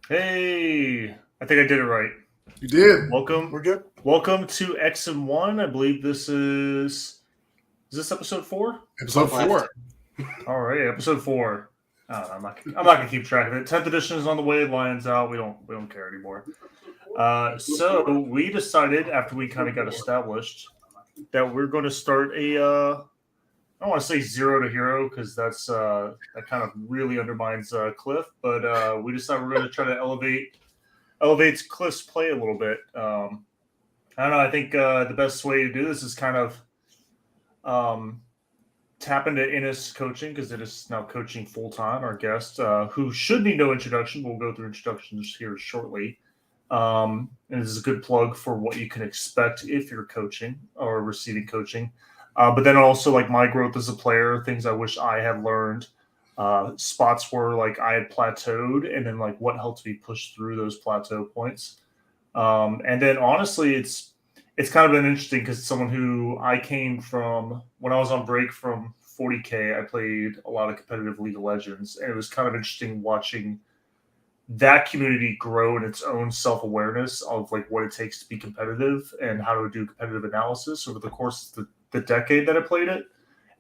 Hey, I think I did it right. You did. Welcome, We're good. welcome to X and One. I believe this is this episode 4? Episode Top left. 4. All right, episode 4. I'm not gonna keep track of it. 10th edition is on the way. Lions out. We don't care anymore. So we decided after we kind of got established that we're going to start a. I don't want to say zero to hero because that kind of really undermines Cliff. But we decided we're going to try to elevates Cliff's play a little bit. I don't know. I think the best way to do this is kind of um, tap into Innes coaching because it is now coaching full time. Our guest, who should need no introduction, we'll go through introductions here shortly. And this is a good plug for what you can expect if you're coaching or receiving coaching. But then also like my growth as a player, things I wish I had learned, spots where like I had plateaued, and then like what helped me push through those plateau points. And then honestly, it's kind of been interesting because someone who I came from when I was on break from 40K, I played a lot of competitive League of Legends, and it was kind of interesting watching that community grow in its own self-awareness of like what it takes to be competitive and how to do competitive analysis over the course of the decade that I played it.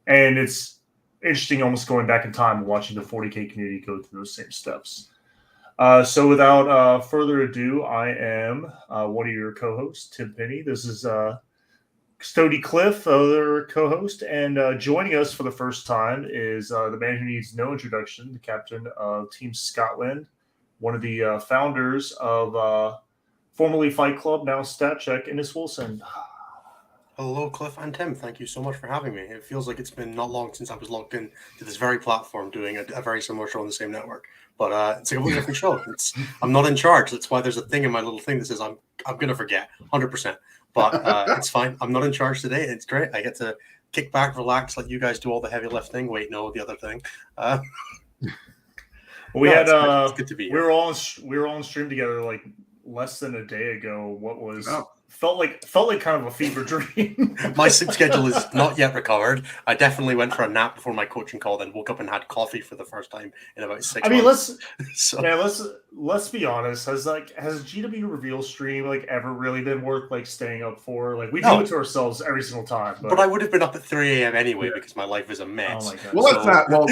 And it's interesting almost going back in time and watching the 40K community go through those same steps. So without further ado, I am one of your co-hosts, Tim Pinney. This is Stody Cliff, other co-host, and joining us for the first time is the man who needs no introduction, the captain of Team Scotland, one of the founders of formerly Fight Club, now StatCheck, Innes Wilson. Hello, Cliff and Tim. Thank you so much for having me. It feels like it's been not long since I was logged in to this very platform doing a very similar show on the same network. But it's a completely different show. I'm not in charge. That's why there's a thing in my little thing that says I'm going to forget 100%. But it's fine. I'm not in charge today. It's great. I get to kick back, relax, let you guys do all the heavy lifting. Wait, no, the other thing. We no, had it's good to be we here. were all on stream together like less than a day ago. What was Oh. felt like kind of a fever dream. My sleep schedule is not yet recovered. I definitely went for a nap before my coaching call, then woke up and had coffee for the first time in about 6 months. Let's be honest. Has a GW reveal stream like ever really been worth like staying up for? Like we do it to ourselves every single time. But I would have been up at 3 a.m. anyway because my life is a mess. Oh my god. Well, let's not. Well,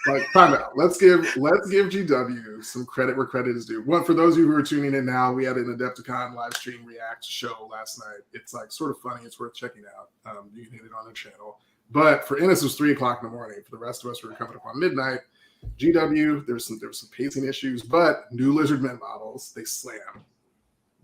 like time out. Let's give GW some credit where credit is due. Well, for those of you who are tuning in now, we had an Adepticon live stream react show last night. It's like sort of funny. It's worth checking out. You can hit it on the channel. But for Innes, it was 3 o'clock in the morning. For the rest of us, we were coming up on midnight. GW, there was some pacing issues, but new Lizardmen models, they slam.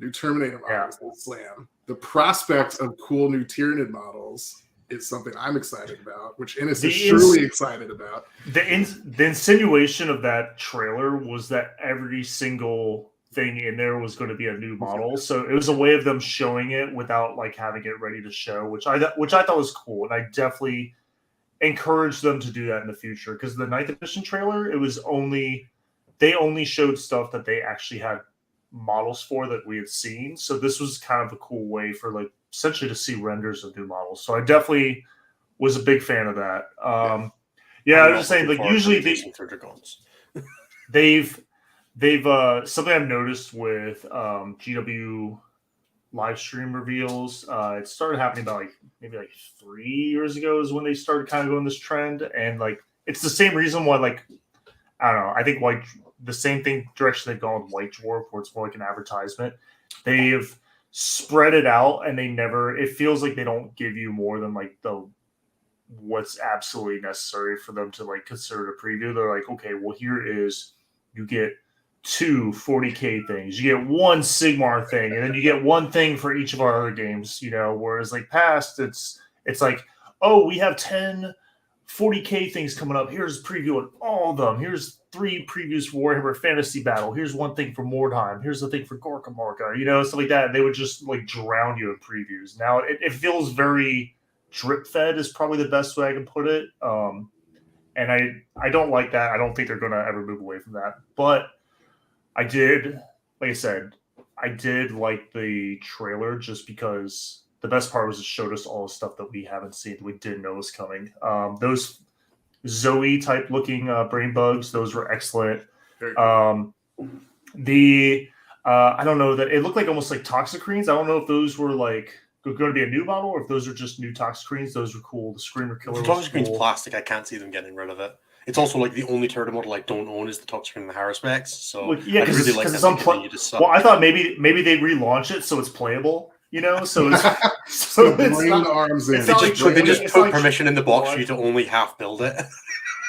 New Terminator models, they slam. The prospect of cool new Tyranid models is something I'm excited about, which Innes is surely excited about. The insinuation of that trailer was that every single thing in there was going to be a new model, so it was a way of them showing it without like having it ready to show, which I thought was cool, and I definitely encourage them to do that in the future because the 9th edition trailer, they only showed stuff that they actually had models for that we had seen. So this was kind of a cool way for like essentially to see renders of new models. So I definitely was a big fan of that. I was just saying like usually they've something I've noticed with GW live stream reveals. It started happening about like maybe like 3 years ago is when they started kind of going this trend, and like it's the same reason why like I don't know. I think like the same thing direction they've gone with White Dwarf, where it's more like an advertisement. They've spread it out, and it feels like they don't give you more than like what's absolutely necessary for them to like consider a preview. They're like, okay, well here is you get 2 40K things, you get 1 Sigmar thing, and then you get 1 thing for each of our other games, whereas like past it's like, oh, we have 10 40K things coming up, here's a preview of all of them, here's 3 previews for Warhammer Fantasy Battle, here's 1 thing for Mordheim, here's the thing for Gorka Marka, stuff like that. They would just like drown you in previews. Now it feels very drip fed is probably the best way I can put it, and I don't like that. I don't think they're going to ever move away from that, but I did, like I said, I did like the trailer just because the best part was it showed us all the stuff that we haven't seen that we didn't know was coming. Those Zoe type looking brain bugs, those were excellent. I don't know that it looked like almost like Toxicreens. I don't know if those were like going to be a new model or if those are just new Toxicreens. Those were cool. The Screamer Killer. The Toxicreen's plastic. I can't see them getting rid of it. It's also like the only turret model I don't own is the Toxicreen and the Haruspex. So yeah, because really it's well, I thought maybe they relaunch it so it's playable. So it's so it's not the arms in. They just put permission in the box for you to only half build it.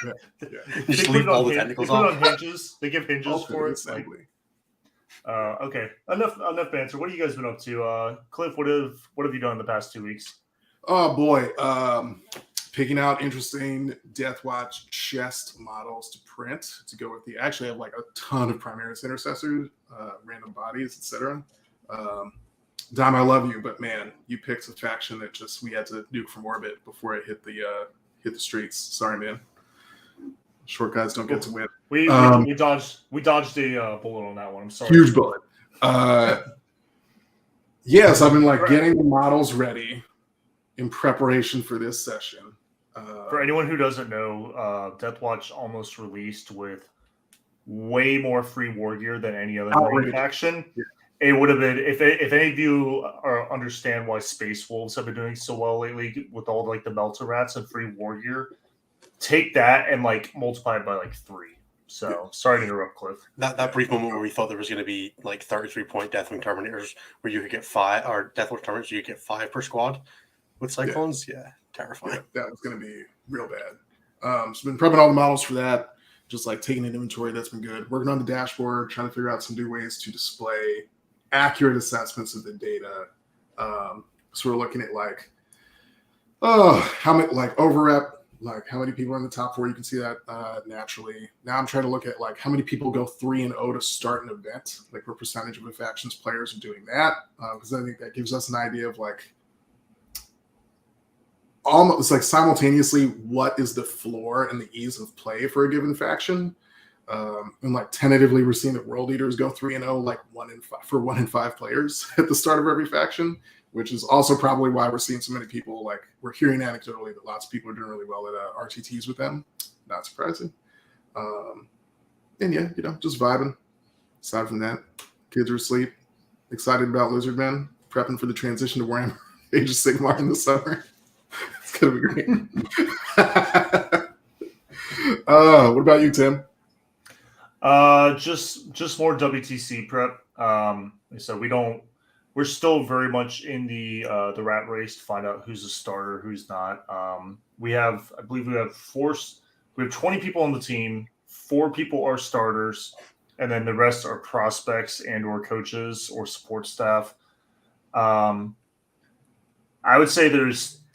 Yeah. Just leave all the tentacles off. They put on hinges. They give hinges for it. Okay. Enough banter. What have you guys been up to? Cliff, what have you done in the past 2 weeks? Oh boy. Picking out interesting Deathwatch chest models to print to go with I actually have like a ton of Primaris intercessors, random bodies, etc. Dime, I love you, but man, you picked a faction that we had to nuke from orbit before it hit the streets. Sorry, man. Short guys don't get to win. We dodged a bullet on that one. I'm sorry. Huge bullet. Yes, I've been getting the models ready in preparation for this session. For anyone who doesn't know, Deathwatch almost released with way more free war gear than any other faction. Yeah. It would have been if any of you understand why Space Wolves have been doing so well lately with all the Melta Rats and free war gear. Take that and multiply it by 3. So sorry to interrupt, Cliff. That brief moment where we thought there was going to be 33-point Deathwing Terminators where you could get 5, or Deathwatch Terminators you could get 5 per squad with Cyclones. Yeah, terrifying. Yeah, that was going to be real bad. So I've been prepping all the models for that. Just taking an inventory, that's been good. Working on the dashboard, trying to figure out some new ways to display accurate assessments of the data. So we're looking at how many overrep. How many people are in the top 4? You can see that naturally. Now I'm trying to look at how many people go 3-0 to start an event. What percentage of the faction's players are doing that? Because I think that gives us an idea of almost simultaneously what is the floor and the ease of play for a given faction. And tentatively, we're seeing that World Eaters go 3-0 1 in 5 for 1 in 5 players at the start of every faction. Which is also probably why we're seeing so many people, we're hearing anecdotally that lots of people are doing really well at RTTs with them. Not surprising. And yeah, just vibing. Aside from that, kids are asleep. Excited about Lizard Men. Prepping for the transition to Warhammer Age of Sigmar in the summer. It's going to be great. What about you, Tim? Just more WTC prep. So we're still very much in the rat race to find out who's a starter, who's not. I believe we have 20 people on the team. 4 people are starters, and then the rest are prospects and or coaches or support staff. I would say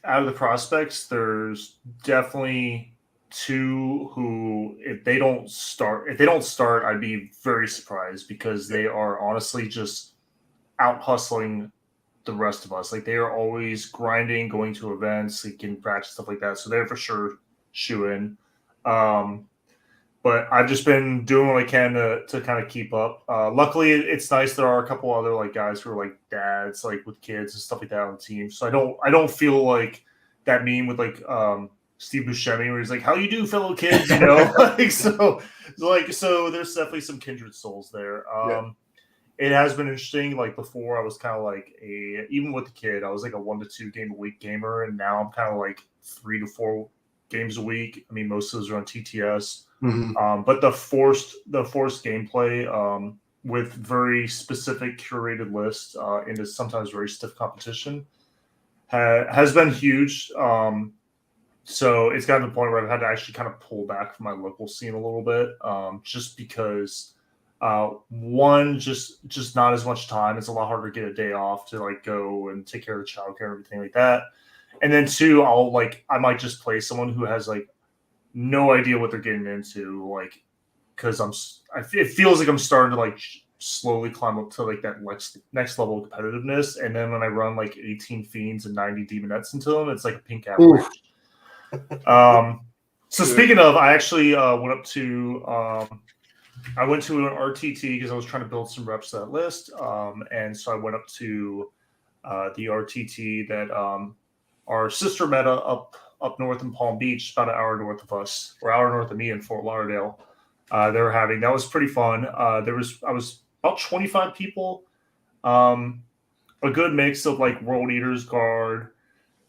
out of the prospects, there's definitely 2 who, if they don't start, I'd be very surprised because they are honestly just out hustling the rest of us. They are always grinding, going to events, in practice, stuff like that. So they're for sure shoe in. But I've just been doing what I can to kind of keep up. Luckily, it's nice. There are a couple other guys who are dads, with kids and stuff like that on the team. So I don't feel like that meme with Steve Buscemi where he's how you do, fellow kids, so there's definitely some kindred souls there. It has been interesting. Before, I was kind of even with the kid, I was a 1 to 2 game a week gamer, and now I'm kind of 3 to 4 games a week. I mean, most of those are on TTS. Mm-hmm. But the forced gameplay with very specific curated lists into sometimes very stiff competition has been huge. So it's gotten to the point where I've had to actually kind of pull back from my local scene a little bit, just because. One, just not as much time. It's a lot harder to get a day off to go and take care of the childcare and everything like that. And then 2, I might just play someone who has no idea what they're getting into, because it feels like I'm starting to slowly climb up to that next level of competitiveness. And then when I run 18 fiends and 90 demonettes into them, it's a pink average. So speaking of, I actually went up to. I went to an RTT because I was trying to build some reps to that list. And so I went up to the RTT that our sister meta up north in Palm Beach, about an hour north of us, or hour north of me in Fort Lauderdale. They were having. That was pretty fun. I was about 25 people. A good mix of like World Eaters Guard,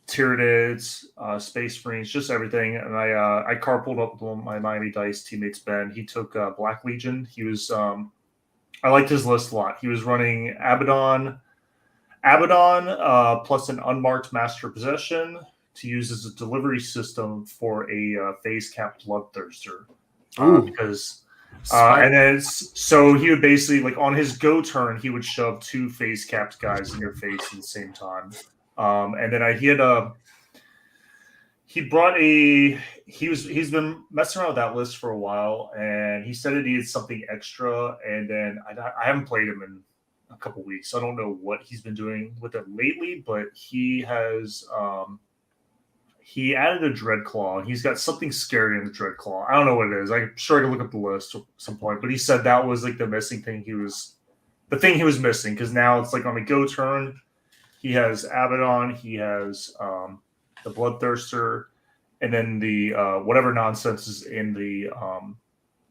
Tyranids, Space Marines, just everything. And I carpooled up with one of my Miami Dice teammates, Ben. He took Black Legion. He was I liked his list a lot. He was running Abaddon, plus an unmarked Master Possession to use as a delivery system for a phase cap Bloodthirster. Because and then so he would basically like on his go turn he would shove 2 phase capped guys in your face at the same time. And then he's been messing around with that list for a while, and he said it needed something extra. And then I haven't played him in a couple weeks, so I don't know what he's been doing with it lately. But he has he added a Dreadclaw. He's got something scary in the Dreadclaw. I don't know what it is. I'm sure I can look up the list at some point. But he said that was like the missing thing. The thing he was missing, because now it's like on a go turn. He has Abaddon. He has the Bloodthirster, and then the whatever nonsense is in the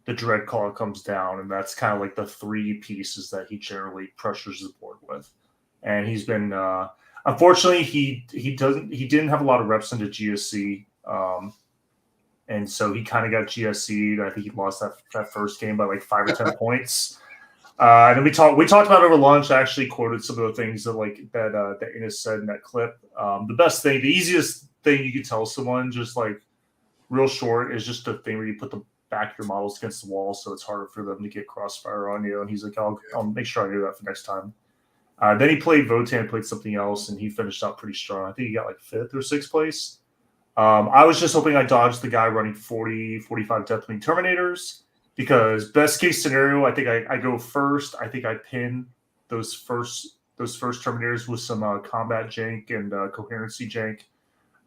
Dreadclaw comes down, and that's kind of like the 3 pieces that he generally pressures the board with. And he's been unfortunately he didn't have a lot of reps into GSC, and so he kind of got GSC'd. I think he lost that first game by like 5 or 10 points. And then we talked about over lunch. I actually quoted some of the things that Innes said in that clip. The easiest thing you could tell someone, just like real short, is just the thing where you put the back of your models against the wall, so it's harder for them to get crossfire on you. And he's like, I'll make sure I do that for next time. Then he played Votan, played something else, and he finished out pretty strong. I think he got like 5th or 6th place. I was just hoping I dodged the guy running 40, 45 Deathwing Terminators, because best case scenario, I think I go first. I think I pin those first Terminators with some combat jank and coherency jank,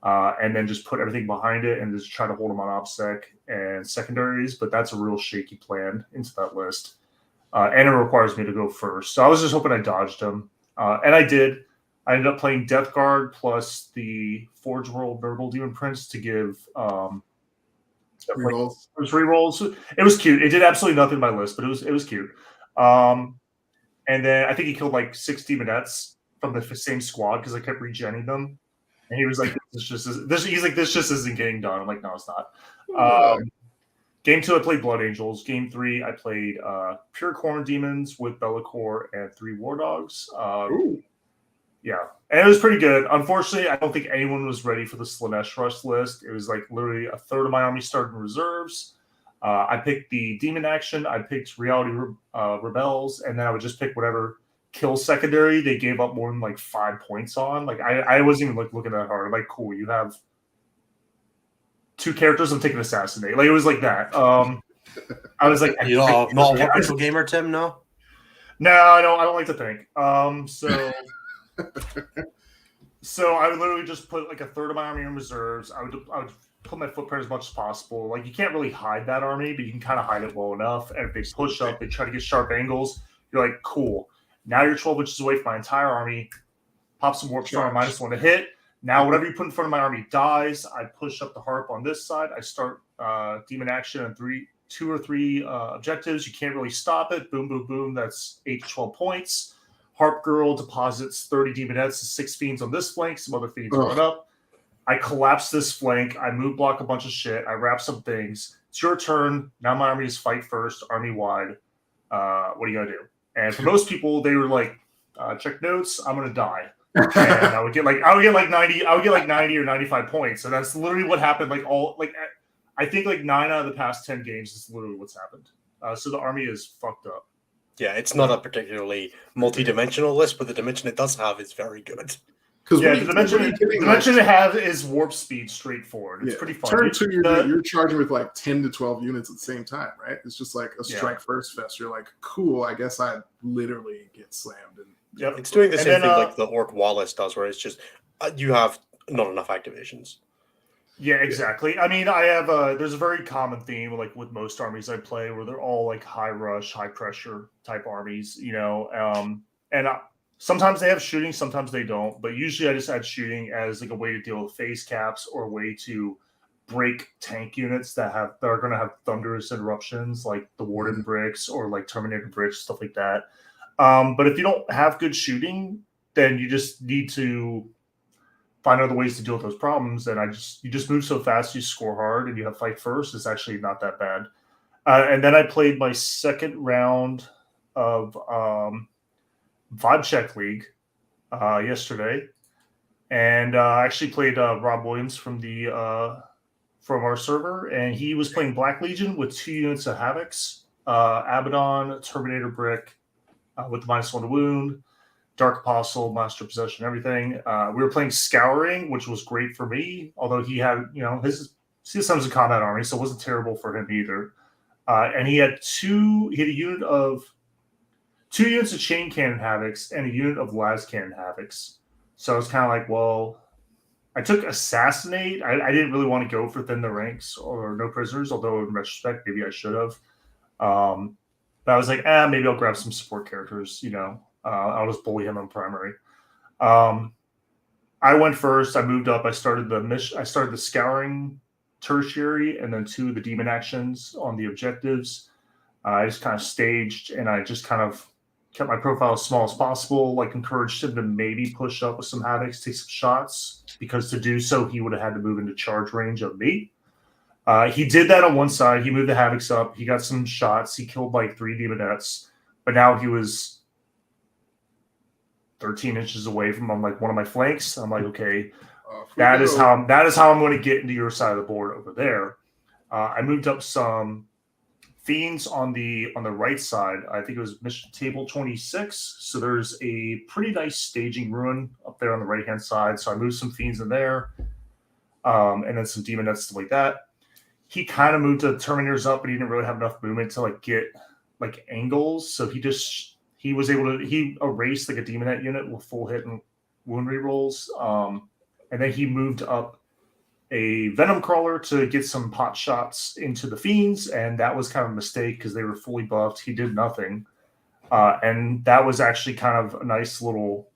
and then just put everything behind it and just try to hold them on OPSEC and secondaries. But that's a real shaky plan into that list. And it requires me to go first. So I was just hoping I dodged him. And I did. I ended up playing Death Guard plus the Forge World Verbal Demon Prince to give Rerolls. It was rerolls. It was cute. It did absolutely nothing in my list, but it was cute. And then I think he killed like 6 demonettes from the same squad because I kept regenning them. And he was like, this just isn't getting done. I'm like, no, it's not. Game 2, I played Blood Angels. Game 3, I played Pure Corn Demons with Bellacore and 3 War Dogs. Yeah, and it was pretty good. Unfortunately, I don't think anyone was ready for the Slanesh Rush list. It was like literally a third of my army started in reserves. I picked the Demon Action. I picked Reality Rebels, and then I would just pick whatever kill secondary they gave up more than like 5 points on. Like I wasn't even like looking that hard. I'm like, cool, you have 2 characters. I'm taking Assassinate. Like it was like that. I was like, you know, not a wonderful gamer, Tim. No, I don't like to think. So I would literally just put like a third of my army in reserves. I would put my footprint as much as possible. Like you can't really hide that army, but you can kind of hide it well enough. And if they push up, they try to get sharp angles. You're like, cool. Now you're 12 inches away from my entire army. Pop some Warp Storm, -1 to hit. Now whatever you put in front of my army dies. I push up the harp on this side. I start Demon Action on 2 or 3 objectives. You can't really stop it. Boom, boom, boom. That's 8 to 12 points. Harp Girl deposits 30 demonettes, 6 fiends on this flank, some other fiends run up. I collapse this flank. I move block a bunch of shit. I wrap some things. It's your turn. Now my army is fight first, army wide. What are you gonna do? And for most people, they were like, check notes. I'm gonna die. And I would get like 90. I would get like 90 or 95 points. So that's literally what happened. I think like 9 out of the past 10 games is literally what's happened. So the army is fucked up. Yeah, it's not a particularly multi-dimensional list, but the dimension it does have is very good. Yeah, the dimension it has is warp speed straightforward. It's pretty fun. Turn 2, you're charging with like 10 to 12 units at the same time, right? It's just like a strike first fest. You're like, cool, I guess I literally get slammed. And it's doing the same thing like the Orc Wallace does, where it's just you have not enough activations. Yeah, exactly. I mean, I have there's a very common theme like with most armies I play where they're all like high rush, high pressure type armies, you know. Sometimes they have shooting, sometimes they don't. But usually I just add shooting as like a way to deal with phase caps or a way to break tank units that are going to have thunderous interruptions like the Warden bricks or like Terminator bricks, stuff like that. But if you don't have good shooting, then you just need to find other ways to deal with those problems. And you just move so fast, you score hard, and you have fight first. It's actually not that bad. And then I played my second round of Vibe Check League yesterday, and I actually played Rob Williams from our server, and he was playing Black Legion with 2 units of Havocs, Abaddon, Terminator Brick with the -1 to wound, Dark Apostle, Master Possession, everything. We were playing Scouring, which was great for me, although he had, his CSM's a combat army, so it wasn't terrible for him either. And he had a unit of 2 units of Chain Cannon Havocs and a unit of Las Cannon Havocs. So I was kind of like, well, I took Assassinate. I didn't really want to go for Thin the Ranks or No Prisoners, although in retrospect, maybe I should have. But I was like, maybe I'll grab some support characters, I'll just bully him on primary. I went first. I moved up. I started the Scouring Tertiary and then 2 of the Demon actions on the objectives. I just kind of staged, and I just kind of kept my profile as small as possible, like encouraged him to maybe push up with some Havocs, take some shots, because to do so, he would have had to move into charge range of me. He did that on one side. He moved the Havocs up. He got some shots. He killed like 3 Demonettes, but now he was 13 inches away from like one of my flanks. I'm like, okay, that is how I'm going to get into your side of the board over there. I moved up some Fiends on the right side. I think it was mission table 26. So there's a pretty nice staging ruin up there on the right hand side. So I moved some Fiends in there, and then some Demonettes, stuff like that. He kind of moved the Terminators up, but he didn't really have enough movement to like get like angles. So he erased like a Demonette unit with full hit and wound rerolls. And then he moved up a Venom Crawler to get some pot shots into the Fiends, and that was kind of a mistake because they were fully buffed. He did nothing. And that was actually kind of a nice little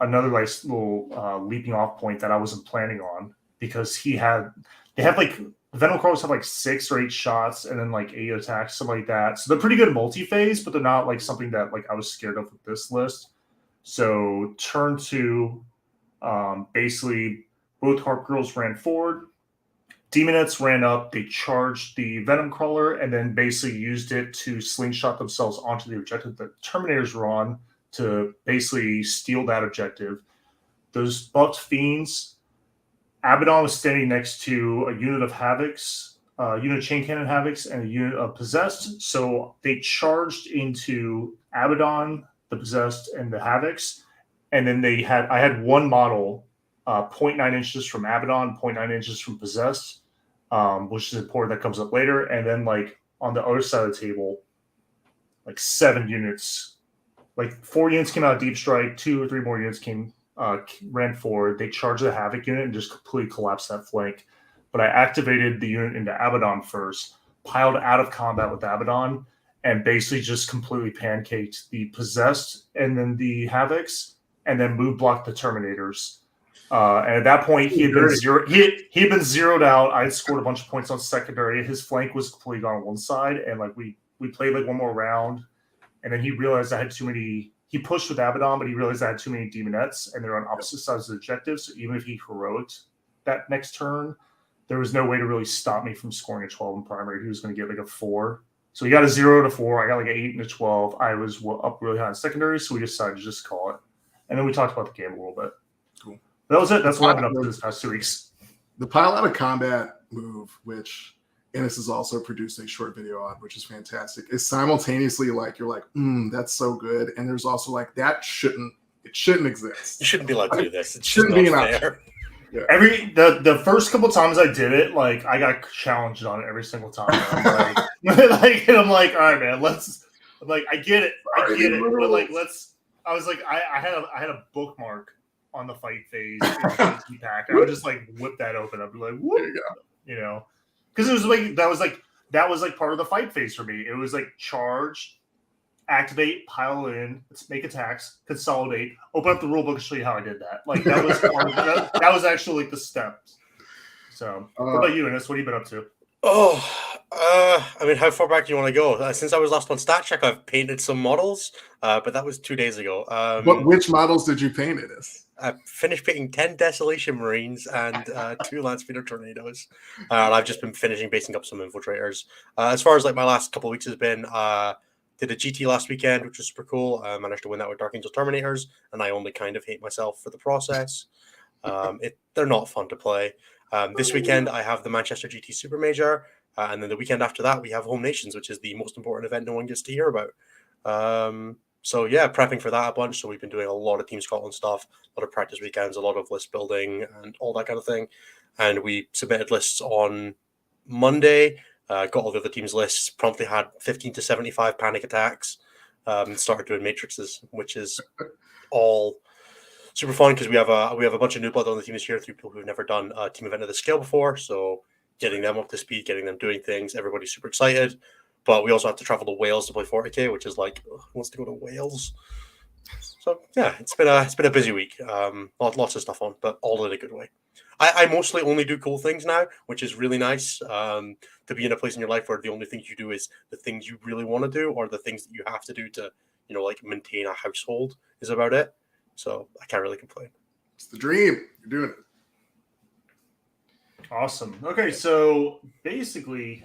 leaping off point that I wasn't planning on, because they have like Venom Crawlers have like 6 or 8 shots and then like 8 attacks, something like that. So they're pretty good multi-phase, but they're not like something that like I was scared of with this list. So turn 2, basically both Heart Girls ran forward. Demonettes ran up. They charged the Venom Crawler and then basically used it to slingshot themselves onto the objective that Terminators were on to basically steal that objective. Those buffed Fiends, Abaddon was standing next to a unit of Havocs, a unit of Chain Cannon Havocs, and a unit of Possessed. So they charged into Abaddon, the Possessed, and the Havocs. And then I had one model, 0.9 inches from Abaddon, 0.9 inches from Possessed, which is important, that comes up later. And then like on the other side of the table, like 7 units, like 4 units came out of Deep Strike, 2 or 3 more units ran forward. They charged the Havoc unit and just completely collapsed that flank. But I activated the unit into Abaddon first, piled out of combat with Abaddon, and basically just completely pancaked the Possessed and then the Havocs, and then move blocked the Terminators. And at that point, he had been zeroed out. I had scored a bunch of points on secondary. His flank was completely gone on one side, and like we played like one more round, and then he realized I had too many. He pushed with Abaddon, but he realized I had too many Demonettes, and they're on opposite sides of the objective. So even if he heroicked that next turn, there was no way to really stop me from scoring a 12 in primary. He was going to get like a 4. So he got a 0 to 4. I got like an 8 and a 12. I was up really high in secondary, so we decided to just call it. And then we talked about the game a little bit. Cool. That was it. That's what I've been up to this past 2 weeks. The pile out of combat move, which Ennis has also produced a short video on, which is fantastic, is simultaneously like, you're like, that's so good. And there's also like, it shouldn't exist. You shouldn't be allowed to do this. It shouldn't be an option. Yeah. The first couple times I did it, like I got challenged on it every single time. And I'm like, and I'm like, all right, man, I'm like, I get it, but like, I was like, I had a bookmark on the fight phase in the AT pack. I would just like whip that open. I'd be like, whoop, because it was like that was like part of the fight phase for me. It was like charge, activate, pile in, let's make attacks, consolidate, open up the rule book and show you how I did that. Like that was part of that was actually like the steps. So what about you, Ennis? What have you been up to? Oh, I mean, how far back do you want to go? Since I was last on Stat Check, I've painted some models, but that was 2 days ago. Which models did you paint it as? I finished painting 10 Desolation Marines and 2 Landspeeder Tornadoes. And I've just been finishing basing up some Infiltrators. As far as like my last couple of weeks has been, did a GT last weekend, which was super cool. I managed to win that with Dark Angel Terminators, and I only kind of hate myself for the process. They're not fun to play. This weekend, I have the Manchester GT Super Major, and then the weekend after that, we have Home Nations, which is the most important event no one gets to hear about. So yeah, prepping for that a bunch. So we've been doing a lot of Team Scotland stuff, a lot of practice weekends, a lot of list building, and all that kind of thing. And we submitted lists on Monday. Got all the other teams' lists. Promptly had 15 to 75 panic attacks. Started doing matrices, which is all super fun because we have a bunch of new blood on the team this year through people who've never done a team event of this scale before. So getting them up to speed, getting them doing things, everybody's super excited. But we also have to travel to Wales to play 40k, which is like, who wants to go to Wales? So yeah, it's been a busy week. Lots of stuff on, but all in a good way. I mostly only do cool things now, which is really nice. To be in a place in your life where the only things you do is the things you really want to do, or the things that you have to do to, like maintain a household is about it. So I can't really complain. It's the dream. You're doing it. Awesome. Okay, so basically,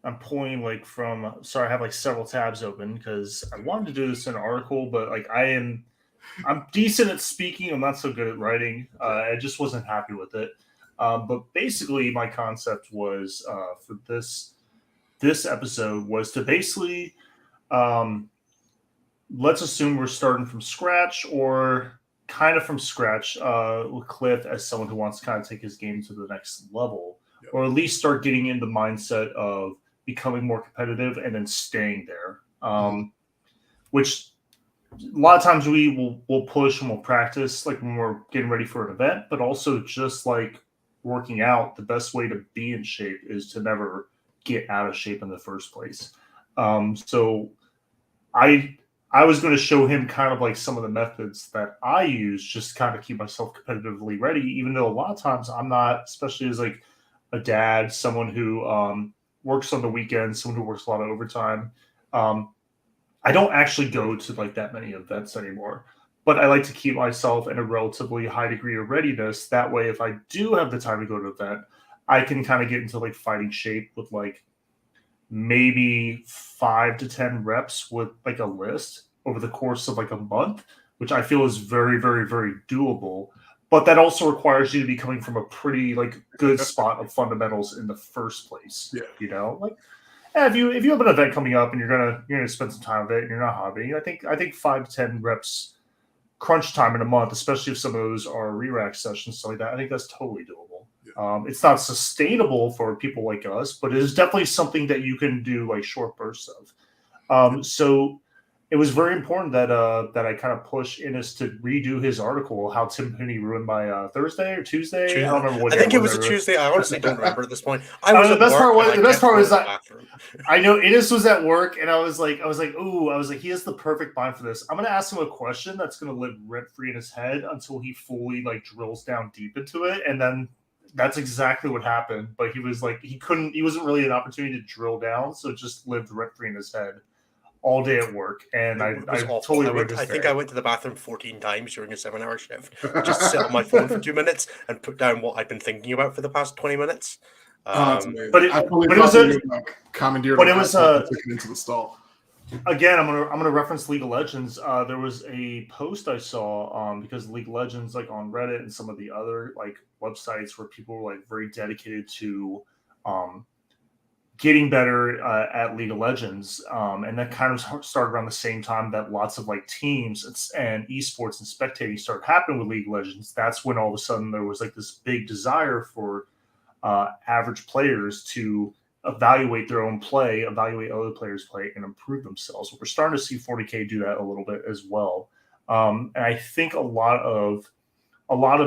I'm pulling like from. Sorry, I have like several tabs open because I wanted to do this in an article, but like I'm decent at speaking. I'm not so good at writing. I just wasn't happy with it. But basically, my concept was for this episode was to basically let's assume we're starting from scratch or kind of from scratch with Cliff as someone who wants to kind of take his game to the next level, or at least start getting in the mindset of becoming more competitive and then staying there. Which a lot of times we'll push and we'll practice like when we're getting ready for an event, but also just like working out, the best way to be in shape is to never get out of shape in the first place. So I was going to show him kind of like some of the methods that I use just to kind of keep myself competitively ready, even though a lot of times I'm not, especially as like a dad, someone who works on the weekends, someone who works a lot of overtime. I don't actually go to like that many events anymore, but I like to keep myself in a relatively high degree of readiness. That way, if I do have the time to go to an event, I can kind of get into like fighting shape with like maybe 5 to 10 reps with like a list over the course of like a month, which I feel is very, very, very doable. But that also requires you to be coming from a pretty like good spot of fundamentals in the first place. Yeah. Like if you have an event coming up and you're gonna spend some time with it and you're not hobbying, I think 5 to 10 reps crunch time in a month, especially if some of those are re-rack sessions, stuff like that. I think that's totally doable. It's not sustainable for people like us, but it is definitely something that you can do like short bursts of. So it was very important that I kind of push Innes to redo his article, how Tim Pinney ruined my Thursday or Tuesday. I don't remember what. I think it was a Tuesday. I honestly don't remember at this point. The best part was that I know Innes was at work, and I was like, he has the perfect mind for this. I'm gonna ask him a question that's gonna live rent free in his head until he fully like drills down deep into it, and then that's exactly what happened. But he was like, he wasn't really an opportunity to drill down, so it just lived rent free in his head all day at work, and I think I went to the bathroom 14 times during a 7-hour shift. Just sit on my phone for 2 minutes and put down what I've been thinking about for the past 20 minutes. But it was commandeered. But it was into the stall. Again, I'm gonna reference League of Legends. There was a post I saw because League of Legends, like on Reddit and some of the other like websites where people were like very dedicated to getting better at League of Legends, and that kind of started around the same time that lots of like teams and esports and spectating started happening with League of Legends. That's when all of a sudden there was like this big desire for average players to evaluate their own play, evaluate other players' play, and improve themselves. We're starting to see 40K do that a little bit as well, and I think a lot of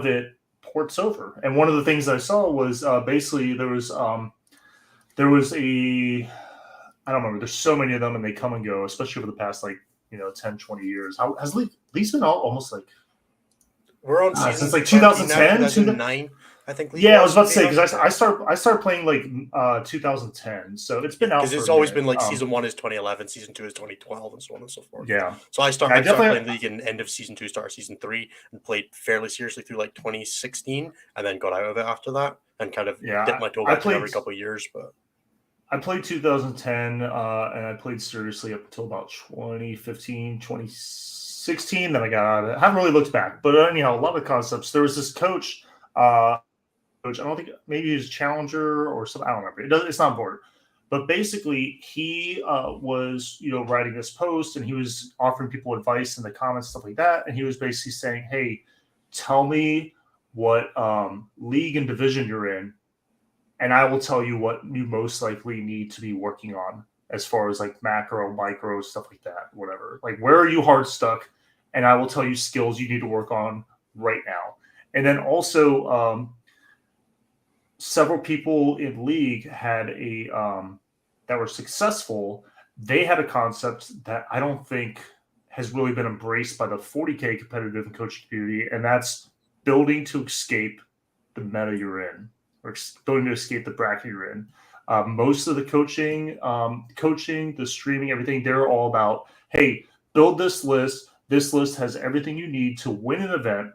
it ports over. And one of the things I saw was basically there was a, I don't remember, there's so many of them and they come and go, especially over the past 10, 20 years. How has League's been almost like, we're on since like 2010, 2009, I think. League Yeah, I was about to say Beta. because I started playing like 2010, so it's been out Because for it's a always minute. been like season 1 is 2011, season 2 is 2012, and so on and so forth. Yeah. So I I started definitely playing League in end of season 2, start of season 3, and played fairly seriously through like 2016, and then got out of it after that, and kind of dipped my toe I back in every played couple of years. But I played 2010, and I played seriously up until about 2015, 2016. Then I got out of it. I haven't really looked back, but anyhow, a lot of the concepts. There was this coach. Coach. I don't think maybe he was Challenger or something. I don't remember. It's not important. But basically, he was writing this post, and he was offering people advice in the comments, stuff like that. And he was basically saying, "Hey, tell me what league and division you're in, and I will tell you what you most likely need to be working on as far as like macro, micro, stuff like that, whatever. Like, where are you hard stuck? And I will tell you skills you need to work on right now." And then also, several people in league had that were successful. They had a concept that I don't think has really been embraced by the 40K competitive and coaching community, and that's building to escape the meta you're in, or building to escape the bracket you're in. Most of the coaching, the streaming, everything, they're all about, hey, build this list. This list has everything you need to win an event,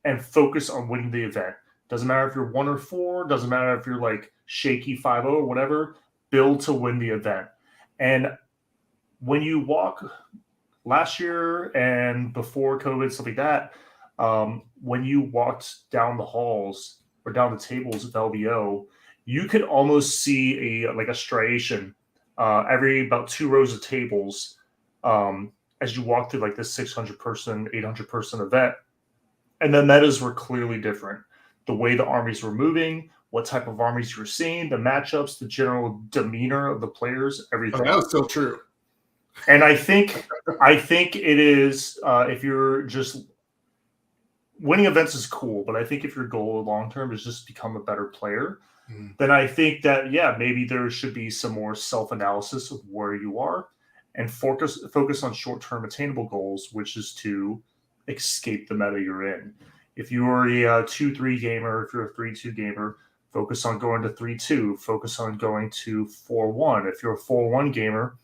and focus on winning the event. Doesn't matter if you're 1 or 4. Doesn't matter if you're like shaky 5-0 or whatever. Build to win the event. And when you walk last year and before COVID, stuff like that, when you walked down the halls or down the tables of LVO, you could almost see a striation every about 2 rows of tables as you walk through like this 600 person, 800 person event. And the metas were clearly different. The way the armies were moving, what type of armies you were seeing, the matchups, the general demeanor of the players, everything. Oh, that was still true. And I think it is, if you're just winning events is cool, but I think if your goal long term is just become a better player, then I think that maybe there should be some more self-analysis of where you are and focus on short-term attainable goals, which is to escape the meta you're in. If you're a 2-3 gamer, if you're a 3-2 gamer, focus on going to 3-2, focus on going to 4-1. If you're a 4-1 gamer,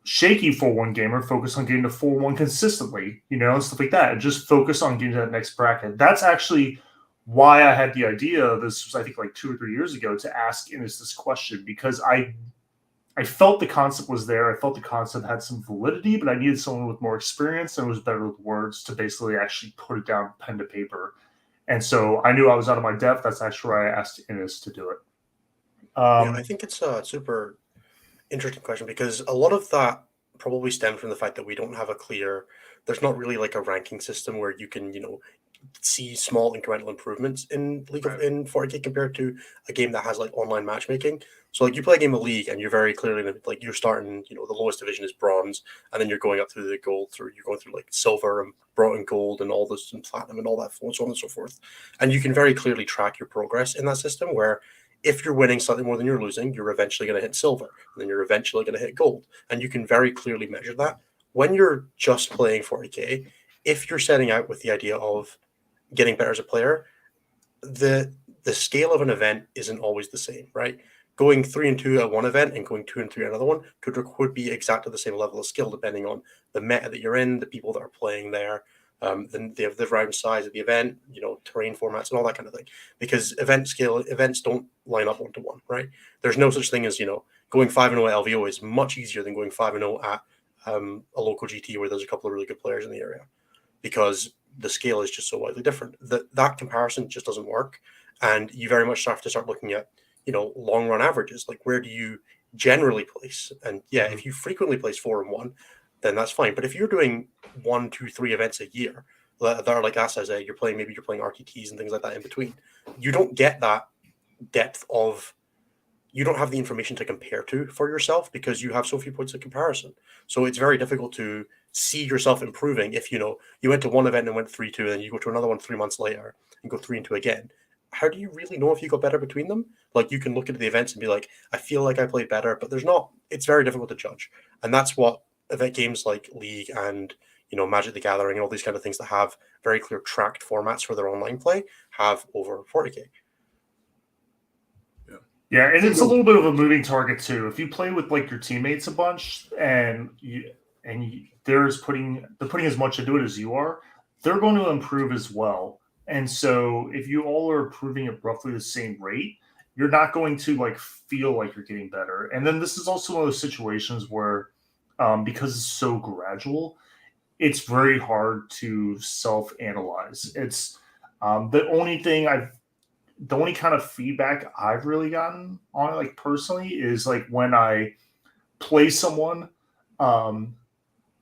shaky 4-1 gamer, focus on getting to 4-1 consistently, and stuff like that. And just focus on getting to that next bracket. That's actually why I had the idea, this was I think like 2 or 3 years ago, to ask Innes this question, because I felt the concept was there. I felt the concept had some validity, but I needed someone with more experience and was better with words to basically actually put it down pen to paper. And so I knew I was out of my depth. That's actually why I asked Innes to do it. I think it's a super interesting question, because a lot of that probably stems from the fact that we don't have there's not really like a ranking system where you can, see small incremental improvements in in 40K compared to a game that has like online matchmaking. So like you play a game of League and you're very clearly like you're starting, the lowest division is bronze, and then you're going up through the gold, you're going through like silver and gold and all this and platinum and all that, so on and so forth. And you can very clearly track your progress in that system, where if you're winning slightly more than you're losing, you're eventually going to hit silver, and then you're eventually going to hit gold. And you can very clearly measure that. When you're just playing 40K, if you're setting out with the idea of getting better as a player, the scale of an event isn't always the same, right? Going 3-2 at one event and going 2-3 at another one could be exactly the same level of skill, depending on the meta that you're in, the people that are playing there, the round size of the event, terrain formats and all that kind of thing. Because events don't line up 1-to-1, right? There's no such thing as, going 5-0 at LVO is much easier than going 5-0 at a local GT where there's a couple of really good players in the area, because the scale is just so widely different. That comparison just doesn't work. And you very much have to start looking at, long run averages. Like, where do you generally place? And if you frequently place 4-1, then that's fine. But if you're doing 1, 2, 3 events a year that are like us, as you're playing RTTs and things like that in between, you don't get that depth of, you don't have the information to compare to for yourself, because you have so few points of comparison. So it's very difficult to see yourself improving if you went to one event and went 3-2, and then you go to another one 3 months later and go 3-2 again. How do you really know if you got better between them? Like, you can look at the events and be like, I feel like I played better, but it's very difficult to judge. And that's what event games like League and Magic the Gathering and all these kind of things that have very clear tracked formats for their online play have over 40k. Yeah, and it's a little bit of a moving target too. If you play with like your teammates a bunch and they're putting as much into it as you are, they're going to improve as well. And so if you all are improving at roughly the same rate, you're not going to like feel like you're getting better. And then this is also one of those situations where because it's so gradual, it's very hard to self-analyze. It's the only kind of feedback I've really gotten on it, like personally, is like when I play someone, and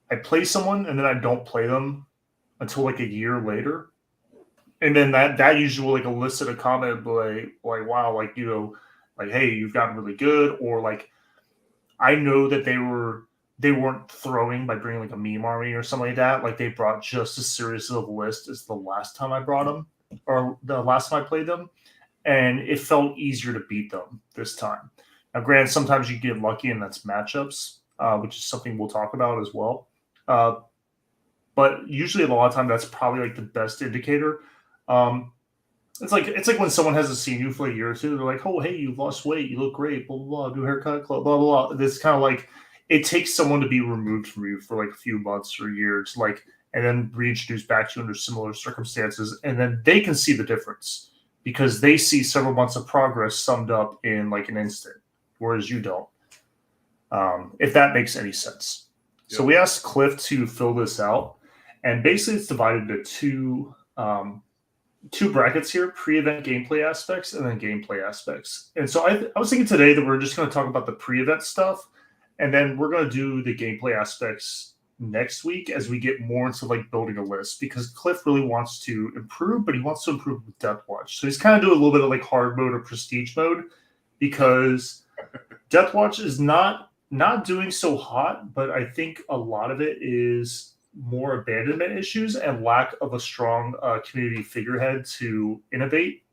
then I don't play them until like a year later, and then that usually like elicit a comment like wow, like like hey, you've gotten really good, or like I know that they weren't throwing by bringing like a meme army or something like that. Like they brought just as serious of a list as the last time I brought them, or the last time I played them. And it felt easier to beat them this time. Now, granted, sometimes you get lucky, and that's matchups, which is something we'll talk about as well. But usually, a lot of time, that's probably like the best indicator. It's like when someone hasn't seen you for a year or two, they're like, "Oh, hey, you've lost weight, you look great, blah blah blah, new haircut, blah blah blah." This kind of like it takes someone to be removed from you for like a few months or years, like, and then reintroduced back to you under similar circumstances, and then they can see the difference. Because they see several months of progress summed up in like an instant, whereas you don't. If that makes any sense. Yep. So we asked Cliff to fill this out, and basically it's divided into two brackets here: pre-event gameplay aspects and then gameplay aspects. And so I was thinking today that we're just going to talk about the pre-event stuff, and then we're going to do the gameplay aspects next week as we get more into like building a list, because Cliff really wants to improve, but he wants to improve with Deathwatch. So he's kind of doing a little bit of like hard mode or prestige mode, because Deathwatch is not doing so hot, but I think a lot of it is more abandonment issues and lack of a strong community figurehead to innovate.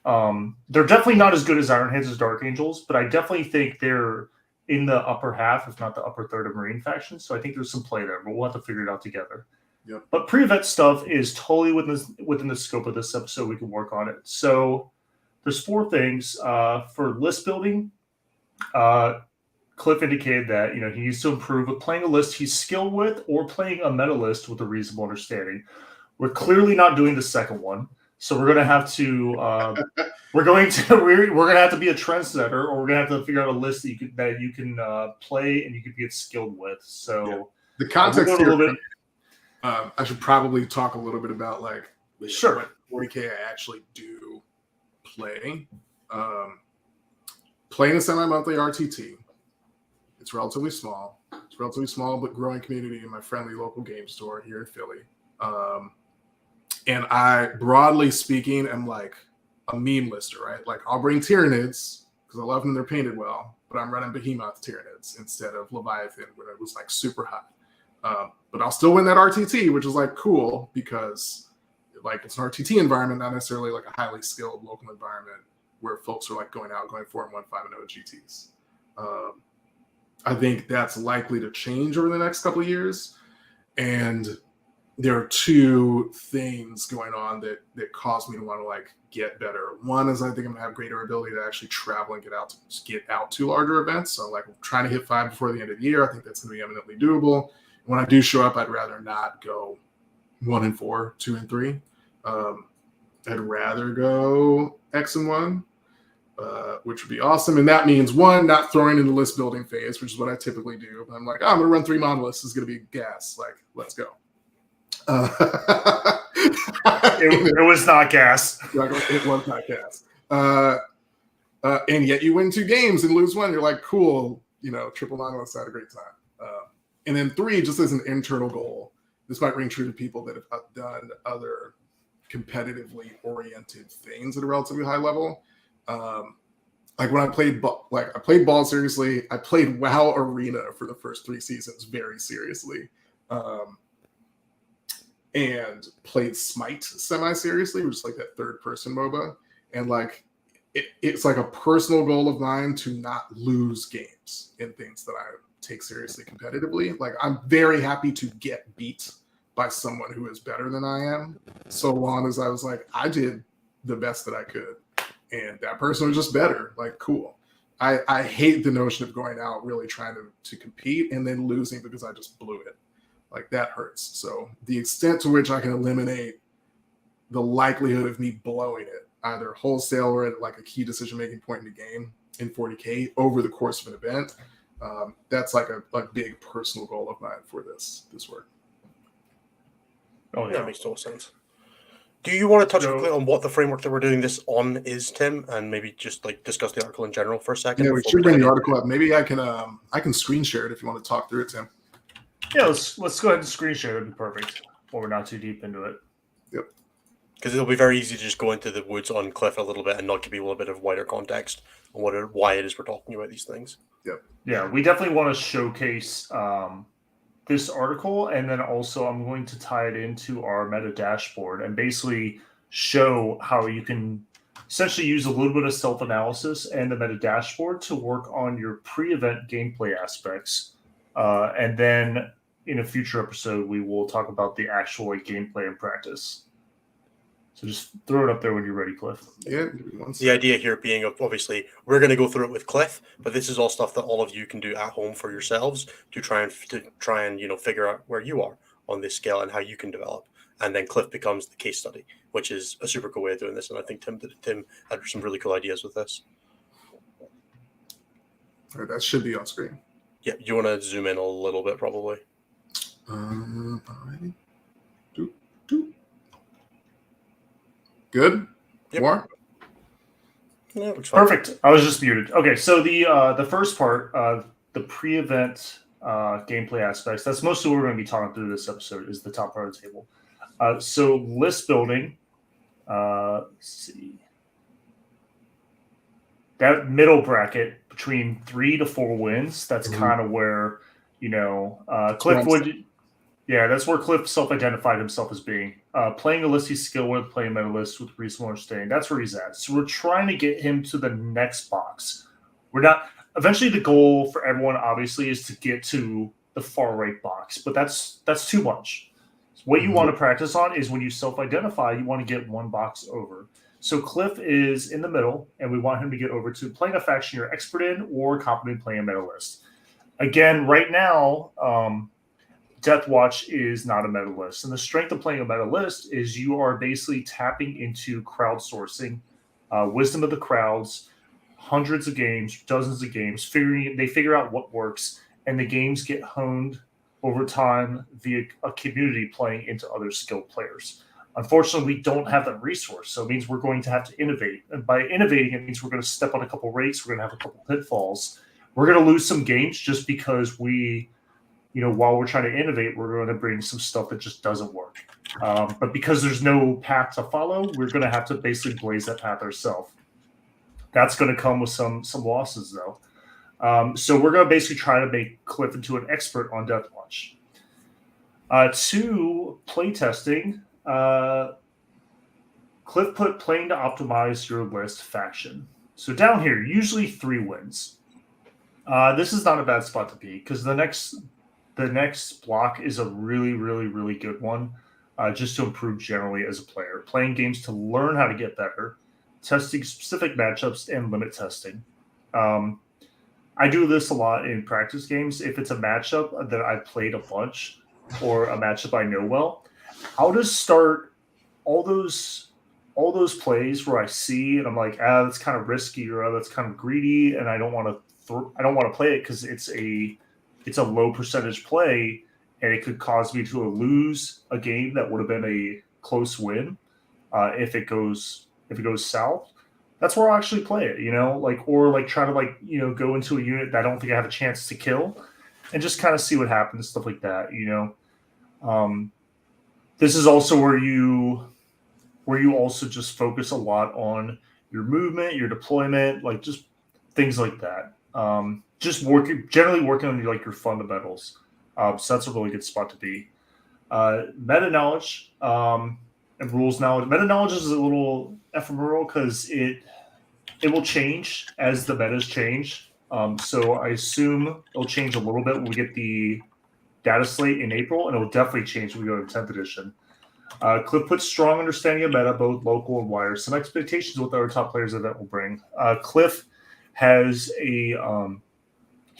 They're definitely not as good as Iron Hands as Dark Angels, but I definitely think they're in the upper half, if not the upper third of Marine faction. So I think there's some play there, but we'll have to figure it out together. Yep. But pre-event stuff is totally within the scope of this episode. We can work on it. So there's 4 things. For list building, Cliff indicated that he needs to improve with playing a list he's skilled with or playing a meta list with a reasonable understanding. We're clearly not doing the second one. So we're gonna have to we're gonna have to be a trendsetter, or we're gonna have to figure out a list that you can play and you can get skilled with. So the context here, I should probably talk a little bit about like what 40k I actually do play. Playing a semi-monthly RTT. It's relatively small. It's relatively small but growing community in my friendly local game store here in Philly. And I, broadly speaking, am like a meme lister, right? Like I'll bring Tyranids because I love them, they're painted well, but I'm running Behemoth Tyranids instead of Leviathan when it was like super hot. But I'll still win that RTT, which is like cool because like it's an RTT environment, not necessarily like a highly skilled local environment where folks are like going 4-1-5-0 GTs. I think that's likely to change over the next couple of years. And there are 2 things going on that cause me to want to like get better. One is I think I'm gonna have greater ability to actually travel and get out to larger events. So like trying to hit 5 before the end of the year. I think that's gonna be eminently doable. And when I do show up, I'd rather not go 1 and 4, 2 and 3. I'd rather go X and 1, which would be awesome. And that means 1, not throwing in the list building phase, which is what I typically do. I'm like, I'm gonna run 3 monoliths. This is gonna be gas. Like, let's go. It was not gas. It was not gas. And yet you win 2 games and lose 1. You're like, cool, triple monoliths, had a great time. And then 3, just as an internal goal, this might ring true to people that have done other competitively oriented things at a relatively high level. Like when I played ball seriously, I played WoW Arena for the first 3 seasons very seriously. And played Smite semi-seriously, which is like that third-person MOBA. And like it's like a personal goal of mine to not lose games in things that I take seriously competitively. Like I'm very happy to get beat by someone who is better than I am, so long as I was like, I did the best that I could, and that person was just better. Like, cool. I hate the notion of going out really trying to compete and then losing because I just blew it. Like, that hurts. So the extent to which I can eliminate the likelihood of me blowing it, either wholesale or at like a key decision-making point in the game in 40K over the course of an event, that's like a big personal goal of mine for this work. Oh yeah, That makes total sense. Do you want to touch So- quickly on what the framework that we're doing this on is, Tim, and maybe just like discuss the article in general for a second? Yeah, we before should bring dive the in? article up. Maybe I can screen share it if you want to talk through it, Tim. yeah. Let's go ahead and screen share. That'd be perfect. While we're not too deep into it. Because it'll be very easy to just go into the woods on Cliff a little bit and not give people a bit of wider context on why it is we're talking about these things. Yeah, we definitely want to showcase this article, and then also I'm going to tie it into our meta dashboard and basically show how you can essentially use a little bit of self-analysis and the meta dashboard to work on your pre-event gameplay aspects. And then in a future episode, we will talk about the actual gameplay and practice. So just throw it up there when you're ready, Cliff. Yeah. The idea here being, obviously, we're going to go through it with Cliff, but this is all stuff that all of you can do at home for yourselves to try and figure out where you are on this scale and how you can develop. And then Cliff becomes the case study, which is a super cool way of doing this. And I think Tim had some really cool ideas with this. All right, that should be on screen. Yeah, you want to zoom in a little bit, probably. All right. Good. Yep. More. Yeah, looks fine. Perfect. I was just muted. Okay, so the first part, the pre-event gameplay aspects, that's mostly what we're going to be talking through this episode, is the top part of the table. So list building, let's see. That middle bracket between 3 to 4 wins, that's kind of where, Cliff would... Yeah, that's where Cliff self-identified himself as being. Playing a list he's skilled with, playing meta list with reasonable understanding. That's where he's at. So we're trying to get him to the next box. We're not... Eventually, the goal for everyone, obviously, is to get to the far right box. But that's too much. So what you want to practice on is when you self-identify, you want to get one box over. So Cliff is in the middle, and we want him to get over to playing a faction you're expert in or competent playing a meta list. Again, right now... Deathwatch is not a meta list. And the strength of playing a meta list is you are basically tapping into crowdsourcing, wisdom of the crowds, hundreds of games, dozens of games, they figure out what works, and the games get honed over time via a community playing into other skilled players. Unfortunately, we don't have that resource, so it means we're going to have to innovate. And by innovating, it means we're going to step on a couple rates, we're going to have a couple pitfalls. We're going to lose some games just because while we're trying to innovate, we're going to bring some stuff that just doesn't work. But because there's no path to follow, we're going to have to basically blaze that path ourselves. That's going to come with some losses, though. So we're going to basically try to make Cliff into an expert on Deathwatch. To playtesting, Cliff put playing to optimize your list faction. So down here, usually 3 wins. This is not a bad spot to be because the next block is a really, really, really good one, just to improve generally as a player. Playing games to learn how to get better, testing specific matchups, and limit testing. I do this a lot in practice games. If it's a matchup that I've played a bunch or a matchup I know well, I'll just start all those plays where I see and I'm like, that's kind of risky or that's kind of greedy, and I don't want to play it because it's a low percentage play, and it could cause me to lose a game that would have been a close win if it goes south. That's where I'll actually play it, or try to go into a unit that I don't think I have a chance to kill, and just kind of see what happens, stuff like that. This is also where you also just focus a lot on your movement, your deployment, just things like that. Just generally working on your fundamentals. So that's a really good spot to be. Meta knowledge and rules knowledge. Meta knowledge is a little ephemeral because it will change as the metas change. So I assume it'll change a little bit when we get the data slate in April, and it will definitely change when we go to 10th edition. Cliff puts strong understanding of meta, both local and wire. Some expectations of what the other top players of the event will bring. Cliff has he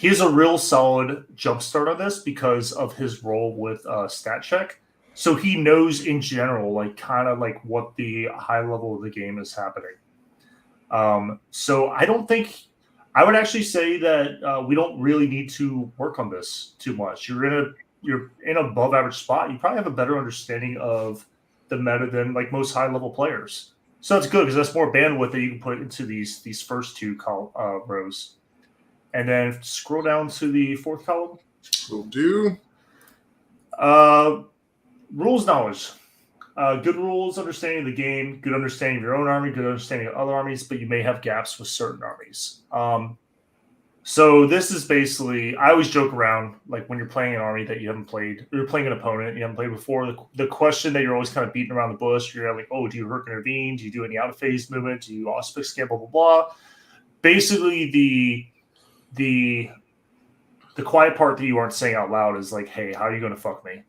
has a real solid jumpstart on this because of his role with Stat Check. So he knows in general, like kind of like what the high level of the game is happening. So I don't think I would actually say that we don't really need to work on this too much. You're in an above average spot. You probably have a better understanding of the meta than like most high level players. So that's good because that's more bandwidth that you can put into these first two rows. And then scroll down to the fourth column. Will do. Rules knowledge. Good rules, understanding of the game, good understanding of your own army, good understanding of other armies, but you may have gaps with certain armies. So this is basically, I always joke around, like when you're playing an army that you haven't played, or you're playing an opponent you haven't played before, the question that you're always kind of beating around the bush, you're like, oh, do you Herc intervene? Do you do any out-of-phase movement? Do you auspice scan, blah, blah, blah? Basically, the quiet part that you aren't saying out loud is like, hey, how are you going to fuck me?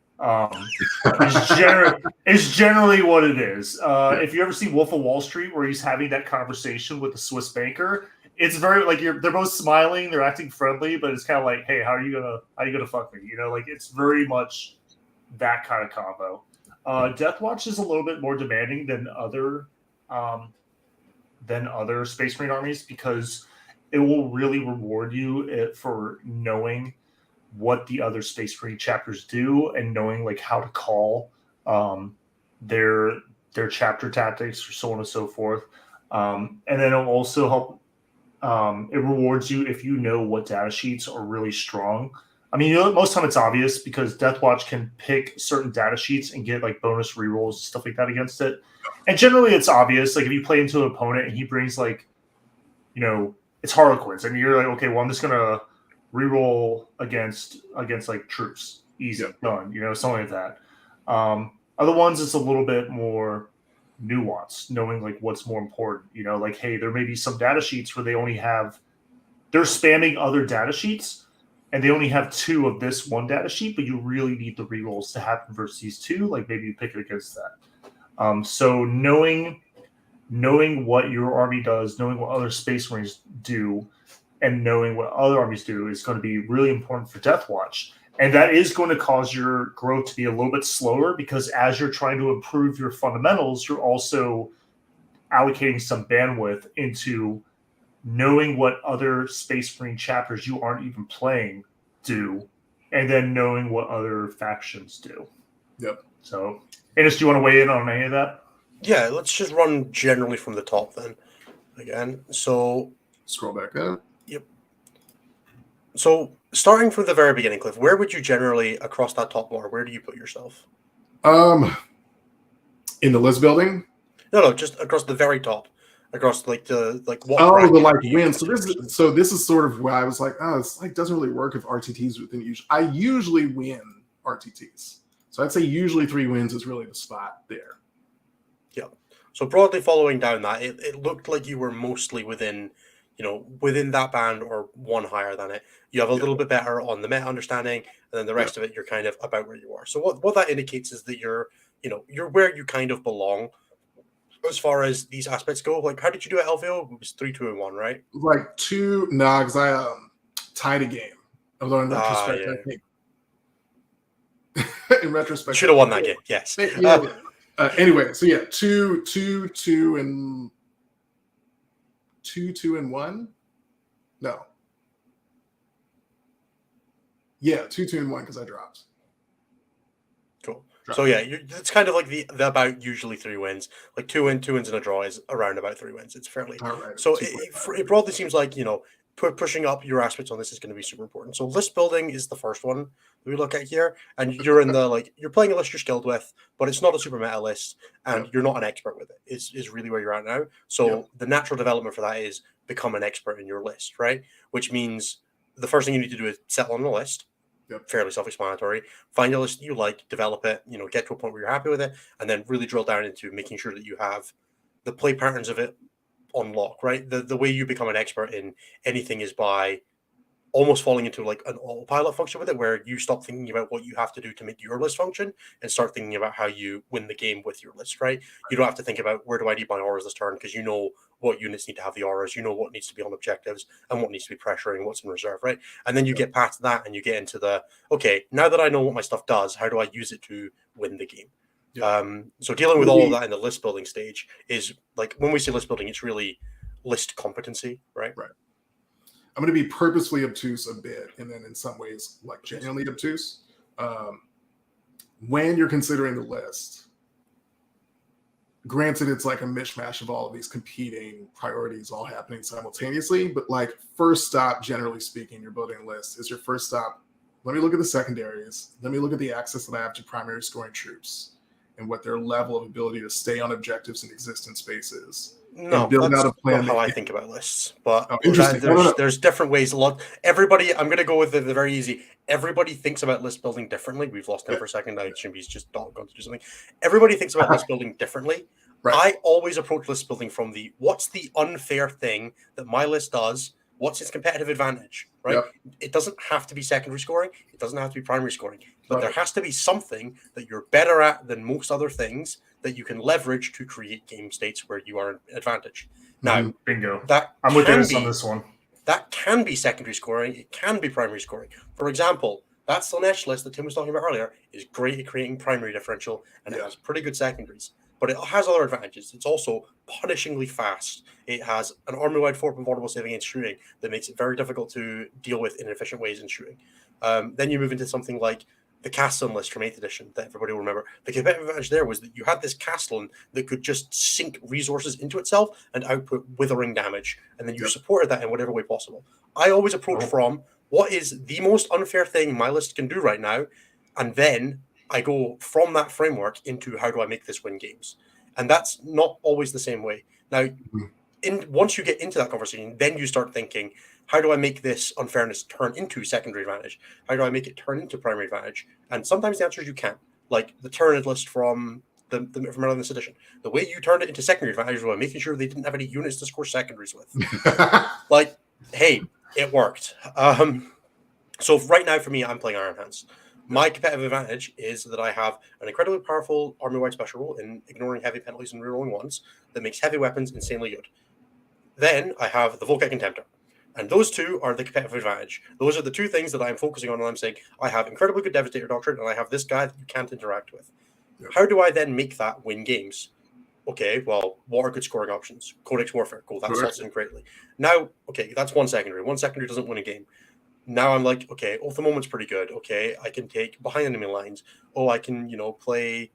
Is generally what it is. If you ever see Wolf of Wall Street where he's having that conversation with the Swiss banker, it's very like they're both smiling, they're acting friendly, but it's kind of like, hey, how are you gonna fuck me? You know, like it's very much that kind of combo. Deathwatch is a little bit more demanding than other Space Marine armies because it will really reward you for knowing what the other Space Marine chapters do and knowing like how to call their chapter tactics or so on and so forth. And then it'll also help. It rewards you if you know what data sheets are really strong. I mean, most of the time it's obvious because Deathwatch can pick certain data sheets and get like bonus rerolls and stuff like that against it. And generally it's obvious. Like if you play into an opponent and he brings like, it's Harlequins and you're like, okay, well, I'm just going to reroll against like troops. Easy, done, something like that. Other ones, it's a little bit more nuanced, knowing like what's more important. Like, hey, there may be some data sheets where they're spamming other data sheets and they only have 2 of this one data sheet, but you really need the rerolls to happen versus these 2. Like maybe you pick it against that. So knowing what your army does, knowing what other Space Marines do, and knowing what other armies do is going to be really important for Deathwatch. And that is going to cause your growth to be a little bit slower because as you're trying to improve your fundamentals, you're also allocating some bandwidth into knowing what other Space Marine chapters you aren't even playing do, and then knowing what other factions do. Yep. So, Innes, do you want to weigh in on any of that? Yeah, let's just run generally from the top then. Again, so... Scroll back up. Yep. So, starting from the very beginning, Cliff, where would you generally, across that top bar, where do you put yourself? In the list building? No, just across the very top. Across what win. So this is sort of where I was like, it's like doesn't really work if RTTs within usually. I usually win RTTs. So I'd say usually 3 wins is really the spot there. Yeah. So broadly following down that, it looked like you were mostly within that band or one higher than it. You have a little bit better on the meta understanding, and then the rest of it, you're kind of about where you are. So what that indicates is that you're where you kind of belong as far as these aspects go. Like, how did you do at LVO? It was 3, 2, and 1, right? Like 2, because I tied a game. Although in retrospect, I think in retrospect, should have won that game. Yes. Anyway, so 2, 2, and 1. No. Yeah, 2, 2, and 1 because I dropped. Cool. So it's kind of like the about usually 3 wins. Like 2 wins and a draw is around about 3 wins. It's fairly. All right. So it broadly seems like pushing up your aspects on this is going to be super important. So list building is the first one we look at here, and you're in the you're playing a list you're skilled with, but it's not a super meta list, and you're not an expert with it. Is really where you're at now. So the natural development for that is become an expert in your list, right? Which means the first thing you need to do is settle on the list. Fairly self-explanatory. Find a list you like, develop it, get to a point where you're happy with it, and then really drill down into making sure that you have the play patterns of it on lock, right? The way you become an expert in anything is by almost falling into like an autopilot function with it, where you stop thinking about what you have to do to make your list function and start thinking about how you win the game with your list, right? You don't have to think about where do I need my auras this turn, because you know what units need to have the auras, you know what needs to be on objectives and what needs to be pressuring, what's in reserve, right? And then you get past that and you get into the, okay, now that I know what my stuff does, how do I use it to win the game? So dealing with all of that in the list building stage is like, when we say list building, it's really list competency, right? Right. I'm going to be purposefully obtuse a bit, and then in some ways, like genuinely obtuse. When you're considering the list, granted, it's like a mishmash of all of these competing priorities all happening simultaneously, but like first stop, generally speaking, you're building a list is your first stop. Let me look at the secondaries. Let me look at the access that I have to primary scoring troops and what their level of ability to stay on objectives and exist in spaces. No, build that's out a plan not how I think about lists. But interesting. There's different ways. Everybody, I'm going to go with the very easy. Everybody thinks about list building differently. We've lost him for a second. I assume he's just not going to do something. Everybody thinks about list building differently. Right. I always approach list building from the, what's the unfair thing that my list does? What's its competitive advantage, right? Yep. It doesn't have to be secondary scoring. It doesn't have to be primary scoring. But there has to be something that you're better at than most other things that you can leverage to create game states where you are an advantage. Now, bingo. I'm with Dennis on this one. That can be secondary scoring. It can be primary scoring. For example, that Slanesh list that Tim was talking about earlier is great at creating primary differential, and it has pretty good secondaries. But it has other advantages. It's also punishingly fast. It has an army-wide 4-point vulnerable save against shooting that makes it very difficult to deal with in efficient ways in shooting. Then you move into something like the Castellan list from 8th edition that everybody will remember. The competitive advantage there was that you had this Castellan that could just sink resources into itself and output withering damage, and then you supported that in whatever way possible. I always approach from, what is the most unfair thing my list can do right now, and then I go from that framework into how do I make this win games. And that's not always the same way. Now, once you get into that conversation, then you start thinking, how do I make this unfairness turn into secondary advantage? How do I make it turn into primary advantage? And sometimes the answer is you can't. Like the Tyranid list from from earlier in this edition. The way you turned it into secondary advantage was making sure they didn't have any units to score secondaries with. Like, hey, it worked. So right now for me, I'm playing Iron Hands. My competitive advantage is that I have an incredibly powerful army-wide special rule in ignoring heavy penalties and rerolling ones that makes heavy weapons insanely good. Then I have the Volkite Contemptor. And those two are the competitive advantage. Those are the two things that I'm focusing on when I'm saying I have incredibly good Devastator Doctrine and I have this guy that you can't interact with. Yep. How do I then make that win games? Okay, well, what are good scoring options? Codex Warfare. Cool, that slots in greatly. Now, okay, that's one secondary. One secondary doesn't win a game. Now I'm like, okay, Oath of Moment's pretty good. Okay, I can take behind enemy lines. Oh, I can, play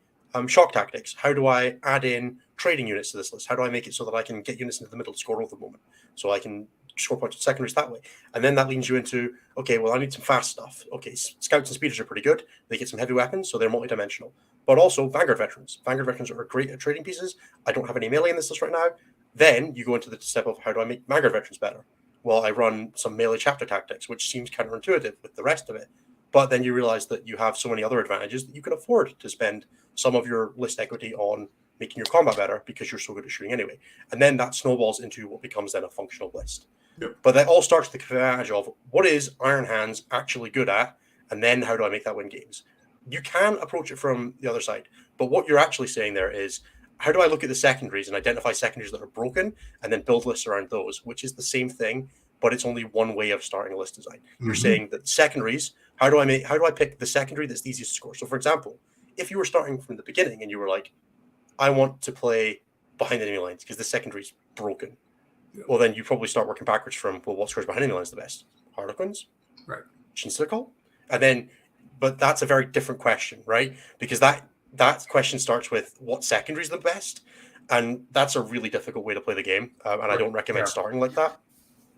shock tactics. How do I add in trading units to this list? How do I make it so that I can get units into the middle to score Oath of Moment? So I can score points with secondaries that way. And then that leads you into, okay, well, I need some fast stuff. Okay, scouts and speeders are pretty good. They get some heavy weapons, so they're multidimensional. But also Vanguard Veterans. Vanguard Veterans are great at trading pieces. I don't have any melee in this list right now. Then you go into the step of how do I make Vanguard Veterans better? Well, I run some melee chapter tactics, which seems counterintuitive with the rest of it. But then you realize that you have so many other advantages that you can afford to spend some of your list equity on making your combat better because you're so good at shooting anyway. And then that snowballs into what becomes then a functional list. Yep. But that all starts with the advantage of what is Iron Hands actually good at, and then how do I make that win games? You can approach it from the other side, but what you're actually saying there is, how do I look at the secondaries and identify secondaries that are broken and then build lists around those, which is the same thing, but it's only one way of starting a list design. Mm-hmm. You're saying that secondaries, how do I pick the secondary that's the easiest to score? So for example, if you were starting from the beginning and you were like, I want to play behind enemy lines because the secondary is broken. Yeah. Well, then you probably start working backwards from, well, what scores behind enemy lines the best? Harlequins? Right. Chinsical? And then, but that's a very different question, right? Because that question starts with what secondary is the best, and that's a really difficult way to play the game, and I don't recommend starting like that.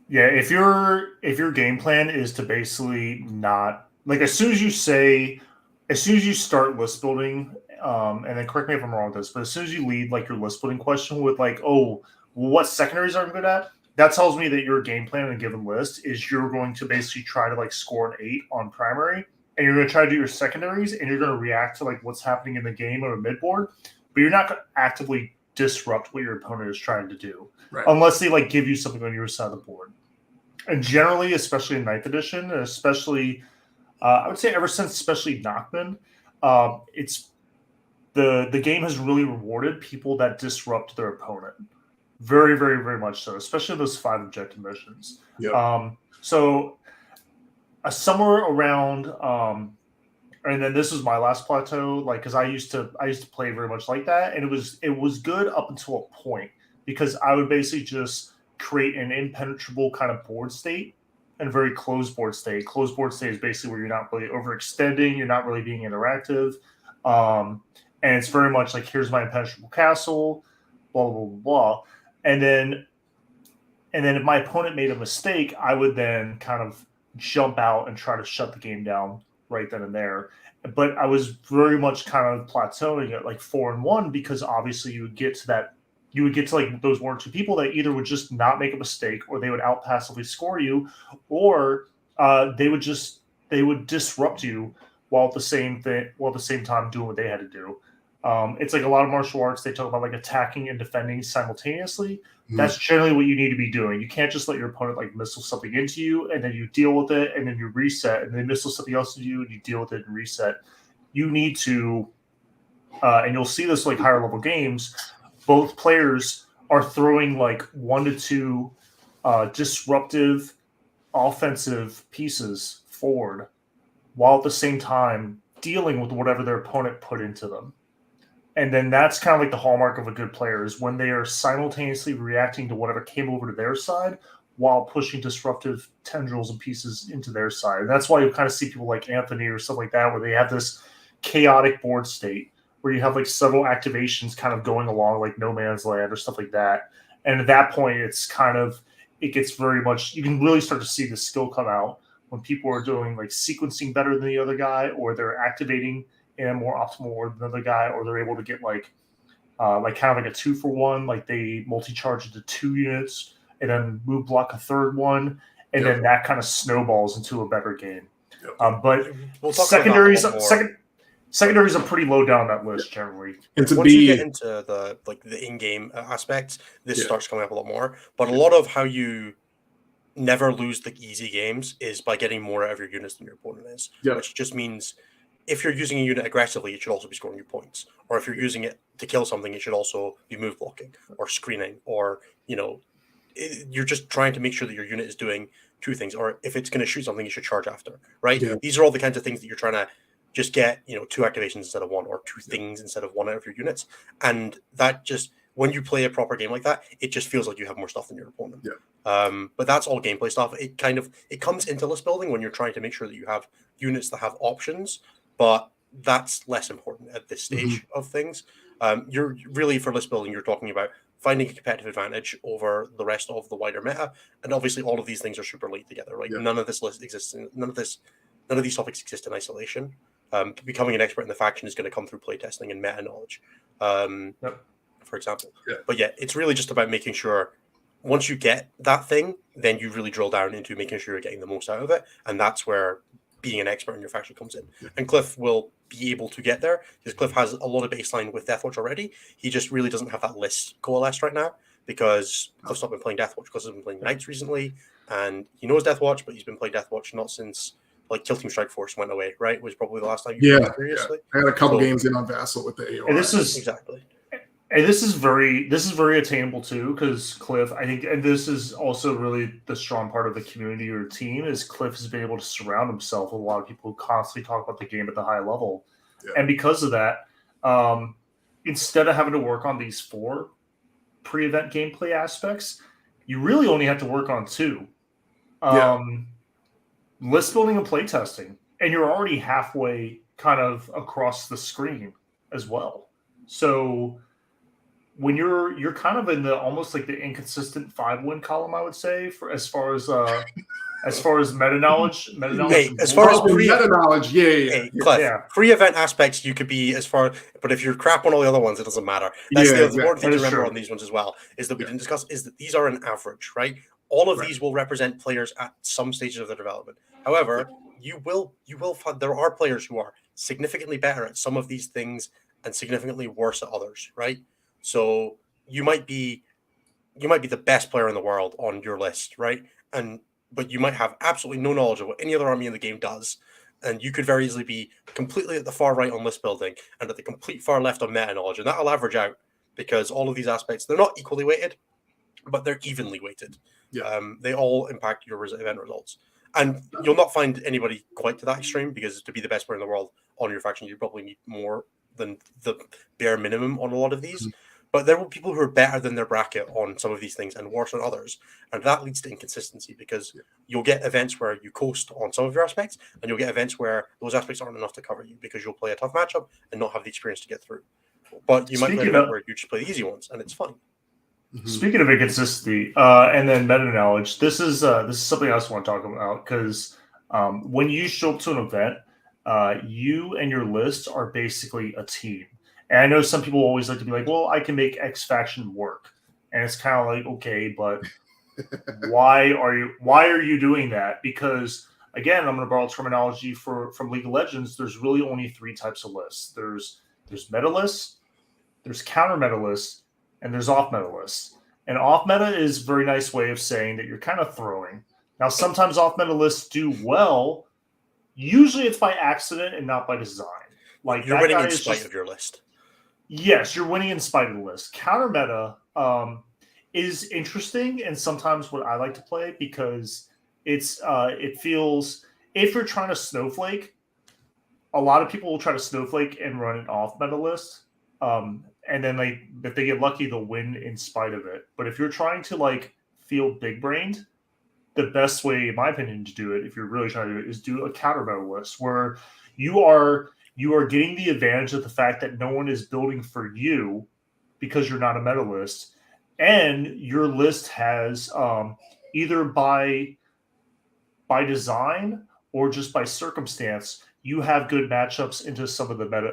Yeah, if your game plan is to basically not like as soon as you start list building, and then correct me if I'm wrong with this, but as soon as you lead like your list building question with like, oh, what secondaries are I'm good at, that tells me that your game plan in a given list is you're going to basically try to like score an 8 on primary. And you're going to try to do your secondaries, and you're going to react to like what's happening in the game or mid board, but you're not going to actively disrupt what your opponent is trying to do, unless they like give you something on your side of the board. And generally, especially in 9th edition, especially I would say ever since especially Knockman, it's the game has really rewarded people that disrupt their opponent. Very, very, very much so, especially those 5 objective missions. Yep. So somewhere around, and then this was my last plateau, like because I used to play very much like that, and it was good up until a point because I would basically just create an impenetrable kind of board state and very closed board state. Closed board state is basically where you're not really overextending, you're not really being interactive, and it's very much like here's my impenetrable castle, blah blah blah blah, and then if my opponent made a mistake, I would then kind of jump out and try to shut the game down right then and there. But I was very much kind of plateauing at like 4-1 because obviously you would get to like those 1 or 2 people that either would just not make a mistake or they would out passively score you, or they would disrupt you while at the same time doing what they had to do. It's like a lot of martial arts, they talk about like attacking and defending simultaneously. That's generally what you need to be doing. You can't just let your opponent like missile something into you and then you deal with it and then you reset and they missile something else into you and you deal with it and reset. You need to, and you'll see this like higher level games, both players are throwing like 1 to 2 disruptive offensive pieces forward while at the same time dealing with whatever their opponent put into them. And then that's kind of like the hallmark of a good player is when they are simultaneously reacting to whatever came over to their side while pushing disruptive tendrils and pieces into their side. And that's why you kind of see people like Anthony or stuff like that, where they have this chaotic board state where you have like several activations kind of going along like No Man's Land or stuff like that. And at that point, it gets very much, you can really start to see the skill come out when people are doing like sequencing better than the other guy, or they're activating in a more optimal order than the other guy, or they're able to get like kind of like a 2-for-1, like they multi-charge into 2 units and then move block a 3rd one, and then that kind of snowballs into a better game. But secondaries are pretty low down that list generally. And once you get into the in-game aspects, this starts coming up a lot more. But a lot of how you never lose the easy games is by getting more out of your units than your opponent is, which just means if you're using a unit aggressively, it should also be scoring you points. Or if you're using it to kill something, it should also be move blocking or screening, or you're just trying to make sure that your unit is doing 2 things. Or if it's going to shoot something, you should charge after, right? Yeah. These are all the kinds of things that you're trying to just get, 2 activations instead of 1, or 2 things instead of 1 out of your units. And that just, when you play a proper game like that, it just feels like you have more stuff than your opponent. Yeah. But that's all gameplay stuff. It comes into list building when you're trying to make sure that you have units that have options, but that's less important at this stage of things. You're really, for list building, you're talking about finding a competitive advantage over the rest of the wider meta, and obviously all of these things are super linked together. Right? Yeah. None of this list exists. None of these topics exist in isolation. Becoming an expert in the faction is going to come through playtesting and meta knowledge, for example. Yeah. But yeah, it's really just about making sure once you get that thing, then you really drill down into making sure you're getting the most out of it, and that's where being an expert in your faction comes in. Yeah. And Cliff will be able to get there because Cliff has a lot of baseline with Deathwatch already. He just really doesn't have that list coalesced right now because Cliff's not been playing Deathwatch, because he's been playing Knights recently, and he knows Deathwatch, but he's been playing Deathwatch not since like Kill Team Strike Force went away, right? Was probably the last time you played seriously. I had a couple games in on Vassal with the AOR. And this is very attainable too, because Cliff, I think, and this is also really the strong part of the community or team, is Cliff has been able to surround himself with a lot of people who constantly talk about the game at the high level. Yeah. And because of that, instead of having to work on these 4 pre-event gameplay aspects, you really only have to work on 2. List building and playtesting. And you're already halfway kind of across the screen as well. So when you're kind of in the almost like the inconsistent 5-win column, I would say, for as far as meta knowledge. Hey, as far as meta knowledge, pre-event aspects, you could be as far, but if you're crap on all the other ones, it doesn't matter. That's the important thing to remember on these ones as well, is that we didn't discuss, is that these are an average, right? All of these will represent players at some stages of their development. However, you will find there are players who are significantly better at some of these things and significantly worse at others, right? So you might be the best player in the world on your list, right? And but you might have absolutely no knowledge of what any other army in the game does. And you could very easily be completely at the far right on list building and at the complete far left on meta knowledge. And that'll average out because all of these aspects, they're not equally weighted, but they're evenly weighted. Yeah. They all impact your event results. And you'll not find anybody quite to that extreme, because to be the best player in the world on your faction, you probably need more than the bare minimum on a lot of these. Mm-hmm. But there will be people who are better than their bracket on some of these things and worse on others. And that leads to inconsistency, because you'll get events where you coast on some of your aspects, and you'll get events where those aspects aren't enough to cover you because you'll play a tough matchup and not have the experience to get through. But you might play an event where you just play the easy ones, and it's fine. Mm-hmm. Speaking of inconsistency and then meta knowledge, this is something else I want to talk about, because when you show up to an event, you and your list are basically a team. And I know some people always like to be like, well, I can make X faction work. And it's kind of like, okay, but why are you doing that? Because again, I'm going to borrow terminology from League of Legends. There's really only 3 types of lists. There's meta lists, there's counter meta lists, and there's off meta lists. And off meta is a very nice way of saying that you're kind of throwing. Now, sometimes off meta lists do well. Usually it's by accident and not by design. Like, you're winning in spite of your list. Yes, you're winning in spite of the list. Counter meta is interesting, and sometimes what I like to play, because it feels, if you're trying to snowflake, a lot of people will try to snowflake and run an off meta list, and then if they get lucky, they'll win in spite of it. But if you're trying to feel big brained, the best way, in my opinion, to do it, if you're really trying to do it, is do a counter meta list where you are getting the advantage of the fact that no one is building for you because you're not a meta list, and your list has either by design or just by circumstance, you have good matchups into some of the meta,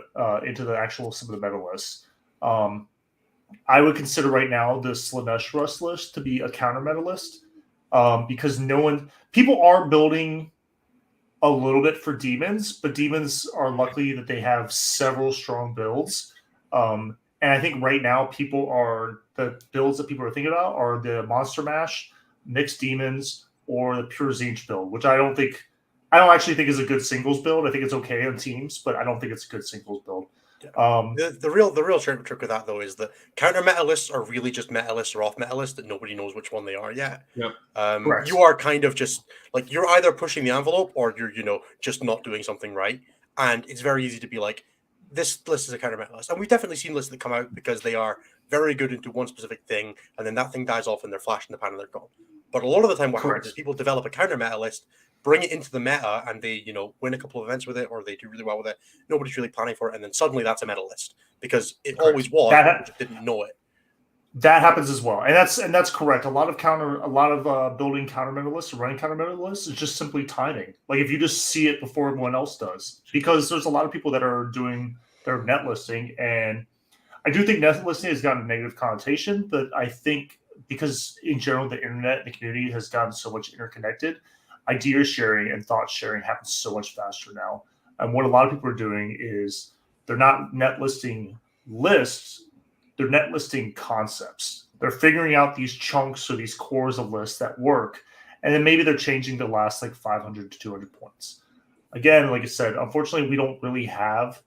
some of the meta lists. I would consider right now the Slanesh Rust list to be a counter meta list, because people are building a little bit for demons, but demons are lucky that they have several strong builds. And I think right now the builds that people are thinking about are the Monster Mash, mixed demons, or the pure Zinch build, which I don't actually think is a good singles build. I think it's okay on teams, but I don't think it's a good singles build. The real trick with that, though, is that counter meta lists are really just meta lists or off meta lists that nobody knows which one they are yet. Yep. You are kind of just like, you're either pushing the envelope or you're just not doing something right, and it's very easy to be like, this list is a counter meta list. And we've definitely seen lists that come out because they are very good into one specific thing, and then that thing dies off and they're flash in the pan and they're gone. But a lot of the time, what happens is people develop a counter meta list, bring it into the meta, and they, win a couple of events with it, or they do really well with it. Nobody's really planning for it, and then suddenly that's a meta list, because it always was. People just didn't know it. That happens as well, and that's correct. A lot of building counter meta lists or running counter meta lists is just simply timing. Like, if you just see it before everyone else does, because there's a lot of people that are doing their net listing, and I do think net listing has gotten a negative connotation, but I think because in general the internet and the community has gotten so much interconnected, idea sharing and thought sharing happens so much faster now. And what a lot of people are doing is they're not net listing lists, they're net listing concepts. They're figuring out these chunks or these cores of lists that work, and then maybe they're changing the last 500 to 200 points. Again, like I said, unfortunately, we don't really have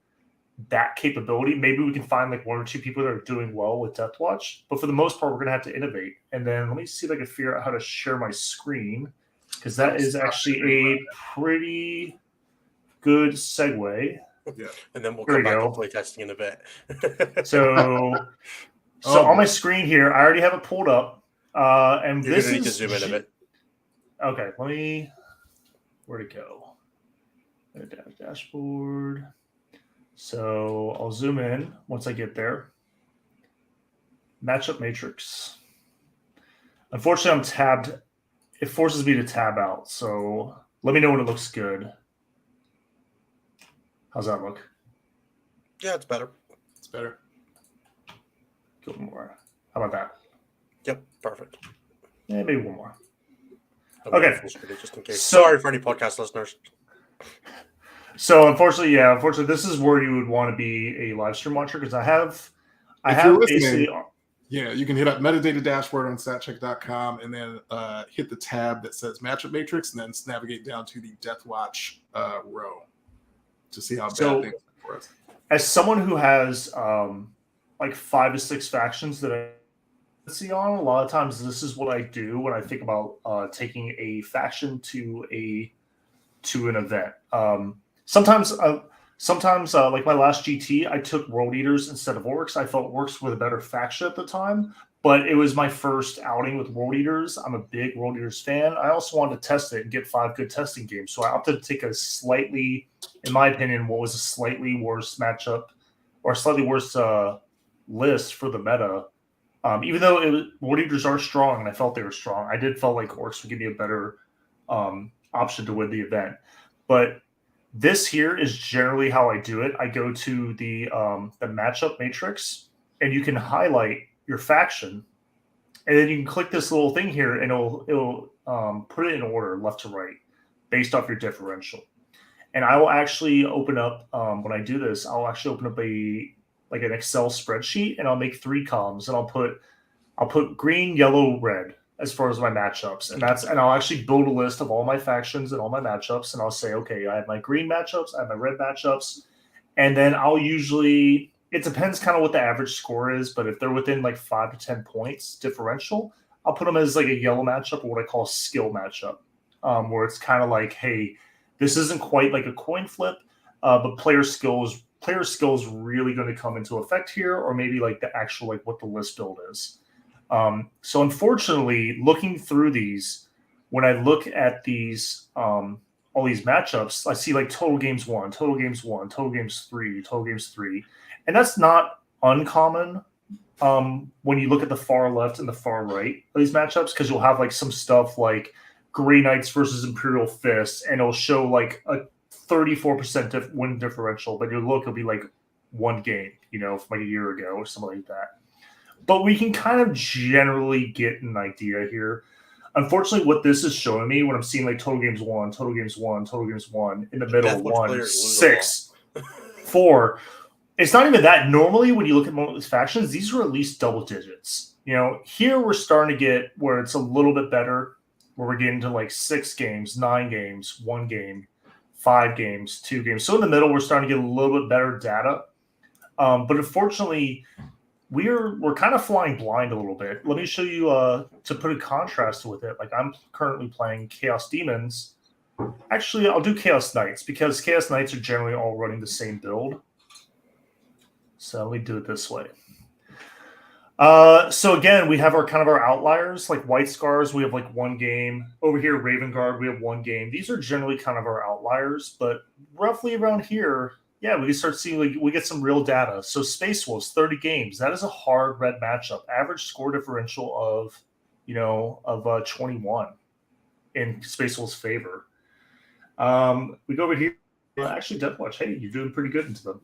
that capability. Maybe we can find 1 or 2 people that are doing well with Deathwatch, but for the most part, we're going to have to innovate. And then let me see if I can figure out how to share my screen, because that is actually a pretty good segue. Yeah. And then we'll come back to play testing in a bit. So on my screen here, I already have it pulled up. And You're this need to zoom in a bit. Okay, where'd it go? Dashboard. So I'll zoom in once I get there. Matchup matrix. Unfortunately, I'm tabbed. It forces me to tab out. So let me know when it looks good. How's that look? Yeah, it's better. It's better. Go more. How about that? Yep, perfect. Yeah, maybe one more. Okay. Just in case. Sorry for any podcast listeners. So unfortunately, this is where you would want to be a live stream watcher, because I have basically Yeah, you can hit up metadata dashboard on statcheck.com and then hit the tab that says matchup matrix and then navigate down to the Deathwatch row to see how bad things are for us. As someone who has like 5 to 6 factions that I see on, a lot of times this is what I do when I think about taking a faction to an event. Sometimes like my last GT, I took World Eaters instead of Orcs. I felt Orcs were the better faction at the time, but it was my first outing with World Eaters. I'm a big World Eaters fan. I also wanted to test it and get 5 good testing games, so I opted to take a slightly, in my opinion, what was a slightly worse matchup or a slightly worse list for the meta. Even though World Eaters are strong and I felt they were strong, I did felt like Orcs would give me a better option to win the event. But this here is generally how I do it. I go to the matchup matrix, and you can highlight your faction, and then you can click this little thing here, and it'll put it in order left to right based off your differential. And I will actually open up when I do this. I'll actually open up an Excel spreadsheet, and I'll make 3 columns, and I'll put green, yellow, red as far as my matchups, and I'll actually build a list of all my factions and all my matchups, and I'll say, okay, I have my green matchups, I have my red matchups, and then I'll usually, it depends kind of what the average score is, but if they're within like 5 to 10 points differential, I'll put them as like a yellow matchup or what I call a skill matchup, where it's kind of like, hey, this isn't quite like a coin flip, but player skill is really going to come into effect here, or maybe like the actual like what the list build is. So unfortunately, looking through these, when I look at these all these matchups, I see like total games 1, total games 1, total games 3, total games 3, and that's not uncommon when you look at the far left and the far right of these matchups, because you'll have like some stuff like Grey Knights versus Imperial Fists, and it'll show like a 34% win differential, but your look will be like 1 game, from like a year ago or something like that. But we can kind of generally get an idea here. Unfortunately, what this is showing me when I'm seeing like total games 1, total games 1, total games 1, in the middle, 1, 6, 4. It's not even that. Normally, when you look at most of these factions, these are at least double digits. Here we're starting to get where it's a little bit better, where we're getting to like 6 games, 9 games, 1 game, 5 games, 2 games. So in the middle, we're starting to get a little bit better data. But unfortunately, we're kind of flying blind a little bit. Let me show you to put a contrast with it. Like I'm currently playing Chaos Demons. Actually, I'll do Chaos Knights because Chaos Knights are generally all running the same build. So let me do it this way. So again, we have our outliers, like White Scars. We have like 1 game. Over here, Raven Guard, we have 1 game. These are generally kind of our outliers, but roughly around here, yeah, we can start seeing, like, we get some real data. So Space Wolves, 30 games. That is a hard red matchup. Average score differential of 21 in Space Wolves' favor. We go over here. Actually, Deathwatch, hey, you're doing pretty good into them.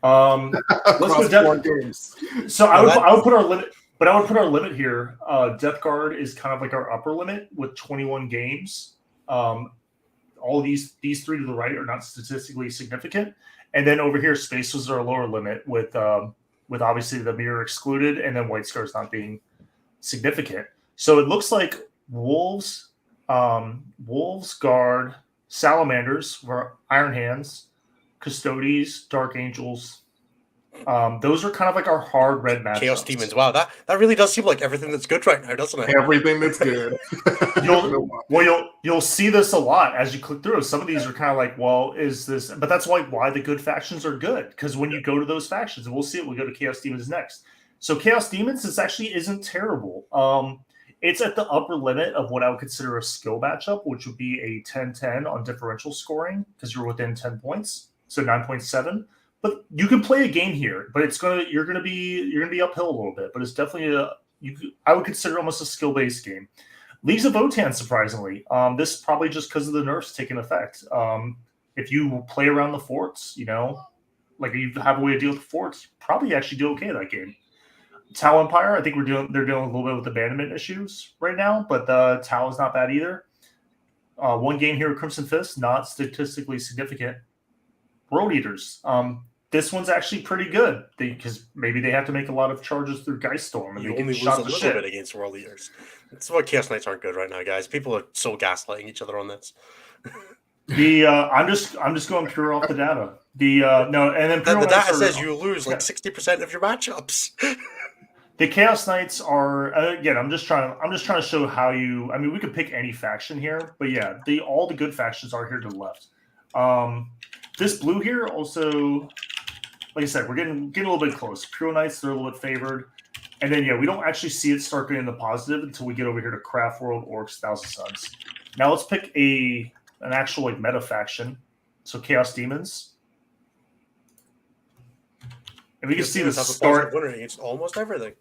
Let's go games. So I would put our limit, but I would put our limit here. Death Guard is kind of like our upper limit with 21 games. All these 3 to the right are not statistically significant. And then over here, Spaces are a lower limit with obviously the mirror excluded, and then White Scars not being significant. So it looks like Wolves, Guard, Salamanders, were Iron Hands, Custodes, Dark Angels. Those are kind of like our hard red matchups. Chaos Demons. Wow, that really does seem like everything that's good right now, doesn't it? Everything that's good. You'll see this a lot as you click through. Some of these are kind of like, well, is this? But that's why the good factions are good, because when you go to those factions, and we'll see it. We'll go to Chaos Demons next. So Chaos Demons, this actually isn't terrible. It's at the upper limit of what I would consider a skill matchup, which would be a 10-10 on differential scoring because you're within 10 points, so 9.7. But you can play a game here, but you're gonna be uphill a little bit. But it's definitely I would consider almost a skill based game. Leagues of Votann, surprisingly, this probably just because of the nerfs taking effect. If you play around the forts, like you have a way to deal with the forts, probably actually do okay that game. Tau Empire, I think they're dealing a little bit with abandonment issues right now, but the Tau is not bad either. 1 game here with Crimson Fist, not statistically significant. World Eaters. this one's actually pretty good because maybe they have to make a lot of charges through Geiststorm and You they only get lose shot a to little shit. bit against World Eaters. That's why Chaos Knights aren't good right now, guys. People are so gaslighting each other on this. I'm just going pure off the data. No, and then pure The Knights data are, says you lose like 60% of your matchups. the Chaos Knights are again. I'm just trying to show how you. I mean, we could pick any faction here, but yeah, all the good factions are here to the left. This blue here also, like I said, we're getting a little bit close. Pure Knights, they're a little bit favored, and then yeah, we don't actually see it start getting the positive until we get over here to Craft World, Orcs, Thousand Suns. Now let's pick an actual like meta faction. So Chaos Demons. And we can see the start winner against almost everything.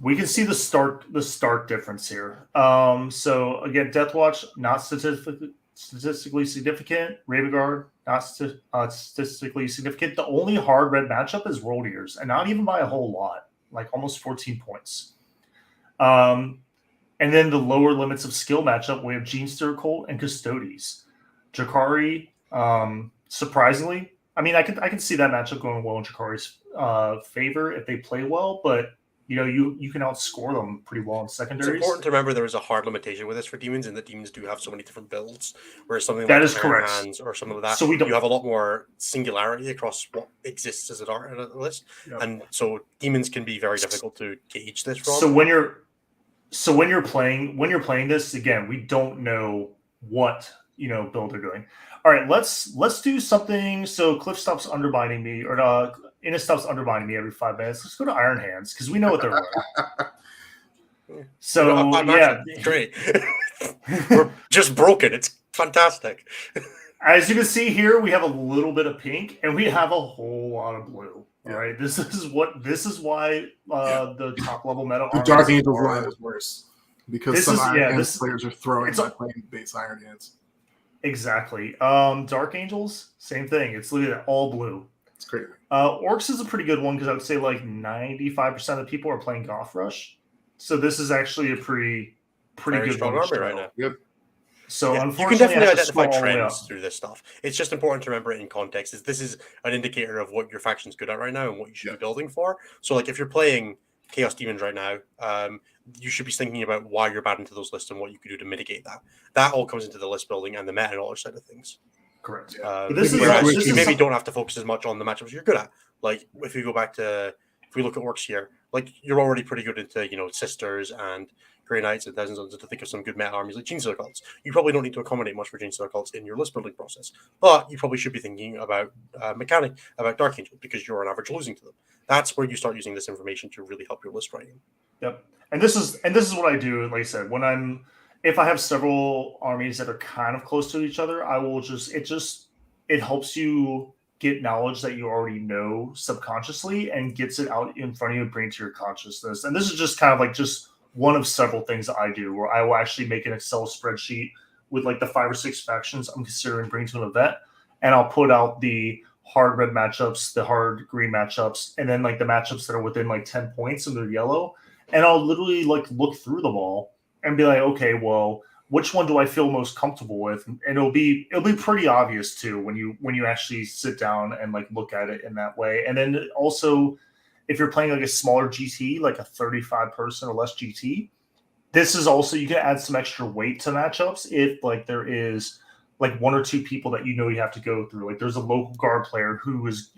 We can see the start difference here. So again, Deathwatch not statistically significant. Raven Guard not statistically significant. The only hard red matchup is World Eaters, and not even by a whole lot, like almost 14 points. And then the lower limits of skill matchup, we have Genestealer Cult and Custodes. Jakari, surprisingly, I mean, I can see that matchup going well in Jakari's favor if they play well, but you know, you can outscore them pretty well in secondaries. It's important to remember there is a hard limitation with this for demons, and that demons do have so many different builds. Whereas something that like is correct. Hands or something like that, so you have a lot more singularity across what exists as a list, and so demons can be very difficult to gauge this from. So when you're playing this again, we don't know what build they're doing. All right, let's do something. So Cliff stops undermining me, or Innis stops undermining me every 5 minutes. Let's go to Iron Hands because we know what they're like. So yeah, great. We're just broken. It's fantastic. As you can see here, we have a little bit of pink and we have a whole lot of blue. All right, this is why the top level meta. The Dark Angels line is worse because some Iron Hands players are throwing by playing base Iron Hands. Exactly. Dark Angels, same thing. It's literally all blue. It's crazy. Orcs is a pretty good one because I would say like 95% of the people are playing Goth Rush. So this is actually a pretty good strong army right now. Yep. So yeah, unfortunately, you can definitely identify trends through this stuff. It's just important to remember it in context. This is an indicator of what your faction's good at right now and what you should be building for. So like if you're playing Chaos Demons right now, you should be thinking about why you're bad into those lists and what you could do to mitigate that. That all comes into the list building and the meta knowledge side of things. Correct. You maybe don't have to focus as much on the matchups you're good at. Like if we look at Orcs here, like you're already pretty good into Sisters and Grey Knights and Thousands to think of some good meta armies like Genestealer Cults. You probably don't need to accommodate much for Genestealer Cults in your list building process, but you probably should be thinking about about Dark Angel because you're on average losing to them. That's where you start using this information to really help your list writing. Yep, and this is what I do. Like I said, if I have several armies that are kind of close to each other, I will it helps you get knowledge that you already know subconsciously and gets it out in front of you and bring it to your consciousness. And this is just kind of like just one of several things that I do where I will actually make an Excel spreadsheet with like the 5 or 6 factions I'm considering bringing to an event. And I'll put out the hard red matchups, the hard green matchups, and then like the matchups that are within like 10 points and they're yellow. And I'll literally like look through them all and be like, okay, well, which one do I feel most comfortable with? And it'll be pretty obvious too when you actually sit down and like look at it in that way. And then also, if you're playing like a smaller GT, like a 35 person or less GT, this is also, you can add some extra weight to matchups if like there is like 1 or 2 people that you have to go through. Like there's a local guard player who is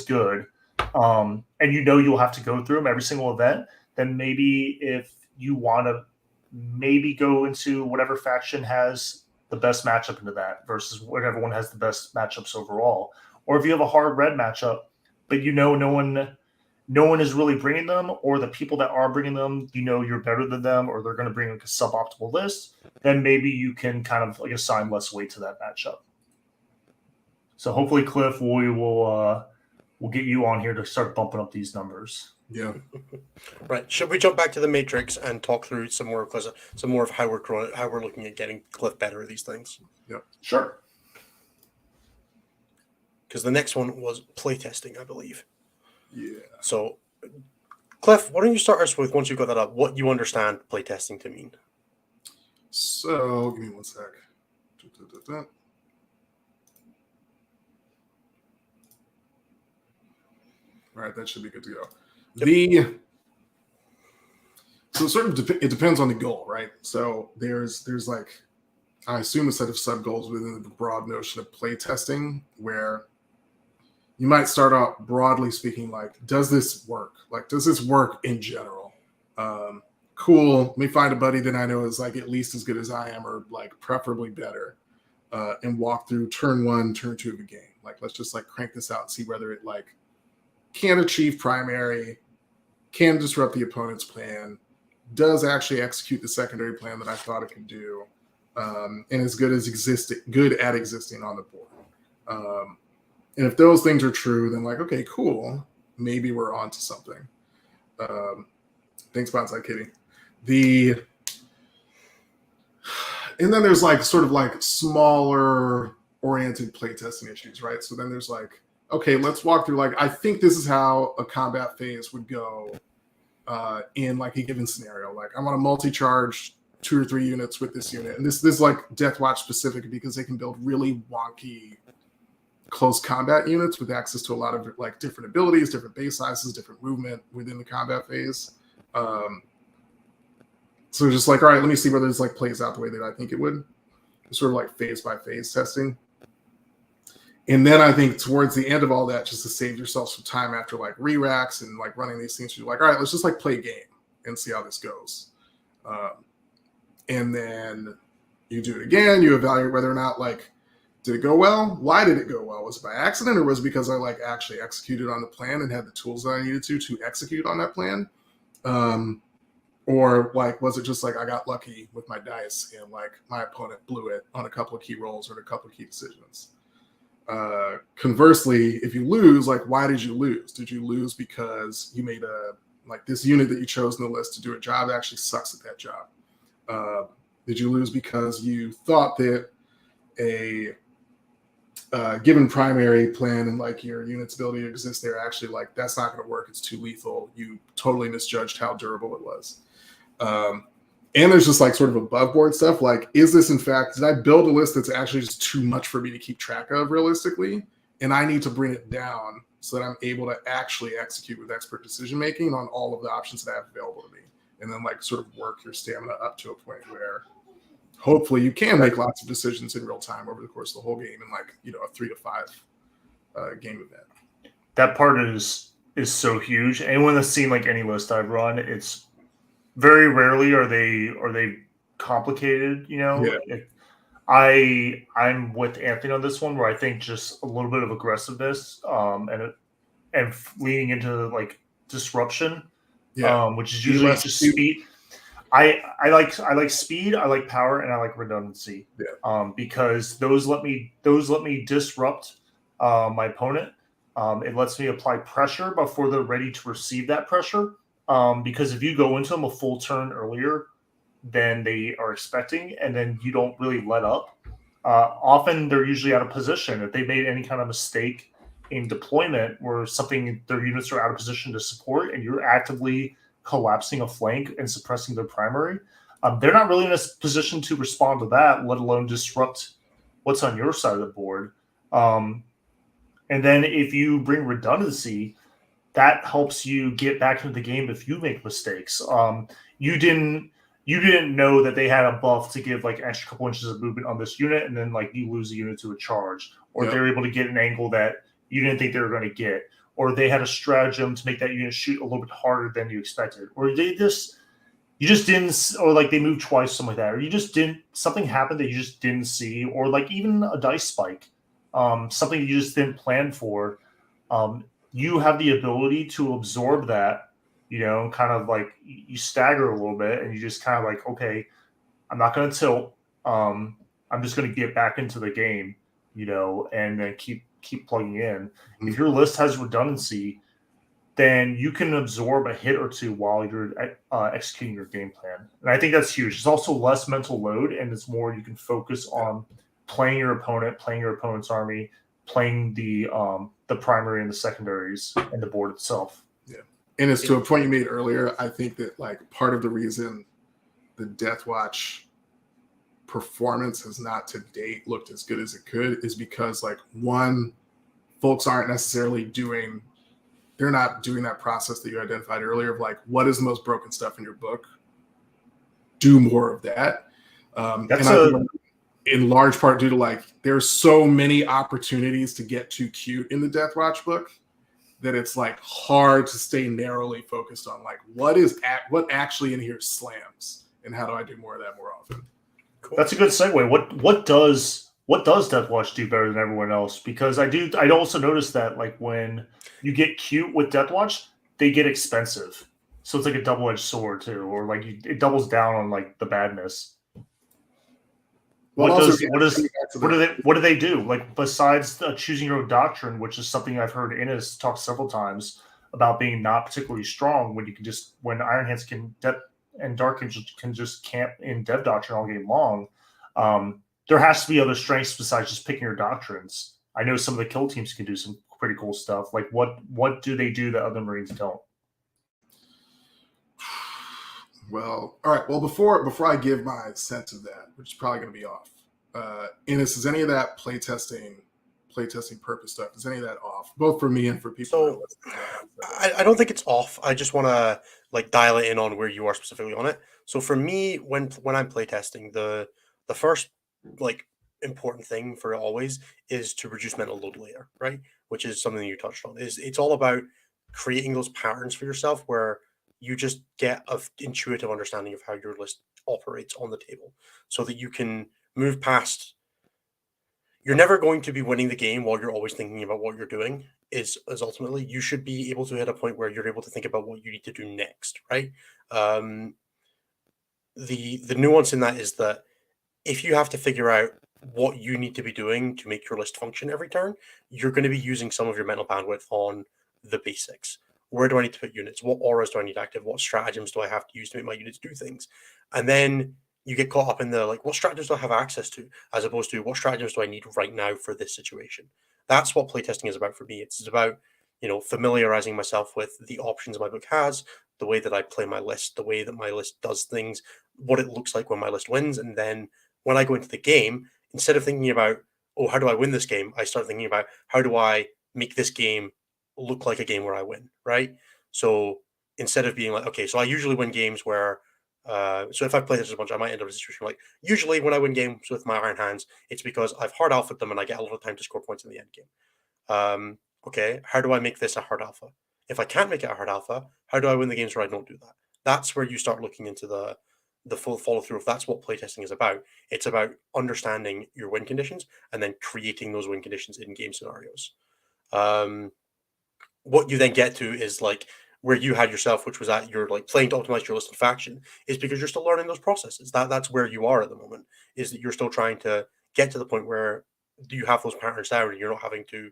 good, and you'll have to go through them every single event. Then maybe if you want to maybe go into whatever faction has the best matchup into that versus whatever one has the best matchups overall. Or if you have a hard red matchup, but no one is really bringing them, or the people that are bringing them, you're better than them, or they're going to bring like a suboptimal list, then maybe you can kind of like assign less weight to that matchup. So hopefully, Cliff, we'll get you on here to start bumping up these numbers. Yeah. Right. Should we jump back to the matrix and talk through some more of how we're looking at getting Cliff better at these things? Yeah. Sure. Because the next one was playtesting, I believe. Yeah. So, Cliff, why don't you start us with, once you've got that up, what you understand playtesting to mean? So, give me 1 sec. All right, that should be good to go. Yep. So it depends on the goal, right? So there's like, I assume, a set of sub goals within the broad notion of play testing, where you might start out broadly speaking, like, does this work? Like, does this work in general? Cool. Let me find a buddy that I know is like at least as good as I am, or like preferably better, and walk through turn 1, turn 2 of the game. Like, let's just like crank this out and see whether it like can achieve primary, can disrupt the opponent's plan, does actually execute the secondary plan that I thought it could do, and is good at existing on the board. And if those things are true, then like, okay, cool, maybe we're on to something. Thanks, Bonsai Kitty. And then there's like sort of like smaller oriented playtesting issues, right? So then there's like, okay, let's walk through, like, I think this is how a combat phase would go in like a given scenario. Like, I want to multi-charge 2 or 3 units with this unit. And this is like Deathwatch specific, because they can build really wonky close combat units with access to a lot of like different abilities, different base sizes, different movement within the combat phase. So just like, all right, let me see whether this like plays out the way that I think it would. It's sort of like phase by phase testing. And then I think towards the end of all that, just to save yourself some time after like re-racks and like running these things, you're like, all right, let's just like play a game and see how this goes. And then you do it again. You evaluate whether or not, like, did it go well? Why did it go well? Was it by accident, or was it because I like actually executed on the plan and had the tools that I needed to execute on that plan? Or like, was it just like I got lucky with my dice and like my opponent blew it on a couple of key rolls or a couple of key decisions? Conversely, if you lose, like, why did you lose? Did you lose because you made this unit that you chose in the list to do a job actually sucks at that job? Did you lose because you thought that a given primary plan and like your unit's ability to exist there actually, like, that's not going to work, it's too lethal, you totally misjudged how durable it was? And there's just like sort of above board stuff, like, is this in fact, did I build a list that's actually just too much for me to keep track of realistically, and I need to bring it down so that I'm able to actually execute with expert decision making on all of the options that I have available to me, and then like sort of work your stamina up to a point where hopefully you can make lots of decisions in real time over the course of the whole game in like, you know, a 3 to 5 game event. That part is so huge. Anyone that's seen like any list I've run, it's very rarely are they complicated, you know. Yeah. I'm with Anthony on this one, where I think just a little bit of aggressiveness and leaning into like disruption, which is usually just speed. I like speed, I like power, and I like redundancy. Because those let me disrupt my opponent. It lets me apply pressure before they're ready to receive that pressure. Because if you go into them a full turn earlier than they are expecting, and then you don't really let up, often they're usually out of position. If they made any kind of mistake in deployment where their units are out of position to support, and you're actively collapsing a flank and suppressing their primary, they're not really in a position to respond to that, let alone disrupt what's on your side of the board. And then if you bring redundancy, that helps you get back into the game if you make mistakes. You didn't know that they had a buff to give like an extra couple inches of movement on this unit, and then like you lose a unit to a charge, or they're able to get an angle that you didn't think they were going to get, or they had a stratagem to make that unit shoot a little bit harder than you expected, or you just didn't, or like they moved twice, something like that, or something happened that you just didn't see, or like even a dice spike, something you just didn't plan for. You have the ability to absorb that, you know, kind of like you stagger a little bit, and you just kind of like, okay, I'm not going to tilt. I'm just going to get back into the game, you know, and then keep plugging in. Mm-hmm. If your list has redundancy, then you can absorb a hit or two while you're executing your game plan. And I think that's huge. It's also less mental load, and it's more you can focus on playing your opponent, playing your opponent's army, playing the primary and the secondaries and the board itself. Yeah. And it's to a point you made earlier, I think that like part of the reason the Deathwatch performance has not to date looked as good as it could is because, like, one, folks aren't necessarily doing they're not doing that process that you identified earlier of like, what is the most broken stuff in your book? Do more of that. And I think in large part due to like, there's so many opportunities to get too cute in the Deathwatch book that it's like hard to stay narrowly focused on like, what actually in here slams and how do I do more of that more often? Cool. That's a good segue. What does Deathwatch do better than everyone else? Because I also notice that like when you get cute with Deathwatch, they get expensive. So it's like a double-edged sword too, or like it doubles down on like the badness. Well, what do they do? Like besides choosing your own doctrine, which is something I've heard Innes talk several times about being not particularly strong when Iron Hands and Dark Angel can just camp in Dev Doctrine all game long. There has to be other strengths besides just picking your doctrines. I know some of the kill teams can do some pretty cool stuff. Like what do they do that other Marines don't? Well, all right. Well, before I give my sense of that, which is probably going to be off, Innes, is any of that playtesting purpose stuff? Is any of that off, both for me and for people? So, I don't think it's off. I just want to like dial it in on where you are specifically on it. So for me, when I'm playtesting, the first like important thing for always is to reduce mental load later, right? Which is something you touched on. It's all about creating those patterns for yourself where you just get an intuitive understanding of how your list operates on the table so that you can move past. You're never going to be winning the game while you're always thinking about what you're doing is ultimately you should be able to hit a point where you're able to think about what you need to do next, right? The nuance in that is that if you have to figure out what you need to be doing to make your list function every turn, you're going to be using some of your mental bandwidth on the basics. Where do I need to put units? What auras do I need active? What stratagems do I have to use to make my units do things? And then you get caught up in the like, what stratagems do I have access to, as opposed to what stratagems do I need right now for this situation? That's what playtesting is about for me. It's about, familiarizing myself with the options my book has, the way that I play my list, the way that my list does things, what it looks like when my list wins. And then when I go into the game, instead of thinking about, oh, how do I win this game? I start thinking about how do I make this game look like a game where I win, right? So instead of being like, okay, so I usually win games where, so if I play this a bunch, I might end up in a situation like, usually when I win games with my Iron Hands, it's because I've hard alphaed them and I get a lot of time to score points in the end game. Okay, how do I make this a hard alpha? If I can't make it a hard alpha, how do I win the games where I don't do that? That's where you start looking into the full follow through of that's what playtesting is about. It's about understanding your win conditions and then creating those win conditions in game scenarios. What you then get to is like where you had yourself, which was at you're like playing to optimize your list and faction, is because you're still learning those processes. That's where you are at the moment, is that you're still trying to get to the point where you have those patterns down and you're not having to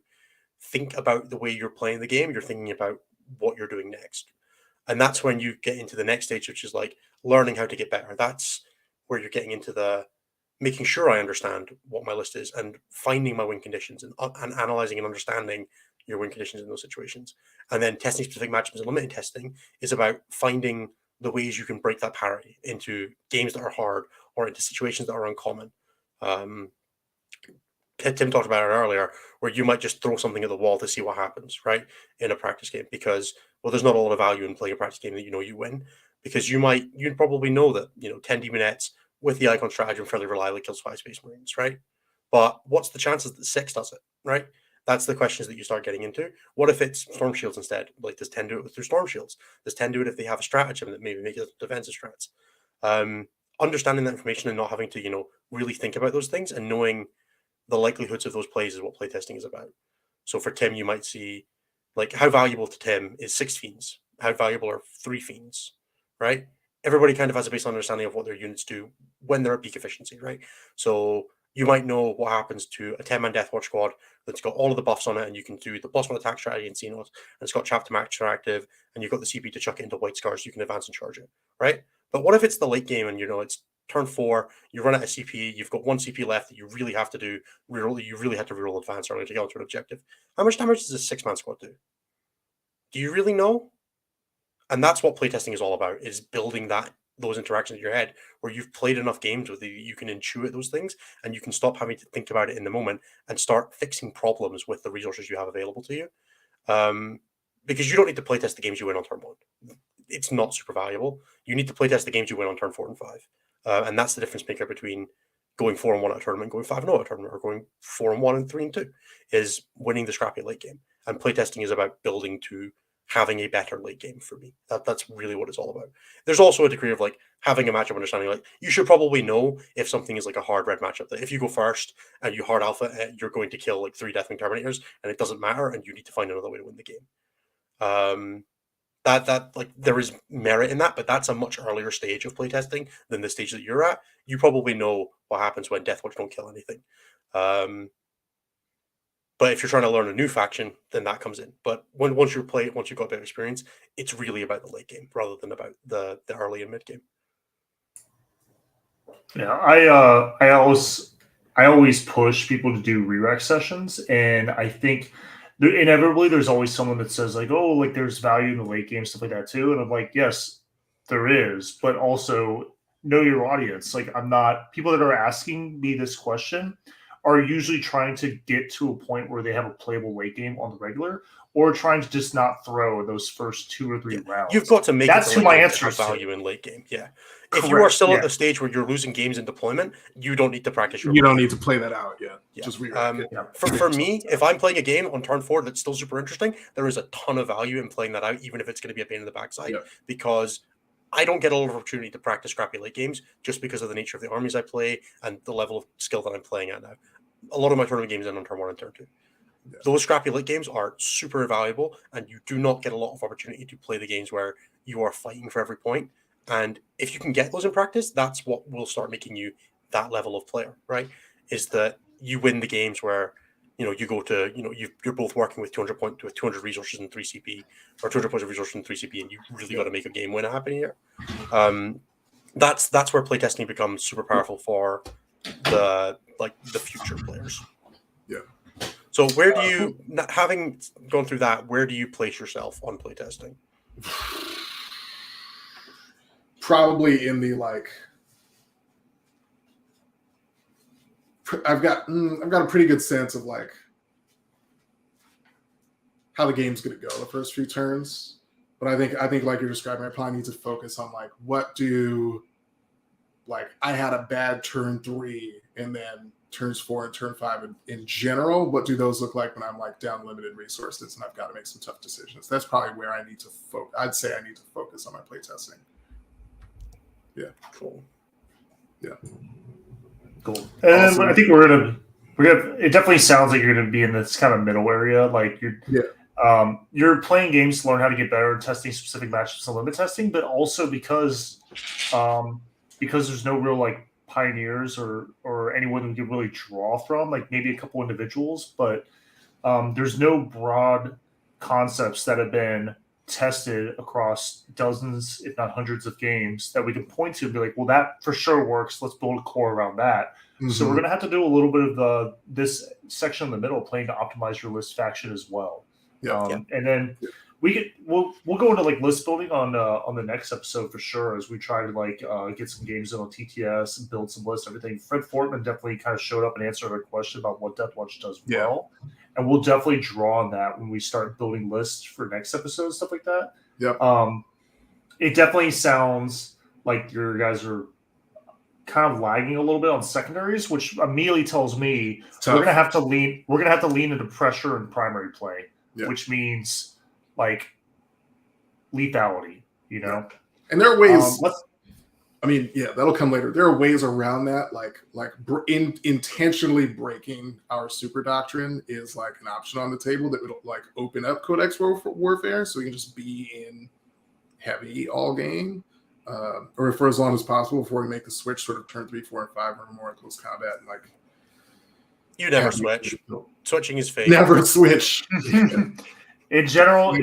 think about the way you're playing the game. You're thinking about what you're doing next. And that's when you get into the next stage, which is like learning how to get better. That's where you're getting into the making sure I understand what my list is and finding my win conditions and analyzing and understanding your win conditions in those situations. And then testing specific matchups and limited testing is about finding the ways you can break that parity into games that are hard or into situations that are uncommon. Tim talked about it earlier, where you might just throw something at the wall to see what happens, right, in a practice game, because, well, there's not a lot of value in playing a practice game that you win, because you'd probably know that 10 demonettes with the icon stratagem fairly reliably kills 5 Space Marines, right? But what's the chances that 6 does it, right? That's the questions that you start getting into. What if it's Storm Shields instead? Like, does 10 do it with their Storm Shields? Does 10 do it if they have a stratagem that maybe makes it defensive strats? Understanding that information and not having to, really think about those things and knowing the likelihoods of those plays is what playtesting is about. So for Tim, you might see, like, how valuable to Tim is 6 Fiends? How valuable are 3 Fiends, right? Everybody kind of has a baseline understanding of what their units do when they're at peak efficiency, right? So you might know what happens to a 10-man Deathwatch squad that's got all of the buffs on it, and you can do the +1 attack strategy in CNOS, and it's got Chapter Master active, and you've got the CP to chuck it into White Scars, so you can advance and charge it, right? But what if it's the late game and, it's turn 4, you run out of CP, you've got 1 CP left that you really have to do, you really have to reroll advance early to get onto an objective. How much damage does a 6-man squad do? Do you really know? And that's what playtesting is all about, is building those interactions in your head where you've played enough games with you can intuit those things and you can stop having to think about it in the moment and start fixing problems with the resources you have available to you. because you don't need to playtest the games you win on turn 1. It's not super valuable. You need to playtest the games you win on turn 4 and 5. And that's the difference maker between going 4-1 at a tournament, going 5-0 at a tournament, or going 4-1 and 3-2, is winning the scrappy late game. And playtesting is about building to having a better late game for me. That's really what it's all about. There's also a degree of like having a matchup understanding. Like you should probably know if something is like a hard red matchup, that if you go first and you hard alpha, you're going to kill like 3 Deathwing Terminators, and it doesn't matter, and you need to find another way to win the game. That like there is merit in that, but that's a much earlier stage of playtesting than the stage that you're at. You probably know what happens when Deathwatch don't kill anything. But if you're trying to learn a new faction, then that comes in. But once you've got a bit of experience, it's really about the late game rather than about the early and mid game. Yeah, I always push people to do re-rack sessions, and I think inevitably there's always someone that says like, oh, like there's value in the late game, stuff like that too. And I'm like, yes, there is, but also know your audience. Like people that are asking me this question are usually trying to get to a point where they have a playable late game on the regular, or trying to just not throw those first 2 or 3 rounds. You've got to make that's it who my answer is. Value in late game. Yeah. Correct. If you are still at the stage where you're losing games in deployment, you don't need to practice your. You don't need to play that out yet. Yeah. Just for me, if I'm playing a game on turn 4 that's still super interesting, there is a ton of value in playing that out, even if it's going to be a pain in the backside, because I don't get a lot of opportunity to practice scrappy late games just because of the nature of the armies I play and the level of skill that I'm playing at now. A lot of my tournament games end on turn 1 and turn 2. Yeah. Those scrappy late games are super valuable, and you do not get a lot of opportunity to play the games where you are fighting for every point. And if you can get those in practice, that's what will start making you that level of player, right? Is that you win the games where, you go to, you're both working with 200 resources and 3 CP, or 200 points of resources and 3 CP, and you really got to make a game win happen here. That's where playtesting becomes super powerful for the future players. Yeah. So where do you, having gone through that, where do you place yourself on playtesting? Probably in the I've got a pretty good sense of like how the game's going to go the first few turns, but I think like you're describing, I probably need to focus on like I had a bad turn 3 and then turns 4 and turn 5 in general. What do those look like when I'm like down limited resources and I've got to make some tough decisions? That's probably where I need to focus. I'd say I need to focus on my playtesting. Yeah. Cool. Yeah. Cool. And awesome. I think it definitely sounds like you're going to be in this kind of middle area. Like you're playing games to learn how to get better, testing specific matchups and limit testing, but also because there's no real like pioneers or anyone we can really draw from, like maybe a couple individuals, but there's no broad concepts that have been tested across dozens, if not hundreds of games that we can point to and be like, well, that for sure works. Let's build a core around that. Mm-hmm. So we're going to have to do a little bit of this section in the middle, playing to optimize your list faction as well. And then we'll go into like list building on the next episode for sure, as we try to like get some games in on TTS and build some lists, everything. Fred Fortman definitely kind of showed up and answered our question about what Deathwatch does well. And we'll definitely draw on that when we start building lists for next episode, stuff like that. Yep. It definitely sounds like your guys are kind of lagging a little bit on secondaries, which immediately tells me we're gonna have to lean into pressure and primary play, which means like lethality, And there are ways. That'll come later. There are ways around that, like intentionally breaking our super doctrine is like an option on the table that would like open up Codex Warfare, so we can just be in heavy all game, or for as long as possible before we make the switch, sort of turn 3, 4, and 5, or more in close combat. And like, you never switch. Switching is fake. Never switch. In general,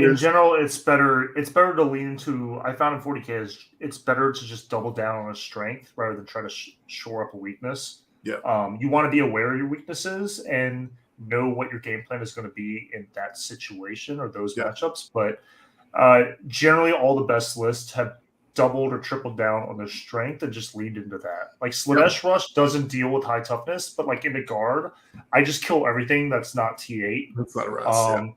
it's better to lean into. I found in 40K it's better to just double down on a strength rather than try to shore up a weakness. Yeah. You want to be aware of your weaknesses and know what your game plan is going to be in that situation or those matchups. But generally, all the best lists have doubled or tripled down on their strength and just leaned into that. Like Slanesh Rush doesn't deal with high toughness, but like in the guard, I just kill everything that's not T8. That's not a rush.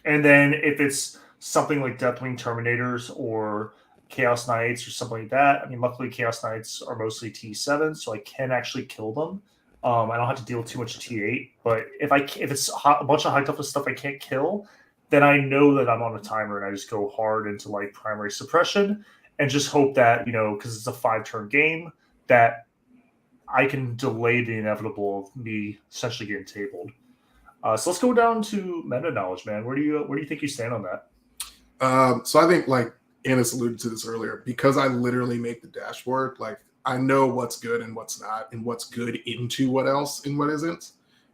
And then if it's something like Deathwing Terminators or Chaos Knights or something like that. I mean, luckily Chaos Knights are mostly T7, so I can actually kill them. I don't have to deal with too much T8. But if it's a bunch of high toughness stuff I can't kill, then I know that I'm on a timer and I just go hard into like primary suppression and just hope that, because it's a 5-turn game, that I can delay the inevitable of me essentially getting tabled. So let's go down to meta knowledge, man. Where do you think you stand on that? So I think, like Annis alluded to this earlier, because I literally make the dashboard, like I know what's good and what's not, and what's good into what else and what isn't.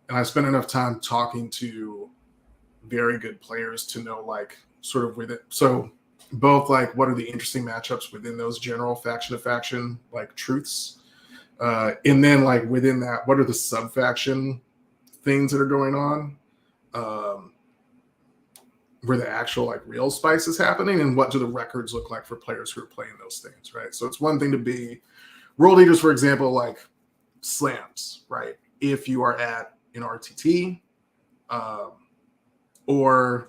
And I spent enough time talking to very good players to know, like, sort of with it. So both, like, what are the interesting matchups within those general faction to faction, like, truths? And then, like, within that, what are the sub-faction things that are going on? Where the actual, like, real spice is happening, and what do the records look like for players who are playing those things, right? So it's one thing to be world leaders, for example, like slams, right? If you are at an RTT, or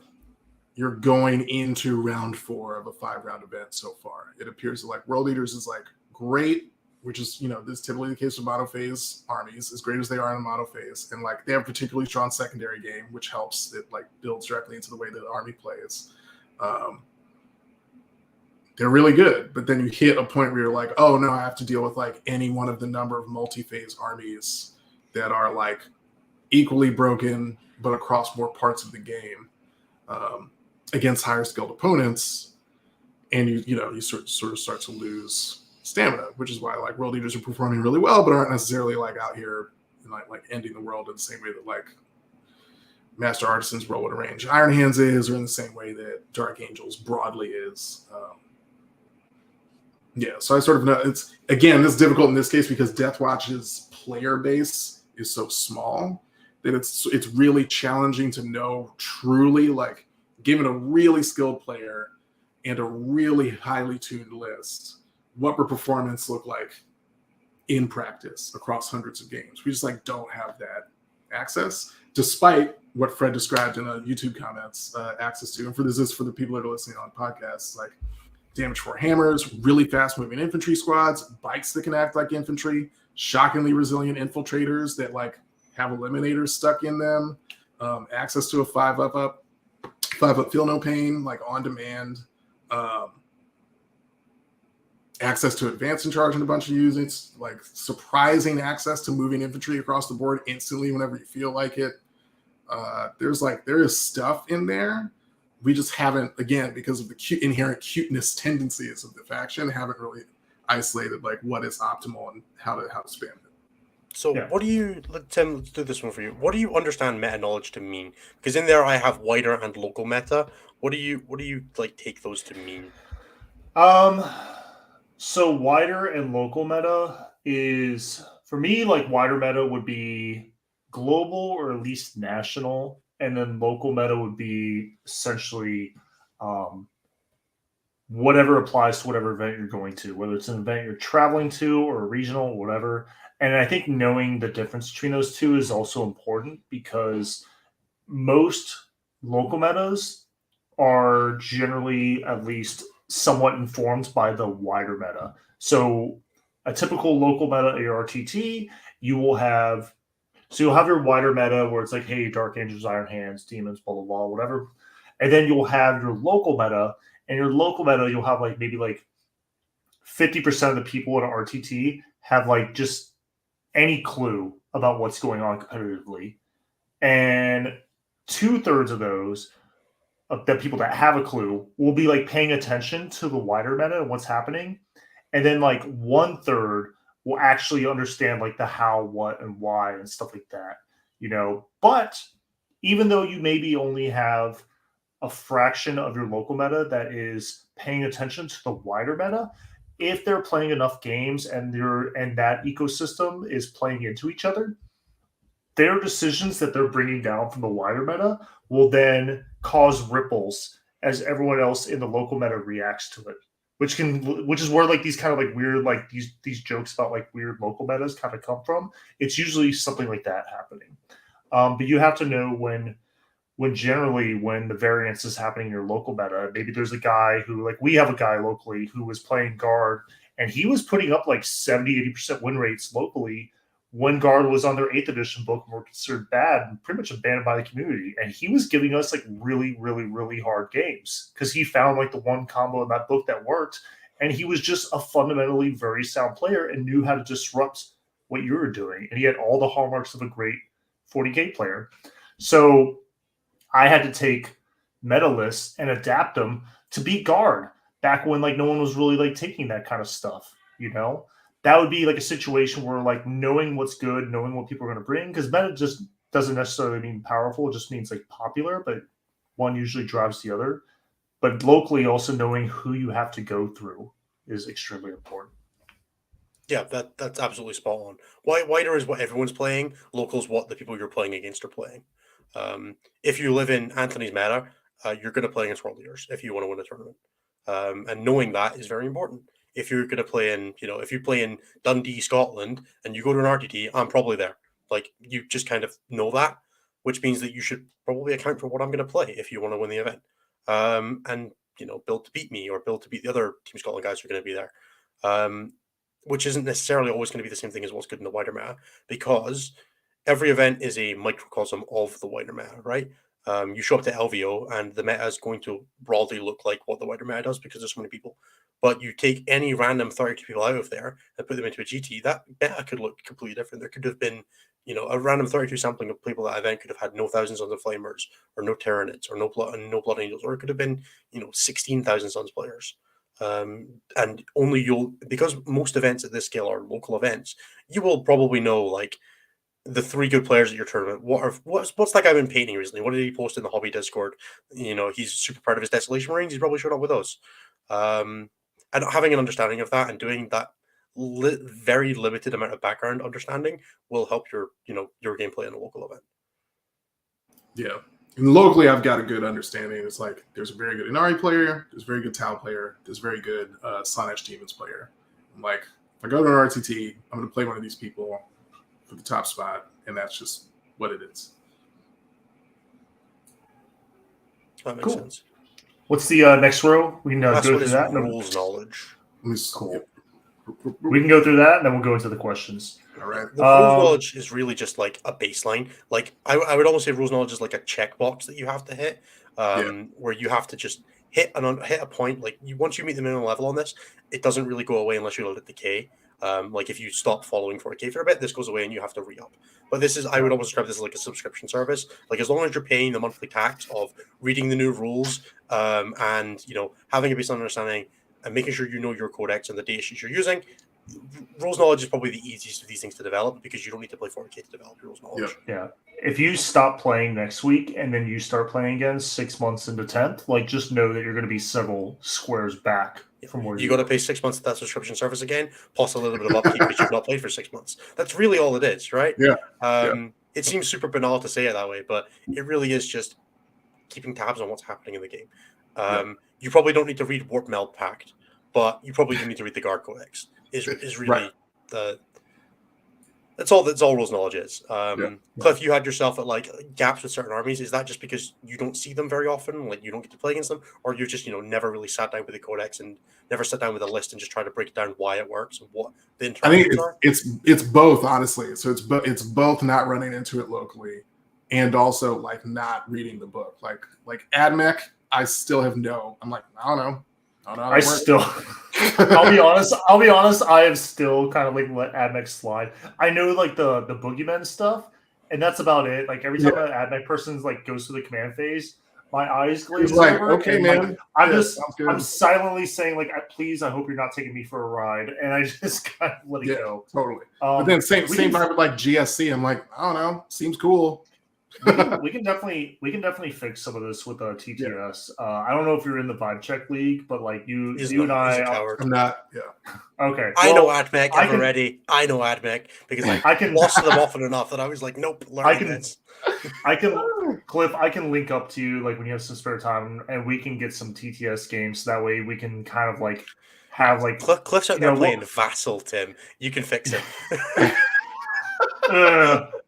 you're going into round 4 of a 5-round event so far, it appears that like world leaders is like great, which is, this is typically the case with monophase armies, as great as they are in a monophase. And like they have a particularly strong secondary game, which helps. It like builds directly into the way that the army plays. They're really good, but then you hit a point where you're like, oh no, I have to deal with like any one of the number of multi-phase armies that are like equally broken, but across more parts of the game, against higher skilled opponents. And you sort of start to lose stamina, which is why like world leaders are performing really well, but aren't necessarily like out here like ending the world in the same way that like Master Artisans roll at a range Iron Hands is, or in the same way that Dark Angels broadly is. So I sort of know it's difficult in this case because Deathwatch's player base is so small that it's really challenging to know truly, like, given a really skilled player and a really highly tuned list, what would performance look like in practice across hundreds of games. We just like don't have that access, despite what Fred described in the YouTube comments, access to. And for the people that are listening on podcasts, like damage 4 hammers, really fast moving infantry squads, bikes that can act like infantry, shockingly resilient infiltrators that like have eliminators stuck in them, access to a 5-up feel no pain, like on demand, access to advance and charge in a bunch of units, like surprising access to moving infantry across the board instantly whenever you feel like it. There is stuff in there. We just haven't, again, because of the inherent cuteness tendencies of the faction, haven't really isolated like what is optimal and how to spam it. So What do you, Tim, let's do this one for you. What do you understand meta knowledge to mean? Because in there I have wider and local meta. What do you like take those to mean? So wider and local meta is, for me, like wider meta would be global or at least national, and then local meta would be essentially whatever applies to whatever event you're going to, whether it's an event you're traveling to or regional or whatever. And I think knowing the difference between those two is also important because most local metas are generally at least somewhat informed by the wider meta. So a typical local meta ARTT, you'll have your wider meta where it's like, hey, Dark Angels, Iron Hands, Demons, blah, blah, blah, whatever. And then you'll have your local meta, and your local meta, you'll have like maybe like 50% of the people in an RTT have like just any clue about what's going on competitively. And 2/3 of those, the people that have a clue, will be like paying attention to the wider meta and what's happening. And then like 1/3 will actually understand like the how, what, and why and stuff like that, But even though you maybe only have a fraction of your local meta that is paying attention to the wider meta, if they're playing enough games and that ecosystem is playing into each other, their decisions that they're bringing down from the wider meta will then cause ripples as everyone else in the local meta reacts to it. Which is where like these kind of like weird like these jokes about like weird local metas kind of come from. It's usually something like that happening. But you have to know when when generally when the variance is happening in your local meta, maybe there's a guy who, like, we have a guy locally who was playing guard and he was putting up like 70-80% win rates locally when guard was on their 8th edition book and were considered bad and pretty much abandoned by the community. And he was giving us like really, really, really hard games because he found like the one combo in that book that worked. And he was just a fundamentally very sound player and knew how to disrupt what you were doing. And he had all the hallmarks of a great 40K player. So I had to take meta lists and adapt them to beat guard back when like no one was really like taking that kind of stuff, you know? That would be like a situation where like knowing what's good, knowing what people are going to bring, because meta just doesn't necessarily mean powerful. It just means like popular, but one usually drives the other. But locally, also knowing who you have to go through is extremely important. Yeah, that's absolutely spot on. Wider is what everyone's playing. Local's what the people you're playing against are playing. If you live in Anthony's meta, you're going to play against world leaders if you want to win a tournament. And knowing that is very important. If you're going to play in, if you play in Dundee, Scotland, and you go to an RTT, I'm probably there. Like, you just kind of know that, which means that you should probably account for what I'm going to play if you want to win the event. And, build to beat me or build to beat the other Team Scotland guys who are going to be there. Which isn't necessarily always going to be the same thing as what's good in the wider meta, because every event is a microcosm of the wider meta, right? You show up to LVO and the meta is going to broadly look like what the wider meta does because there's so many people. But you take any random 32 people out of there and put them into a GT, that meta could look completely different. There could have been, a random 32 sampling of people that event could have had no Thousands Sons of Flamers or no Tyranids or no Blood Angels, or it could have been, 16,000 Sons players. And only because most events at this scale are local events, you will probably know like the 3 good players at your tournament. What's that guy been painting recently? What did he post in the hobby Discord? He's super proud of his Desolation Marines. He's probably showed up with those. And having an understanding of that and doing that very limited amount of background understanding will help your gameplay in a local event. Yeah. And locally, I've got a good understanding. It's like there's a very good Inari player, there's a very good Tau player, there's a very good Slaanesh Demons player. I'm like, if I go to an RTT, I'm going to play one of these people for the top spot, and that's just what it is. That makes sense. What's the next row? We can go through that. Rules knowledge. Cool. We can go through that, and then we'll go into the questions. All right. The rules knowledge is really just like a baseline. Like I would almost say rules knowledge is like a checkbox that you have to hit, where you have to just hit a point. Like once you meet the minimum level on this, it doesn't really go away unless you let it decay. Like if you stop following 40K for a bit, this goes away and you have to re-up. But I would almost describe this as like a subscription service. Like as long as you're paying the monthly tax of reading the new rules, and having a baseline understanding and making sure you know your codex and the data sheets you're using, rules knowledge is probably the easiest of these things to develop because you don't need to play 40K to develop your rules knowledge. Yeah. If you stop playing next week and then you start playing again 6 months into 10th, like just know that you're going to be several squares back from where you got to pay 6 months of that subscription service again, plus a little bit of upkeep because you've not played for 6 months. That's really all it is, right? Yeah. It seems super banal to say it that way, but it really is just keeping tabs on what's happening in the game. You probably don't need to read Warp Meld Pact, but you probably do need to read the Guard Codex. Is really that's all rules knowledge is. Cliff, you had yourself at like gaps with certain armies. Is that just because you don't see them very often, like you don't get to play against them, or you just never really sat down with the codex and never sat down with a list and just try to break down why it works and what the interactions are? It's both, honestly. So it's both not running into it locally and also like not reading the book. Like AdMech, I still have I'm like, I don't know. I'll be honest. I have still kind of like let AdMech slide. I know like the boogeyman stuff, and that's about it. Like every time an AdMech person like goes through the command phase, my eyes glaze over. Okay, man. Like, I'm silently saying like, please, I hope you're not taking me for a ride, and I just kind of let it go. Totally. But then same vibe with like GSC. I'm like, I don't know. Seems cool. we can definitely fix some of this with TTS. I don't know if you're in the Vibe Check League, but like you and I, I'm not. Yeah. Okay. I know AdMech already. I know AdMech because I can lost to them often enough that I was like, nope. Cliff, I can link up to you like when you have some spare time, and we can get some TTS games. So that way we can kind of like have like Cliff's out there playing Vassal. Tim, you can fix it.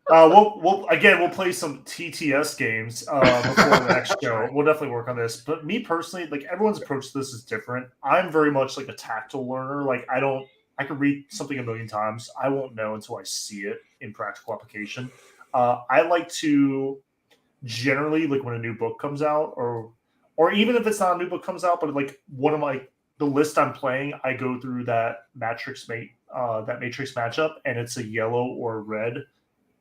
We'll play some TTS games before the next show. We'll definitely work on this. But me personally, like everyone's approach to this is different. I'm very much like a tactile learner. Like I can read something a million times. I won't know until I see it in practical application. I like to generally like when a new book comes out, or even if it's not a new book comes out, but like one of the list I'm playing, I go through that matrix matchup, and it's a yellow or red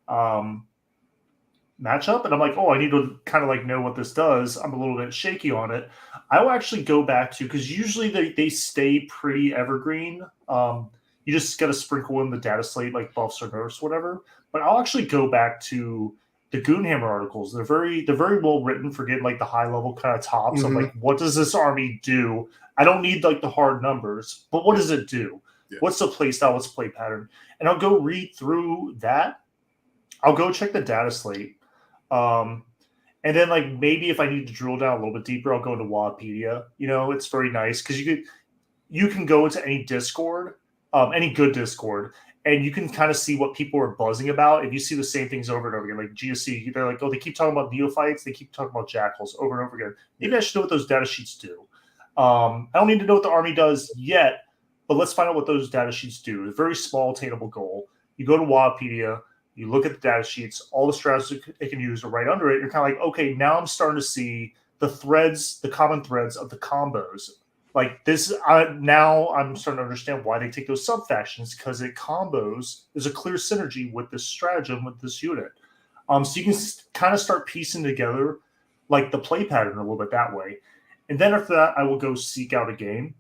matchup, and I'm like, oh, I need to kind of like know what this does. I'm a little bit shaky on it. I will actually go back to, because usually they stay pretty evergreen. You just got to sprinkle in the data slate like buffs or nerfs, whatever. But I'll actually go back to the Goonhammer articles. They're very well written for getting like the high level kind of tops of like, what does this army do? I don't need like the hard numbers, but what does it do? Yeah. What's the play style? What's the play pattern? And I'll go read through that. I'll go check the data slate. And then like maybe if I need to drill down a little bit deeper, I'll go into Wikipedia. You know, it's very nice because you can go into any Discord, any good Discord, and you can kind of see what people are buzzing about. If you see the same things over and over again, like GSC, they're like, oh, they keep talking about neophytes, they keep talking about jackals over and over again. Maybe I should know what those data sheets do. I don't need to know what the army does yet, but let's find out what those data sheets do. It's a very small, attainable goal. You go to Wikipedia, you look at the data sheets, all the strategies it can use are right under it. You're kind of like, okay, now I'm starting to see the threads, the common threads of the combos. Like this, now I'm starting to understand why they take those sub-factions, because it combos. There's a clear synergy with this stratagem, with this unit. So you can kind of start piecing together like the play pattern a little bit that way. And then after that, I will go seek out a game.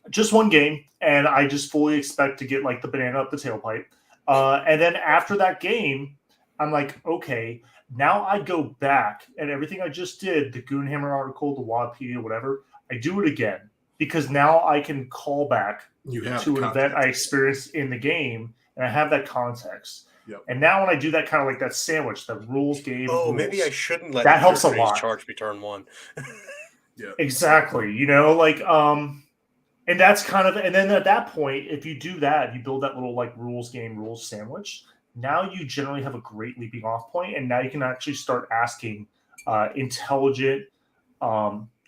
Just one game, and I just fully expect to get like the banana up the tailpipe. And then after that game, I'm like, okay, now I go back and everything I just did, the Goonhammer article, the Wikipedia, whatever, I do it again, because now I can call back to an event I experienced in the game, and I have that context. Yep. And now when I do that kind of like that sandwich, that rules game. Oh, maybe I shouldn't let that helps a lot. Charge be turn one. Yeah, exactly. You know, like and that's kind of, and then at that point, if you do that, you build that little like rules sandwich. Now you generally have a great leaping off point, and now you can actually start asking intelligent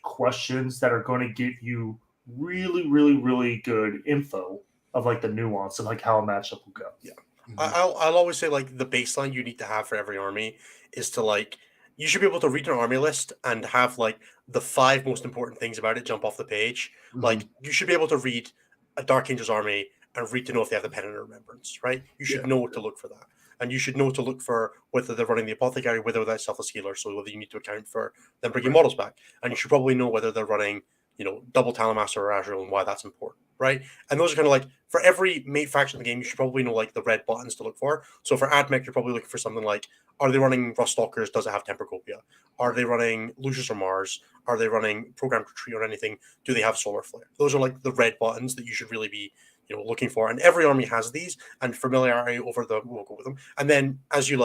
questions that are going to give you really, really, really good info of like the nuance of like how a matchup will go. Yeah, I'll always say like the baseline you need to have for every army is to like, you should be able to read an army list and have like the 5 most important things about it jump off the page. Like you should be able to read a Dark Angel's army and read to know if they have the Pennant of Remembrance, right? You should know what to look for that. And you should know to look for whether they're running the Apothecary, whether that's Selfless Healer, so whether you need to account for them bringing models back. And you should probably know whether they're running, you know, double Talonmaster or Azrael and why that's important, right? And those are kind of like, for every mate faction in the game, you should probably know like the red buttons to look for. So for Admech, you're probably looking for something like, are they running Ruststalkers? Does it have Tempercopia? Are they running Lucius or Mars? Are they running Programmed Retreat or anything? Do they have Solar Flare? Those are like the red buttons that you should really be, you know, looking for. And every army has these, and familiarity over them will go with them. And then as you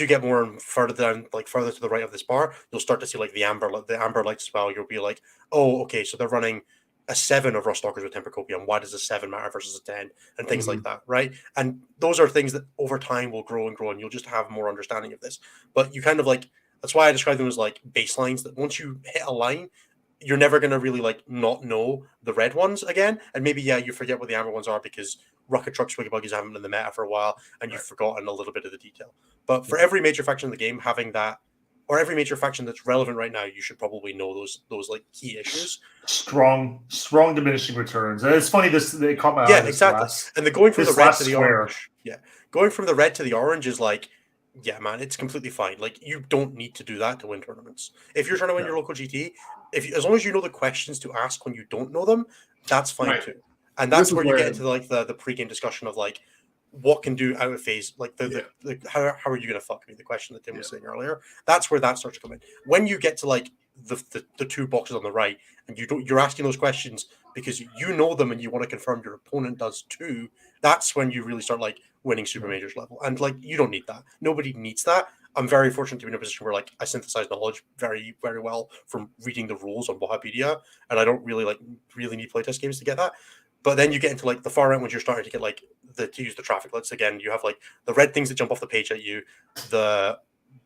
get more and further down, like further to the right of this bar, you'll start to see like the amber lights as well. You'll be like, oh, okay, so they're running a 7 of Ruststalkers with Tempercopia, and why does a 7 matter versus a 10, and things like that, right? And those are things that over time will grow and grow, and you'll just have more understanding of this. But you kind of like, that's why I describe them as like baselines, that once you hit a line, you're never going to really like not know the red ones again. And maybe, yeah, you forget what the amber ones are because Rocket Truck Swiggy Buggies haven't been in the meta for a while, and you've forgotten a little bit of the detail. But for every major faction in the game, having that, or every major faction that's relevant right now, you should probably know those like key issues. Strong diminishing returns. And it's funny, they caught my eye. Yeah, exactly. And the going from the red to the orange. Yeah, going from the red to the orange is like, yeah, man, it's completely fine. Like, you don't need to do that to win tournaments. If you're trying to win your local GT, as long as you know the questions to ask when you don't know them, that's fine too. And that's where you get into like the pre-game discussion of like, what can do out of phase, like how are you going to fuck me? The question that Tim was saying earlier. That's where that starts to come in. When you get to like the 2 boxes on the right, and you're asking those questions because you know them and you want to confirm your opponent does too. That's when you really start like winning super majors level. And like, you don't need that. Nobody needs that. I'm very fortunate to be in a position where like I synthesize knowledge very, very well from reading the rules on Wikipedia, and I don't really need playtest games to get that. But then you get into like the far end when you're starting to get like to use the traffic lights again. You have like the red things that jump off the page at you, the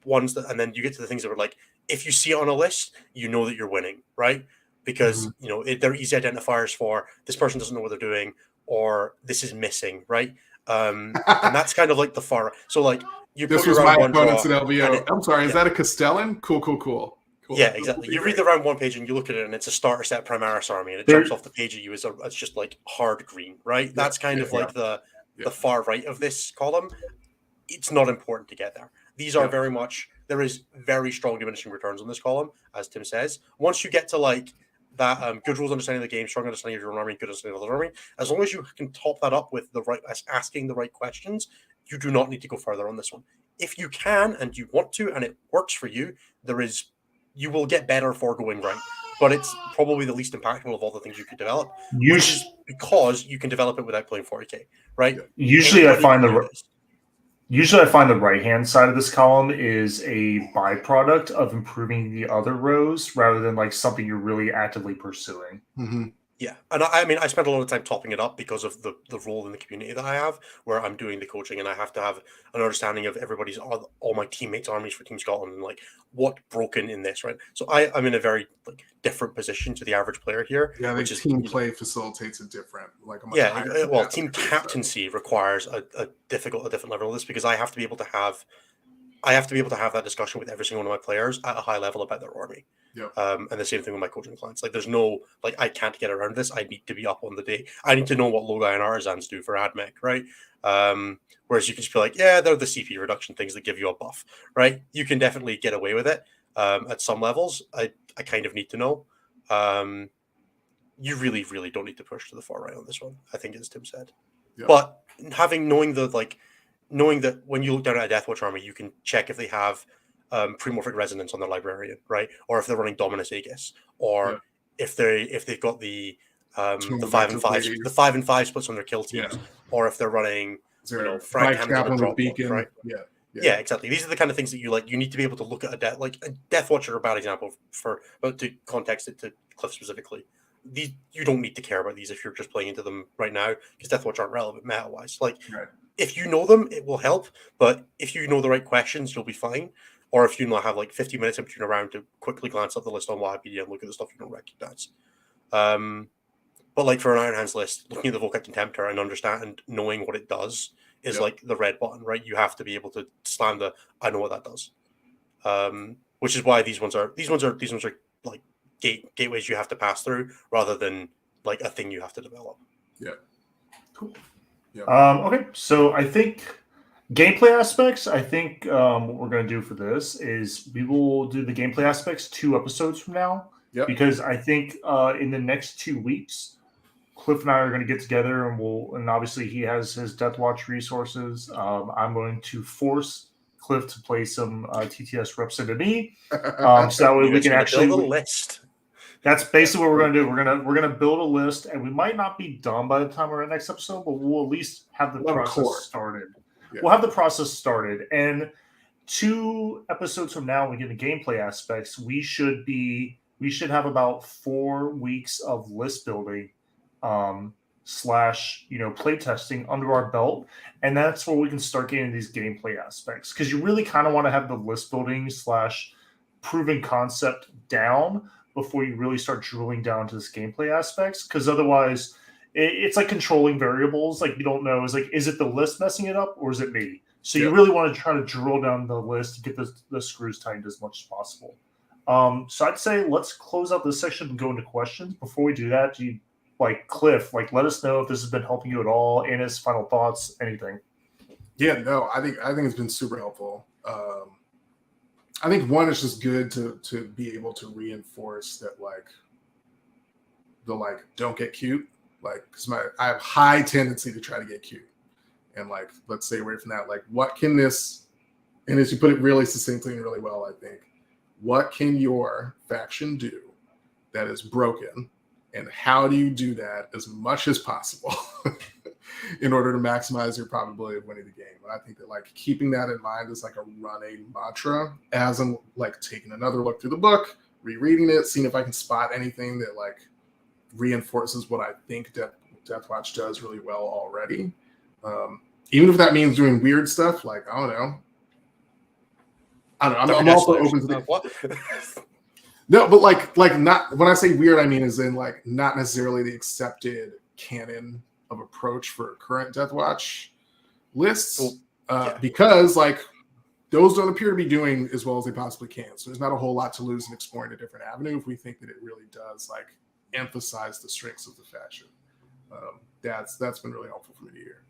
ones that, and then you get to the things that are like, if you see it on a list, you know that you're winning, right? Because you know they're easy identifiers for this person doesn't know what they're doing, or this is missing, right? And that's kind of like the far. So like you This put was your my round one opponent's draw, at LVO. I'm sorry, is yeah. that a Castellan? Cool. Yeah, exactly. You read the round one page and you look at it, and it's a starter set Primaris army, and it There- jumps off the page at you as it's just like hard green, right? That's kind of like the far right of this column. It's not important to get there. These are very much, there is very strong diminishing returns on this column, as Tim says. Once you get to like that good rules understanding of the game, strong understanding of your own army, good understanding of the other army, as long as you can top that up with the right asking the right questions, you do not need to go further on this one. If you can and you want to, and it works for you, you will get better for going right. But it's probably the least impactful of all the things you could develop, which is because you can develop it without playing 40k, right? Usually I find the right-hand side of this column is a byproduct of improving the other rows rather than like something you're really actively pursuing. Yeah, and I mean, I spent a lot of time topping it up because of the role in the community that I have, where I'm doing the coaching, and I have to have an understanding of all my teammates' armies for Team Scotland, and like what broken in this, right? So I'm in a very like different position to the average player here. Yeah, which is team play facilitates a different, like a much higher well, team captaincy requires a different level of this because I have to be able to have that discussion with every single one of my players at a high level about their army. And the same thing with my coaching clients. Like, there's no like I can't get around this. I need to be up on the day. I need to know what Logai and Artisans do for AdMech, right? Whereas you can just be like, yeah, they're the CP reduction things that give you a buff, right? You can definitely get away with it at some levels. I kind of need to know. You really, really don't need to push to the far right on this one. I think, as Tim said, but knowing that when you look down at a Deathwatch army, you can check if they have premorphic resonance on their librarian, right? Or if they're running Dominus Aegis, or if they've got the 5 and 5 splits on their kill teams, or if they're running Frank Hammond with Beacon, right? Yeah, exactly. These are the kind of things that you need to be able to look at a Deathwatch are a bad example but to context it to Cliff specifically. You don't need to care about these if you're just playing into them right now because Deathwatch aren't relevant meta wise. If you know them, it will help. But if you know the right questions, you'll be fine. Or if you not have like 50 minutes in between around to quickly glance up the list on Wikipedia and look at the stuff you don't recognize. But like for an Iron Hands list, looking at the Volkite Contemptor and understand knowing what it does is like the red button, right? You have to be able to slam I know what that does. Which is why these ones are like gateways you have to pass through rather than like a thing you have to develop. Yeah. Cool. Yeah. Okay, so I think gameplay aspects. I think what we're going to do for this is we will do the gameplay aspects 2 episodes from now. Because I think in the next 2 weeks, Cliff and I are going to get together and obviously he has his Deathwatch resources. I'm going to force Cliff to play some TTS reps into me, so that way we can actually build a list. That's basically what we're going to do. We're going to build a list, and we might not be done by the time we're at next episode, but we'll at least have the process started. Yeah. We'll have the process started, and 2 episodes from now, when we get the gameplay aspects, we should have about 4 weeks of list building, / play testing under our belt, and that's where we can start getting these gameplay aspects. Because you really kind of want to have the list building / proven concept down before you really start drilling down to this gameplay aspects, because otherwise it's like controlling variables. Like you don't know, is it the list messing it up or is it me? So you really want to try to drill down the list to get the screws tightened as much as possible. So I'd say let's close out this section and go into questions. Before we do that, Cliff, let us know if this has been helping you at all, and his final thoughts, anything. Yeah, no, I think it's been super helpful. I think one, it's just good to be able to reinforce that don't get cute, because I have high tendency to try to get cute, and let's stay away from that. What can this, and as you put it really succinctly and really well, I think, what can your faction do that is broken, and how do you do that as much as possible in order to maximize your probability of winning the game? And I think that keeping that in mind is a running mantra, as I'm taking another look through the book, rereading it, seeing if I can spot anything that reinforces what I think Deathwatch does really well already. Even if that means doing weird stuff, like I don't know. I'm also open to the what? No, but like not when I say weird, I mean as in like not necessarily the accepted canon of approach for current Deathwatch lists, because like those don't appear to be doing as well as they possibly can. So there's not a whole lot to lose in exploring a different avenue if we think that it really does like emphasize the strengths of the faction. That's been really helpful for me to hear.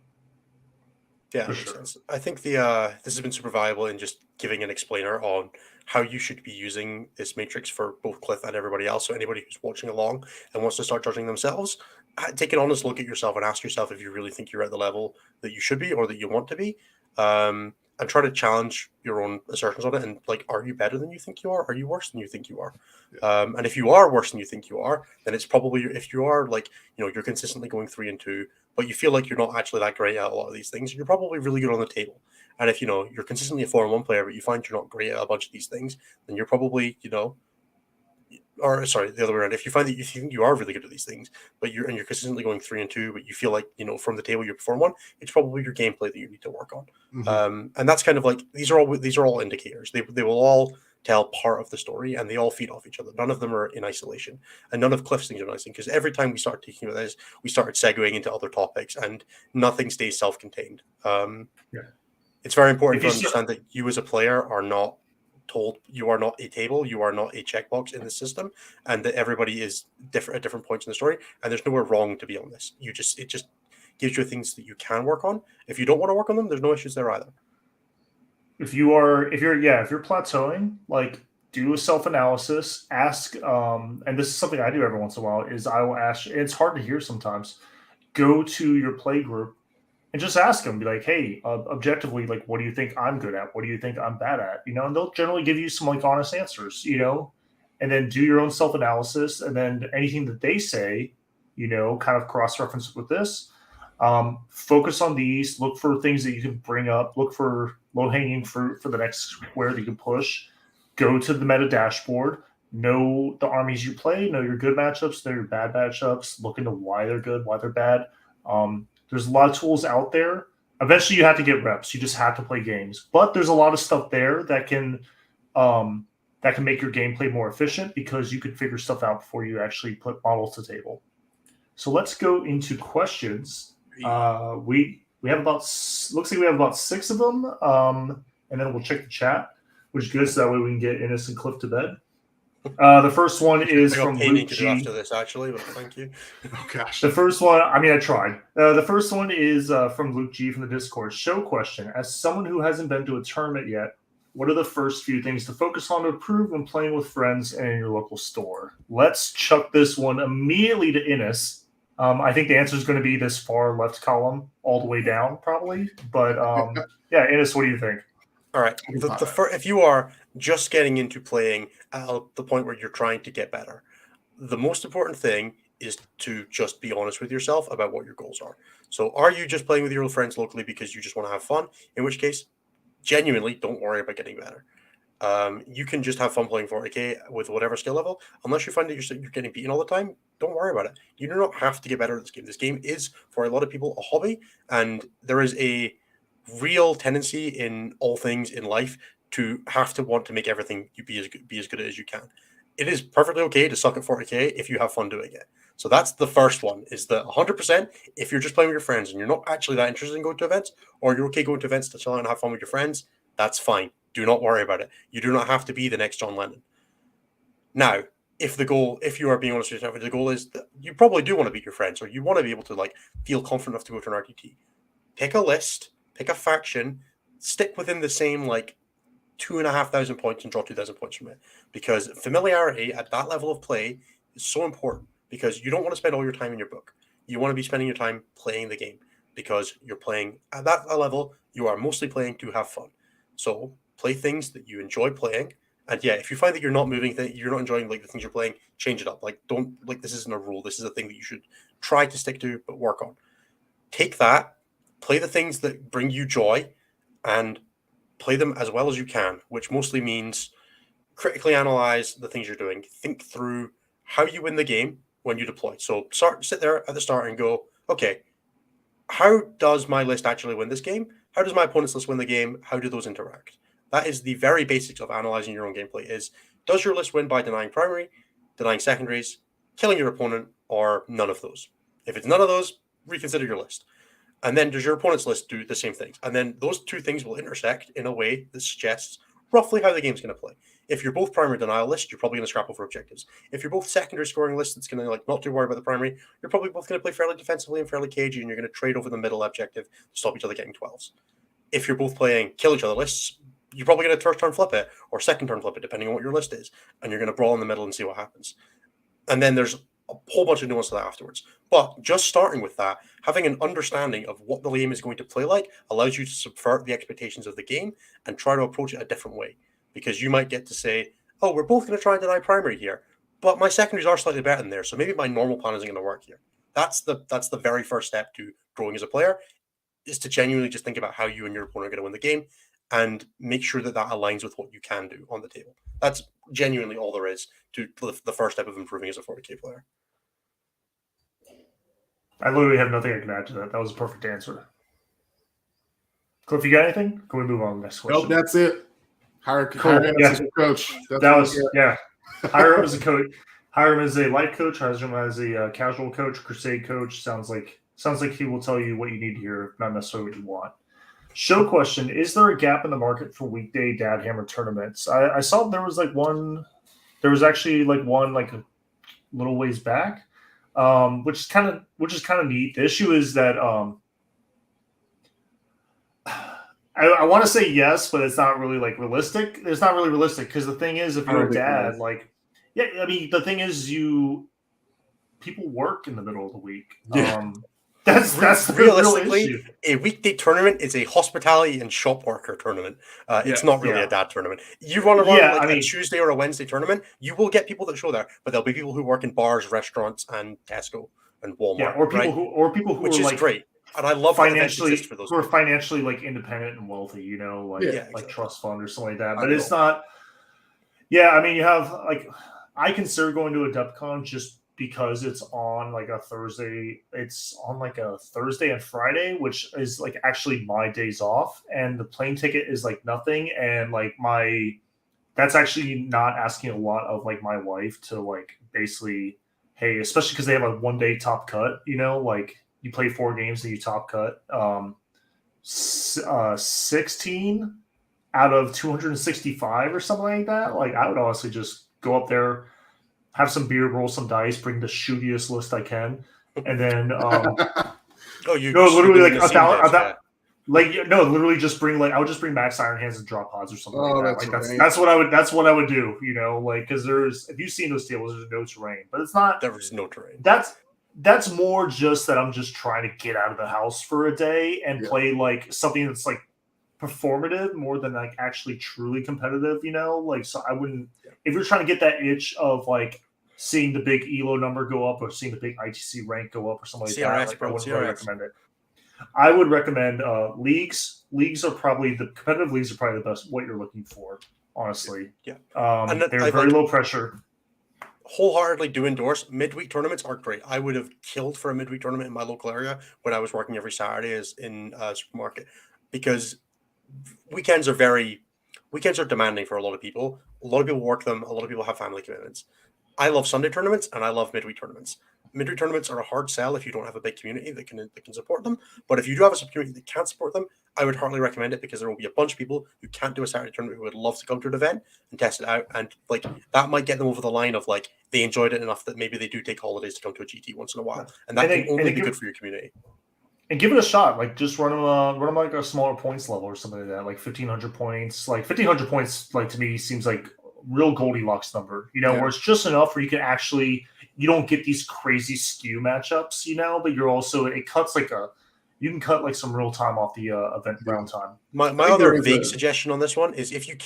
Yeah, that makes sense. I think this has been super valuable in just giving an explainer on how you should be using this matrix for both Cliff and everybody else. So anybody who's watching along and wants to start judging themselves, take an honest look at yourself and ask yourself if you really think you're at the level that you should be or that you want to be. And try to challenge your own assertions on it. And like, are you better than you think you are? Are you worse than you think you are? And if you are worse than you think you are, then it's probably, if you are like, you're consistently going 3 and 2, but you feel like you're not actually that great at a lot of these things, you're probably really good on the table. And if, you're consistently a 4 and 1 player, but you find you're not great at a bunch of these things, then you're probably, or sorry, the other way around. If you find that you think you are really good at these things, but you're consistently going 3 and 2, but you feel like from the table you perform on, it's probably your gameplay that you need to work on. Mm-hmm. And that's kind of like these are all indicators. They will all tell part of the story, and they all feed off each other. None of them are in isolation, and none of Cliff's things are in isolation. Because every time we start talking about this, we started segueing into other topics, and nothing stays self-contained. It's very important to understand that you as a player are not told you are not a table, you are not a checkbox in the system, and that everybody is different at different points in the story, and there's nowhere wrong to be on this. It just gives you things that you can work on. If you don't want to work on them, there's no issues there either. If you're plateauing, like do a self-analysis, ask, and this is something I do every once in a while, is I will ask, it's hard to hear sometimes, go to your play group and just ask them, be like, hey, objectively, like, what do you think I'm good at? What do you think I'm bad at? And they'll generally give you some like honest answers, and then do your own self-analysis. And then anything that they say, kind of cross-reference with this, focus on these, look for things that you can bring up, look for low-hanging fruit for the next square that you can push, go to the meta dashboard, know the armies you play, know your good matchups, know your bad matchups, look into why they're good, why they're bad. There's a lot of tools out there. Eventually, you have to get reps. You just have to play games. But there's a lot of stuff there that can make your gameplay more efficient because you can figure stuff out before you actually put models to table. So let's go into questions. We have looks like we have about 6 of them, and then we'll check the chat, which is good, so that way we can get Innes and Cliff to bed. The first one is from Luke G. After this, actually, but thank you. Oh gosh. The first one, I tried. The first one is from Luke G from the Discord. Show question: as someone who hasn't been to a tournament yet, what are the first few things to focus on to improve when playing with friends and in your local store? Let's chuck this one immediately to Innes. I think the answer is going to be this far left column, all the way down, probably. But yeah, Innes, what do you think? All right. If you are just getting into playing at the point where you're trying to get better, the most important thing is to just be honest with yourself about what your goals are. So are you just playing with your old friends locally because you just want to have fun? In which case, genuinely, don't worry about getting better. You can just have fun playing 40k with whatever skill level. Unless you find that you're getting beaten all the time, don't worry about it. You do not have to get better at this game. This game is, for a lot of people, a hobby, and there is a real tendency in all things in life to have to want to make everything you be as good as you can. It is perfectly okay to suck at 40k if you have fun doing it. So that's the first one, is the 100%. If you're just playing with your friends and you're not actually that interested in going to events, or you're okay going to events to chill out and have fun with your friends, that's fine. Do not worry about it. You do not have to be the next John Lennon. Now, if you are being honest with yourself, the goal is that you probably do want to beat your friends, or you want to be able to like feel confident enough to go to an RTT. Pick a list, pick a faction, stick within the same like 2,500 points and draw 2,000 points from it. Because familiarity at that level of play is so important, because you don't want to spend all your time in your book. You want to be spending your time playing the game, because you're playing at that level. You are mostly playing to have fun. So play things that you enjoy playing. And yeah, if you find that you're not moving, you're not enjoying like the things you're playing, change it up. Like this isn't a rule. This is a thing that you should try to stick to, but work on. Take that, play the things that bring you joy, and play them as well as you can, which mostly means critically analyze the things you're doing. Think through how you win the game when you deploy. So sit there at the start and go, okay, how does my list actually win this game? How does my opponent's list win the game? How do those interact? That is the very basics of analyzing your own gameplay. Is does your list win by denying primary, denying secondaries, killing your opponent, or none of those? If it's none of those, reconsider your list. And then does your opponent's list do the same things? And then those two things will intersect in a way that suggests roughly how the game's going to play. If you're both primary denial list, you're probably going to scrap over objectives. If you're both secondary scoring lists, it's going to like not too worry about the primary. You're probably both going to play fairly defensively and fairly cagey, and you're going to trade over the middle objective to stop each other getting 12s. If you're both playing kill each other lists, you're probably going to first turn flip it or second turn flip it, depending on what your list is, and you're going to brawl in the middle and see what happens. And then there's a whole bunch of nuance to that afterwards. But just starting with that, having an understanding of what the game is going to play like allows you to subvert the expectations of the game and try to approach it a different way. Because you might get to say, oh, we're both going to try and deny primary here, but my secondaries are slightly better than there, so maybe my normal plan isn't going to work here. That's the very first step to growing as a player, is to genuinely just think about how you and your opponent are going to win the game and make sure that that aligns with what you can do on the table. That's genuinely all there is to the first step of improving as a 40k player. I literally have nothing I can add to that. That was a perfect answer. Cliff, you got anything? Can we move on to the next question? Nope, that's it. Hire him as a coach. Hire him as a coach. Hire him as a life coach. Hire him as a casual coach, crusade coach. Sounds like he will tell you what you need to hear, not necessarily what you want. Show question: is there a gap in the market for weekday Dad Hammer tournaments? I saw there was like one. There was actually like one like a little ways back, which is kind of neat. The issue is that I want to say yes, but it's not really like realistic. It's not really realistic because the thing is, if you're a dad, like, yeah, I mean, the thing is, people work in the middle of the week. Yeah. That's realistically a weekday tournament is a hospitality and shop worker tournament. It's not really a dad tournament. You want to run a Tuesday or a Wednesday tournament, you will get people that show there, but there'll be people who work in bars, restaurants, and Tesco and Walmart, or people who which are is like great. And I love financially for those who are financially like independent and wealthy, like trust fund or something like that. But it's not. Yeah, I mean, you have like I consider going to a DEPCON just because it's on like a Thursday. It's on like a Thursday and Friday, which is like actually my days off, and the plane ticket is like nothing, and like that's actually not asking a lot of like my wife to like basically, hey, especially because they have a 1 day top cut, like. You play 4 games and you top cut 16 out of 265 or something like that. Like I would honestly just go up there, have some beer, roll some dice, bring the shootiest list I can, and then literally like literally just bring like I would just bring Max Iron Hands and drop pods or something like that. Like that's what I would do, like because if you've seen those tables, there's no terrain, but it's not there is no terrain. That's more just that I'm just trying to get out of the house for a day and play like something that's like performative more than like actually truly competitive, like so I wouldn't if you're trying to get that itch of like seeing the big ELO number go up or seeing the big ITC rank go up or something like that, like, I wouldn't really recommend it. I would recommend leagues. Leagues are probably the competitive leagues are probably the best what you're looking for, honestly. Yeah. They're very low pressure. Wholeheartedly do endorse midweek tournaments are great. I would have killed for a midweek tournament in my local area when I was working every Saturday as in a supermarket, because weekends are demanding for a lot of people. A lot of people work them. A lot of people have family commitments. I love Sunday tournaments and I love midweek tournaments. Midweek tournaments are a hard sell if you don't have a big community that can support them. But if you do have a community that can't support them, I would heartily recommend it, because there will be a bunch of people who can't do a Saturday tournament who would love to come to an event and test it out, and like that might get them over the line of like they enjoyed it enough that maybe they do take holidays to come to a GT once in a while, and that can only be good for your community. And give it a shot. Like just run them like a smaller points level or something like that, like 1,500 points. Like 1,500 points, like to me seems like real Goldilocks number, where it's just enough where you can actually you don't get these crazy skew matchups, but you're also it cuts like you can cut like some real time off the event round time. My other vague suggestion on this one is if you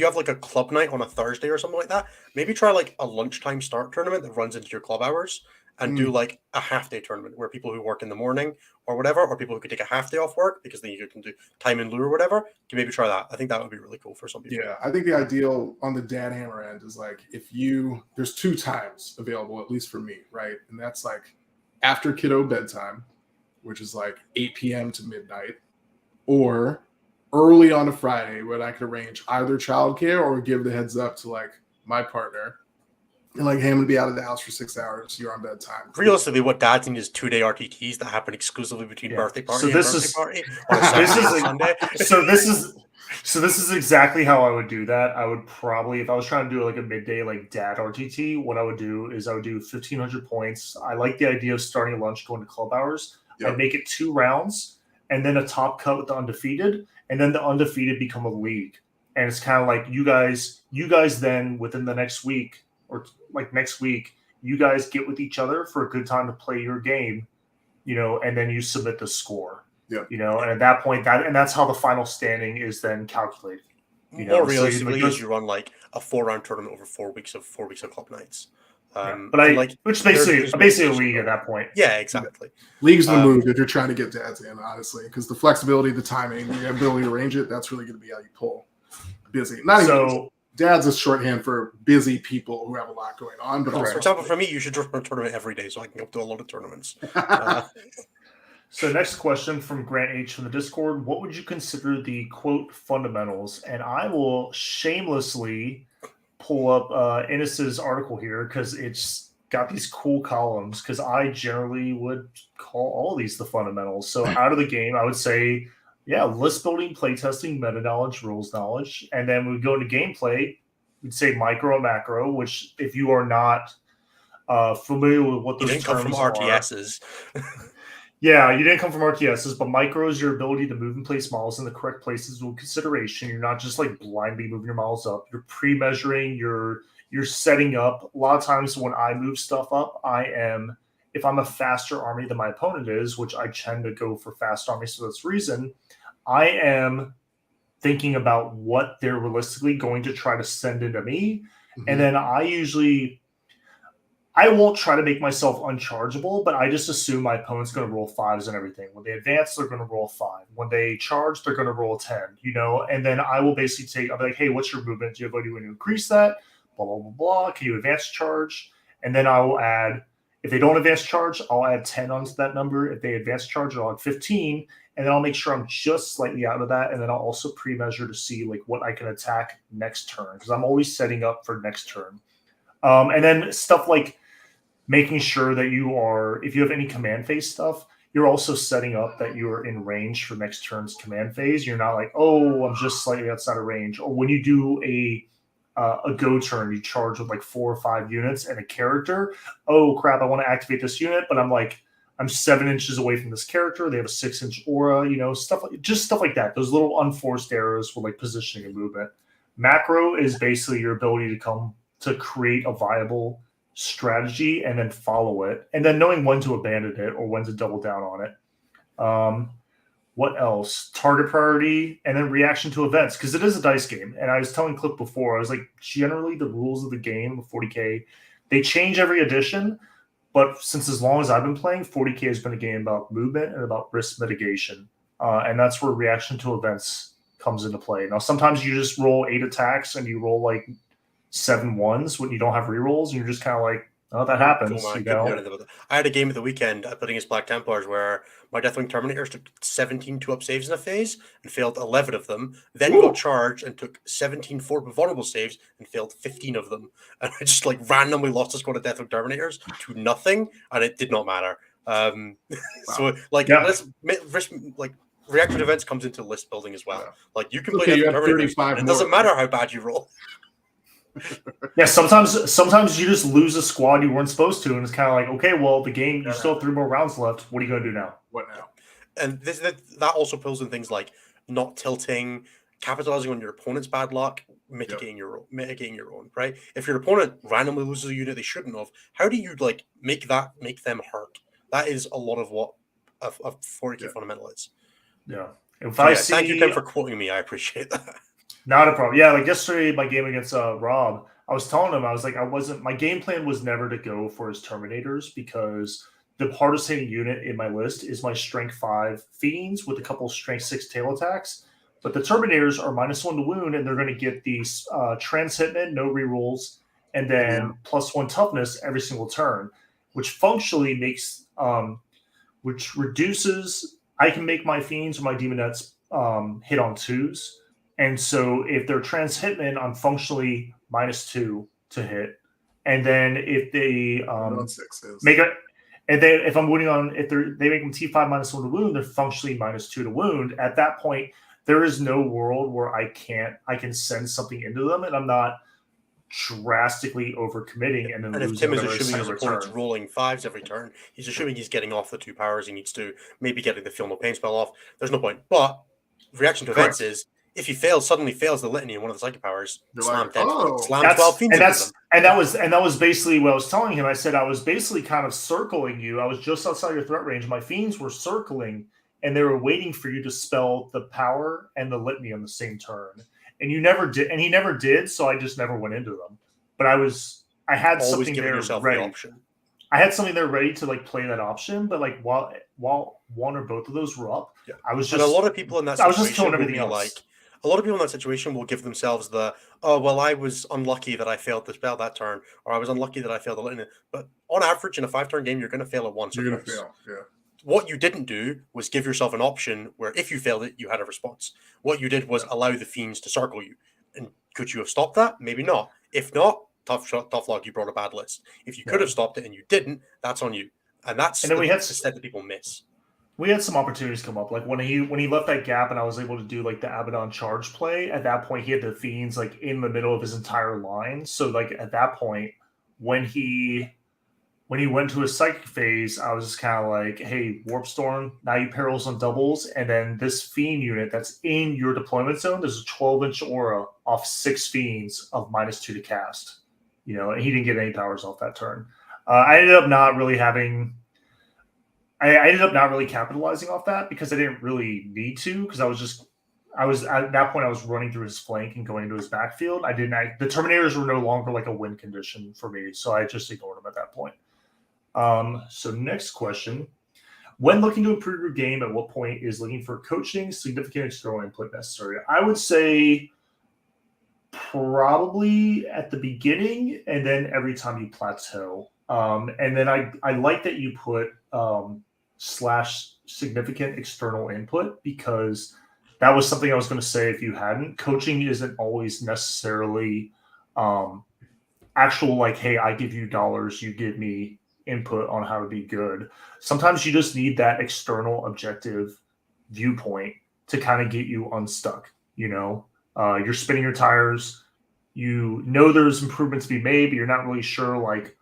have like a club night on a Thursday or something like that, maybe try like a lunchtime start tournament that runs into your club hours and do like a half day tournament where people who work in the morning or whatever, or people who could take a half day off work because then you can do time in lieu or whatever, can maybe try that. I think that would be really cool for some people. Yeah, I think the ideal on the Dad Hammer end is like there's 2 times available, at least for me, right? And that's like after kiddo bedtime, which is like 8 p.m. to midnight, or early on a Friday when I could arrange either childcare or give the heads up to like my partner and like, hey, I'm gonna be out of the house for 6 hours. You're on bedtime. Realistically, what dads need is 2-day RTTs that happen exclusively between birthday party and birthday party on a Saturday and Sunday. So this is exactly how I would do that. I would probably, if I was trying to do like a midday like dad RTT, what I would do is I would do 1,500 points. I like the idea of starting lunch, going to club hours. Yep. I'd make it 2 rounds and then a top cut with the undefeated, and then the undefeated become a league. And it's kind of like you guys then within the next week or like next week, you guys get with each other for a good time to play your game, and then you submit the score. Yeah. And at that point, that's how the final standing is then calculated. More realistically, you run like a 4-round tournament over 4 weeks of club nights. Which basically a league at that point. Yeah, exactly. League's the move if you're trying to get dads in, honestly, because the flexibility, the timing, the ability to arrange it, that's really going to be how you pull. Busy. Dad's a shorthand for busy people who have a lot going on. But for example, for me, you should run a tournament every day so I can go to a lot of tournaments. So next question from Grant H from the Discord. What would you consider the, quote, fundamentals? And I will shamelessly pull up Ennis's article here because it's got these cool columns because I generally would call all of these the fundamentals. So out of the game, I would say, list building, playtesting, meta knowledge, rules knowledge. And then we go into gameplay, we'd say micro and macro, which if you are not familiar with what those terms from are. RTSs. Yeah, you didn't come from RTSs, but micro is your ability to move and place models in the correct places with consideration. You're not just like blindly moving your models up. You're pre-measuring, you're setting up. A lot of times when I move stuff up, if I'm a faster army than my opponent is, which I tend to go for fast armies for this reason, I am thinking about what they're realistically going to try to send into me. Mm-hmm. And then I won't try to make myself unchargeable, but I just assume my opponent's going to roll 5s and everything. When they advance, they're going to roll 5. When they charge, they're going to roll 10, and then I will basically I'll be like, hey, what's your movement? Do you have a way to increase that? Blah, blah, blah, blah. Can you advance charge? And then I will add, if they don't advance charge, I'll add 10 onto that number. If they advance charge, I'll add 15. And then I'll make sure I'm just slightly out of that. And then I'll also pre-measure to see like what I can attack next turn because I'm always setting up for next turn. And then stuff like making sure that if you have any command phase stuff, you're also setting up that you're in range for next turn's command phase. You're not like, oh, I'm just slightly outside of range. Or when you do a go turn, you charge with like 4 or 5 units and a character. Oh, crap, I want to activate this unit, but I'm 7 inches away from this character. They have a 6-inch aura, stuff like that. Those little unforced errors for like positioning and movement. Macro is basically your ability to create a viable strategy and then follow it, and then knowing when to abandon it or when to double down on it. What else? Target priority and then reaction to events, because it is a dice game. And I was telling Cliff before, I was like, generally the rules of the game of 40K, they change every edition, but since as long as I've been playing, 40K has been a game about movement and about risk mitigation, and that's where reaction to events comes into play. Now sometimes you just roll 8 attacks and you roll like 7 1s when you don't have rerolls, and you're just kind of like, oh, that happens. I had a game of the weekend putting against Black Templars where my Deathwing Terminators took 17 2-up saves in a phase and failed 11 of them, then got charged and took 17 4-up vulnerable saves and failed 15 of them. And I just like randomly lost a squad of Deathwing Terminators to nothing, and it did not matter. So reactive events comes into list building as well. Yeah. Like you can play Deathwing Terminators, it doesn't matter how bad you roll. Yeah, sometimes you just lose a squad you weren't supposed to, and it's kind of like, okay, well, the game, you still have 3 more rounds left. What are you going to do now? What now? And that also pulls in things like not tilting, capitalizing on your opponent's bad luck, mitigating your own, right? If your opponent randomly loses a unit they shouldn't have, how do you like make them hurt? That is a lot of what a 40K fundamental is. Yeah. Thank you, Tim, for quoting me. I appreciate that. Not a problem. Yeah, like yesterday, my game against Rob, I was telling him, I was like, my game plan was never to go for his Terminators because the hardest hitting unit in my list is my Strength 5 Fiends with a couple of Strength 6 tail attacks. But the Terminators are -1 to wound, and they're going to get these trans hitmen, no rerolls, and then +1 toughness every single turn. which functionally makes which reduces. I can make my fiends or my demonettes hit on 2s, and so if they're trans hitmen, I'm functionally -2 to hit, and then if they on 6s. make it. And then if I'm wounding on, if they make them T5 -1 to wound, they're functionally -2 to wound. At that point, there is no world where I can send something into them, and I'm not drastically overcommitting and then And if losing Tim is whatever assuming his second opponent's return. rolling 5s every turn, he's assuming he's getting off the 2 powers he needs to, maybe getting the Feel No Pain spell off. There's no point. But reaction to events is, if he suddenly fails the litany in one of the psychic powers, slam 12 fiends into them. And that was basically what I was telling him. I said I was basically kind of circling you. I was just outside your threat range. My fiends were circling, and they were waiting for you to spell the power and the litany on the same turn. And you never did, and he never did, so I just never went into them. But I had Always something giving there yourself ready. the option. I had something there ready to like play that option, but like while one or both of those were up, I was just. And a lot of people in that I situation was just killing will everything be else. like, a lot of people in that situation will give themselves the, oh, well, I was unlucky that I failed the spell that turn, or I was unlucky that I failed the litany. But on average, in a 5-turn game, you're going to fail at once. You're going to fail, yeah. What you didn't do was give yourself an option where if you failed it, you had a response. What you did was allow the fiends to circle you. And could you have stopped that? Maybe not. If not, tough luck, you brought a bad list. If you could have stopped it and you didn't, that's on you. And that's the step that people miss. We had some opportunities come up, like when he left that gap, and I was able to do like the Abaddon charge play. At that point, he had the fiends like in the middle of his entire line. So like at that point, when he went to his psychic phase, I was just kind of like, hey, Warp Storm, now you perils on doubles, and then this fiend unit that's in your deployment zone, there's a 12-inch aura off 6 fiends of -2 to cast. And he didn't get any powers off that turn. I ended up not really capitalizing off that because I didn't really need to, because I was at that point I was running through his flank and going into his backfield. The Terminators were no longer like a win condition for me, so I just ignored them at that point. So next question. When looking to improve your game, at what point is looking for coaching, significant external input necessary? I would say probably at the beginning, and then every time you plateau. And then I like that you put / significant external input, because that was something I was going to say if you hadn't. Coaching isn't always necessarily actual like, hey, I give you dollars, you give me input on how to be good. Sometimes you just need that external objective viewpoint to kind of get you unstuck. You're spinning your tires, there's improvements to be made, but you're not really sure like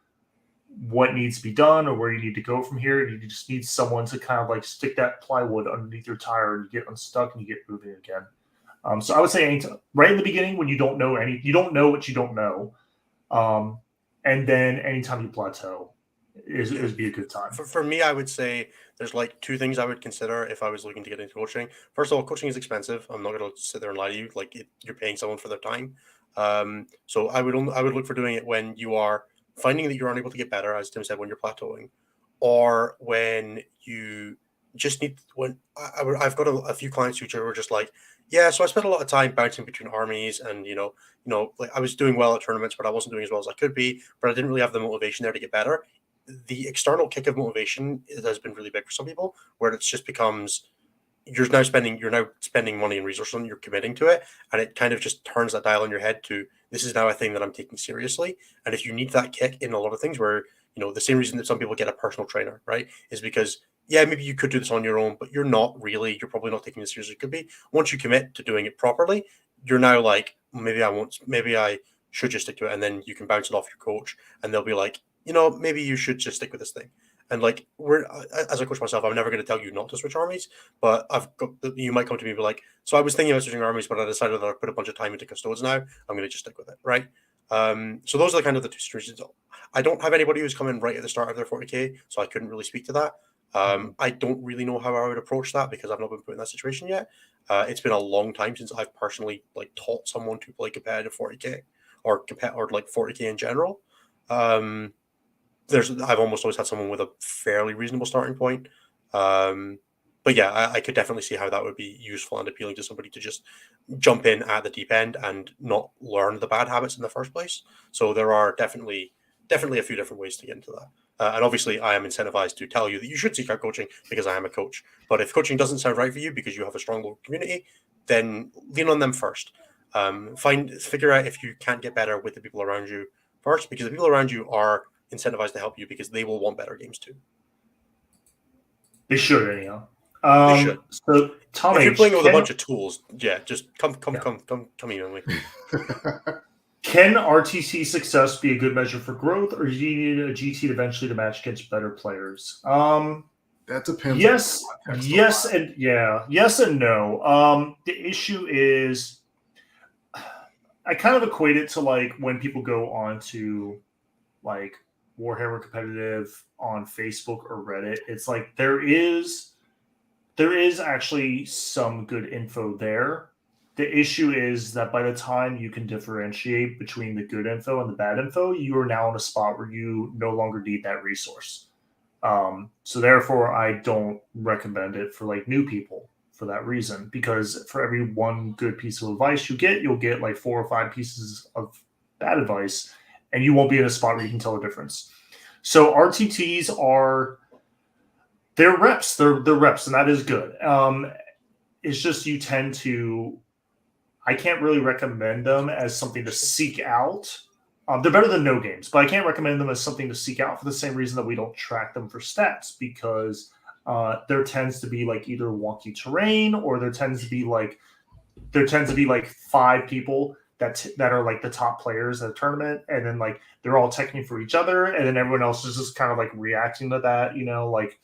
what needs to be done or where you need to go from here. You just need someone to kind of like stick that plywood underneath your tire and you get unstuck and you get moving again. So I would say right in the beginning, when you don't know you don't know what you don't know. And then anytime you plateau is be a good time. For me, I would say there's like 2 things I would consider if I was looking to get into coaching. First of all, coaching is expensive. I'm not going to sit there and lie to you. Like you're paying someone for their time. So I would look for doing it when you are finding that you're unable to get better, as Tim said, when you're plateauing, or when you just need. When I've got a few clients who are just like, yeah, so I spent a lot of time bouncing between armies, and like I was doing well at tournaments, but I wasn't doing as well as I could be. But I didn't really have the motivation there to get better. The external kick of motivation has been really big for some people, where it just becomes you're now spending money and resources on it, you're committing to it, and it kind of just turns that dial in your head to, this is now a thing that I'm taking seriously. And if you need that kick in a lot of things, where the same reason that some people get a personal trainer, right, is because maybe you could do this on your own, but you're probably not taking it as seriously as you could be. Once you commit to doing it properly, you're now like, maybe I should just stick to it, and then you can bounce it off your coach, and they'll be like, maybe you should just stick with this thing. And like as a coach myself, I'm never going to tell you not to switch armies, but you might come to me and be like, so I was thinking about switching armies, but I decided that I put a bunch of time into custodes now. I'm going to just stick with it, right? So those are kind of the 2 situations. I don't have anybody who's come in right at the start of their 40K, so I couldn't really speak to that. I don't really know how I would approach that because I've not been put in that situation yet. It's been a long time since I've personally like taught someone to play competitive 40K or like 40K in general. I've almost always had someone with a fairly reasonable starting point. But yeah, I could definitely see how that would be useful and appealing to somebody to just jump in at the deep end and not learn the bad habits in the first place. So there are definitely definitely a few different ways to get into that. And obviously, I am incentivized to tell you that you should seek out coaching because I am a coach. But if coaching doesn't sound right for you because you have a strong local community, then lean on them first. Figure out if you can't get better with the people around you first, because the people around you are incentivized to help you because they will want better games too. They should, anyhow. They should. So, Tom if you're H, playing with a bunch of tools, just come email me. Can RTC success be a good measure for growth, or do you need a GT eventually to match against better players? That depends. Yes, yes and no. The issue is, I kind of equate it to like when people go on to like Warhammer competitive on Facebook or Reddit. It's like there is actually some good info there. The issue is that by the time you can differentiate between the good info and the bad info, you are now in a spot where you no longer need that resource. So therefore, I don't recommend it for like new people for that reason, because for every one good piece of advice you'll get like 4 or 5 pieces of bad advice, and you won't be in a spot where you can tell the difference. So RTTs they're reps, they're reps, and that is good. It's just you tend to, I can't really recommend them as something to seek out. They're better than no games, but I can't recommend them as something to seek out for the same reason that we don't track them for stats, because there tends to be like either wonky terrain, or there tends to be like 5 people that are like the top players at the tournament, and then like they're all teching for each other, and then everyone else is just kind of like reacting to that. Like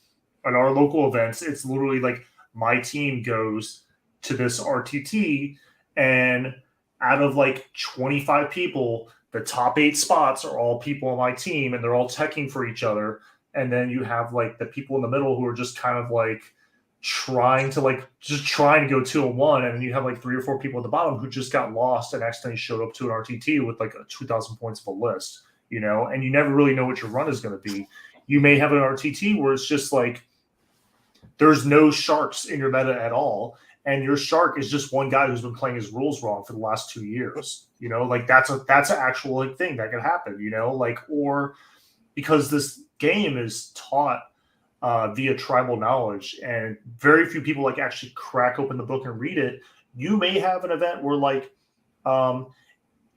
at our local events, it's literally like my team goes to this RTT, and out of like 25 people, the top 8 spots are all people on my team, and they're all teching for each other. And then you have like the people in the middle who are just kind of like trying to go 2-1, and then you have like 3 or 4 people at the bottom who just got lost and accidentally showed up to an RTT with like 2,000 points of a list, and you never really know what your run is going to be. You may have an RTT where it's just like there's no sharks in your meta at all, and your shark is just one guy who's been playing his rules wrong for the last 2 years. Like that's an actual like thing that could happen. Or because this game is taught via tribal knowledge, and very few people like actually crack open the book and read it. You may have an event where like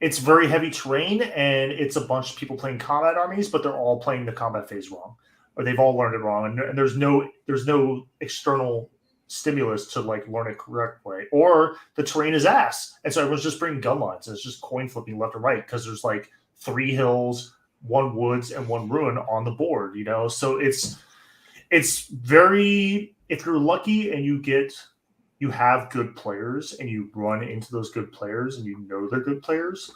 it's very heavy terrain, and it's a bunch of people playing combat armies, but they're all playing the combat phase wrong, or they've all learned it wrong, and there's no external stimulus to like learn it correct way, or the terrain is ass, and so everyone's just bringing gun lines, and it's just coin flipping left and right because there's like 3 hills, 1 woods, and 1 ruin on the board. So it's very, if you're lucky and you have good players and you run into those good players and they're good players,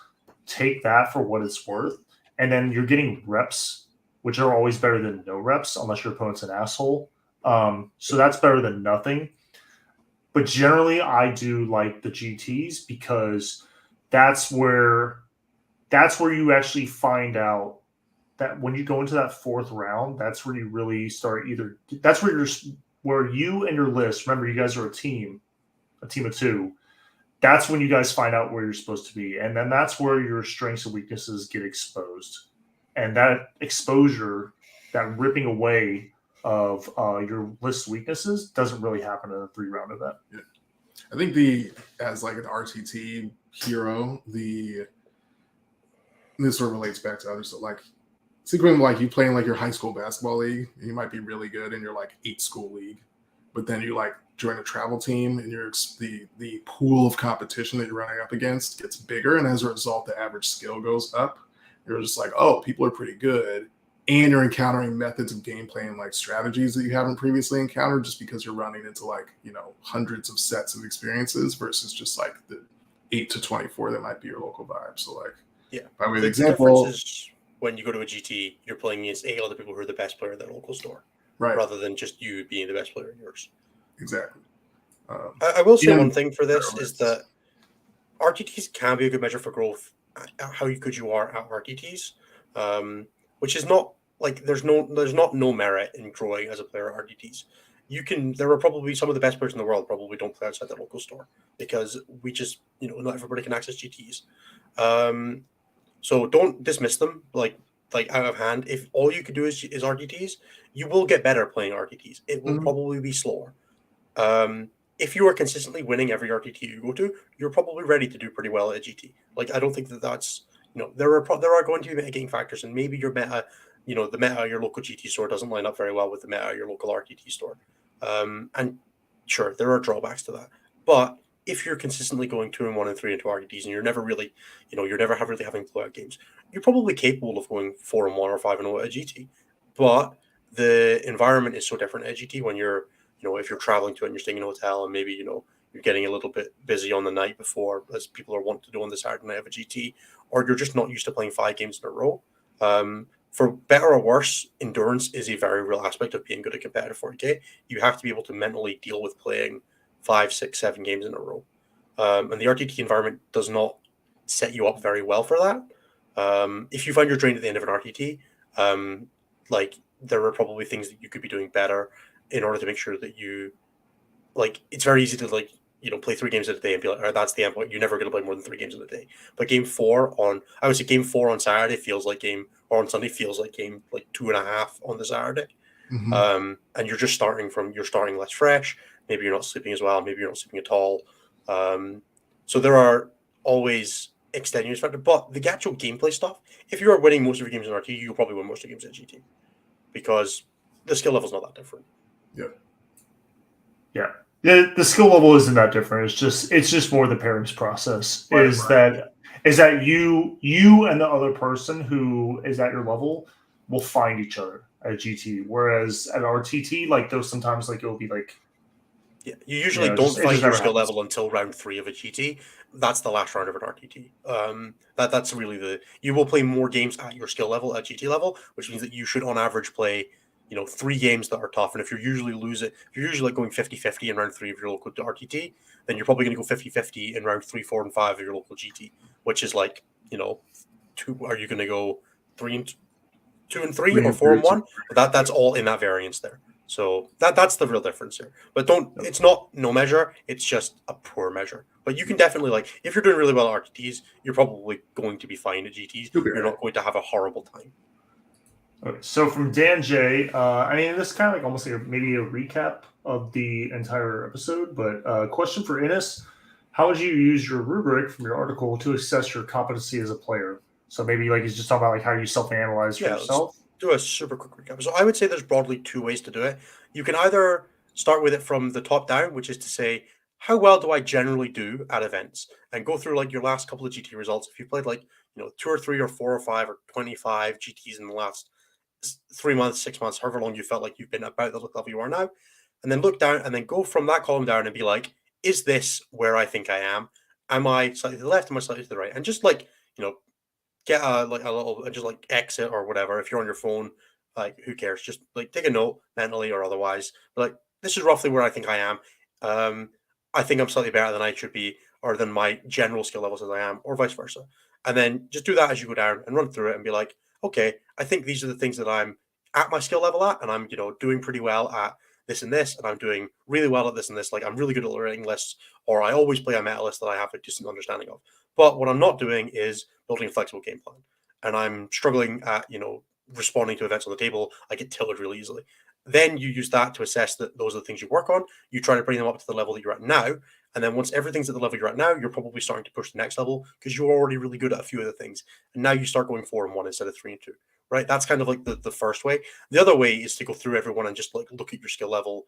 take that for what it's worth, and then you're getting reps, which are always better than no reps unless your opponent's an asshole. So that's better than nothing. But generally, I do like the GTs because that's where you actually find out that when you go into that 4th round, that's where you really start that's where you and your list, remember you guys are a team of 2. That's when you guys find out where you're supposed to be. And then that's where your strengths and weaknesses get exposed. And that exposure, that ripping away of your list weaknesses doesn't really happen in a 3-round event. Yeah. I think as like an RTT hero, this sort of relates back to others. So like, think of like you playing like your high school basketball league, and you might be really good in your like 8 school league, but then you like join a travel team, and the pool of competition that you're running up against gets bigger, and as a result, the average skill goes up. You're just like, oh, people are pretty good, and you're encountering methods of gameplay and like strategies that you haven't previously encountered, just because you're running into like hundreds of sets of experiences versus just like the 8 to 24 that might be your local vibe. So like, yeah, by way of example. When you go to a GT, you're playing against 8 other people who are the best player at their local store, right? Rather than just you being the best player in yours. Exactly. I will say one thing for this is that RTTs can be a good measure for growth. How good you are at RTTs, which is not like there's not no merit in growing as a player at RTTs. There are probably some of the best players in the world probably don't play outside the local store because we just not everybody can access GTs. So don't dismiss them. Like like out of hand. If all you could do is RTTs, you will get better playing RTTs. It will probably be slower. If you are consistently winning every RTT you go to, you're probably ready to do pretty well at a GT. Like, I don't think that's, there are going to be mitigating factors, and maybe your meta, the meta of your local GT store doesn't line up very well with the meta of your local RTT store. And sure, there are drawbacks to that. But if you're consistently going 2-1 and 3-2 RTTs, and you're never really, you're never really having blowout games, you're probably capable of going 4-1 or 5-0 at a GT. But the environment is so different at a GT when you're, if you're traveling to it and you're staying in a hotel, and maybe, you're getting a little bit busy on the night before, as people are wanting to do on the Saturday night of a GT, or you're just not used to playing 5 games in a row. For better or worse, endurance is a very real aspect of being good at competitive 40K. You have to be able to mentally deal with playing 5, 6, 7 games in a row. And the RTT environment does not set you up very well for that. If you find you're drained at the end of an RTT, there are probably things that you could be doing better in order to make sure that you, it's very easy to play 3 games in a day and be like, all right, that's the end point. You're never going to play more than 3 games in a day. But game 4 on Saturday feels like game, or on Sunday feels like game 2.5 on the Saturday. And you're just starting less fresh. Maybe you're not sleeping as well. Maybe you're not sleeping at all. So there are always extenuating factors. But the actual gameplay stuff, if you are winning most of your games in RT, you'll probably win most of your games at GT, because the skill level's not that different. Yeah. The skill level isn't that different. It's just more the pairings process. That you and the other person who is at your level will find each other at GT. Whereas at RTT, those sometimes it'll be you usually don't find your skill level until round 3 of a GT. That's the last round of an RTT. That's really you will play more games at your skill level at GT level, which means that you should on average play 3 games that are tough. And if you're usually going 50-50 in round 3 of your local RTT, then you're probably going to go 50-50 in round 3, 4, and 5 of your local GT, which is 2. Are you going to go 2 and 3 or 4 and 1? That's all in that variance there. So that's the real difference here. But it's not no measure, it's just a poor measure. But you can definitely, if you're doing really well at RTTs, you're probably going to be fine at GTs. You're not going to have a horrible time. Okay, so from Dan J, this is kind of almost maybe a recap of the entire episode, but question for Innes: how would you use your rubric from your article to assess your competency as a player? So maybe he's just talking about how you self-analyze for yourself. Let's do a super quick recap. So I would say there's broadly 2 ways to do it. You can either start with it from the top down, which is to say, how well do I generally do at events, and go through your last couple of GT results. If you played 2 or 3 or 4 or 5 or 25 GTs in the last 3 months, 6 months, however long you felt like you've been about the level you are now, and then look down and then go from that column down and be like, is this where I think I am? Am I slightly to the left? Am I slightly to the right? And just get a little, just exit or whatever. If you're on your phone, who cares? Just take a note mentally or otherwise. This is roughly where I think I am. I think I'm slightly better than I should be, or than my general skill levels as I am, or vice versa. And then just do that as you go down and run through it and be like, okay, I think these are the things that I'm at my skill level at, and I'm doing pretty well at this and this, and I'm doing really well at this and this. I'm really good at learning lists, or I always play a meta list that I have a decent understanding of. But what I'm not doing is building a flexible game plan, and I'm struggling at responding to events on the table. I get tilted really easily. Then you use that to assess that those are the things you work on. You try to bring them up to the level that you're at now. And then once everything's at the level you're at now, you're probably starting to push the next level because you're already really good at a few of the things. And now you start going 4 and 1 instead of 3 and 2, right? That's kind of the first way. The other way is to go through everyone and just look at your skill level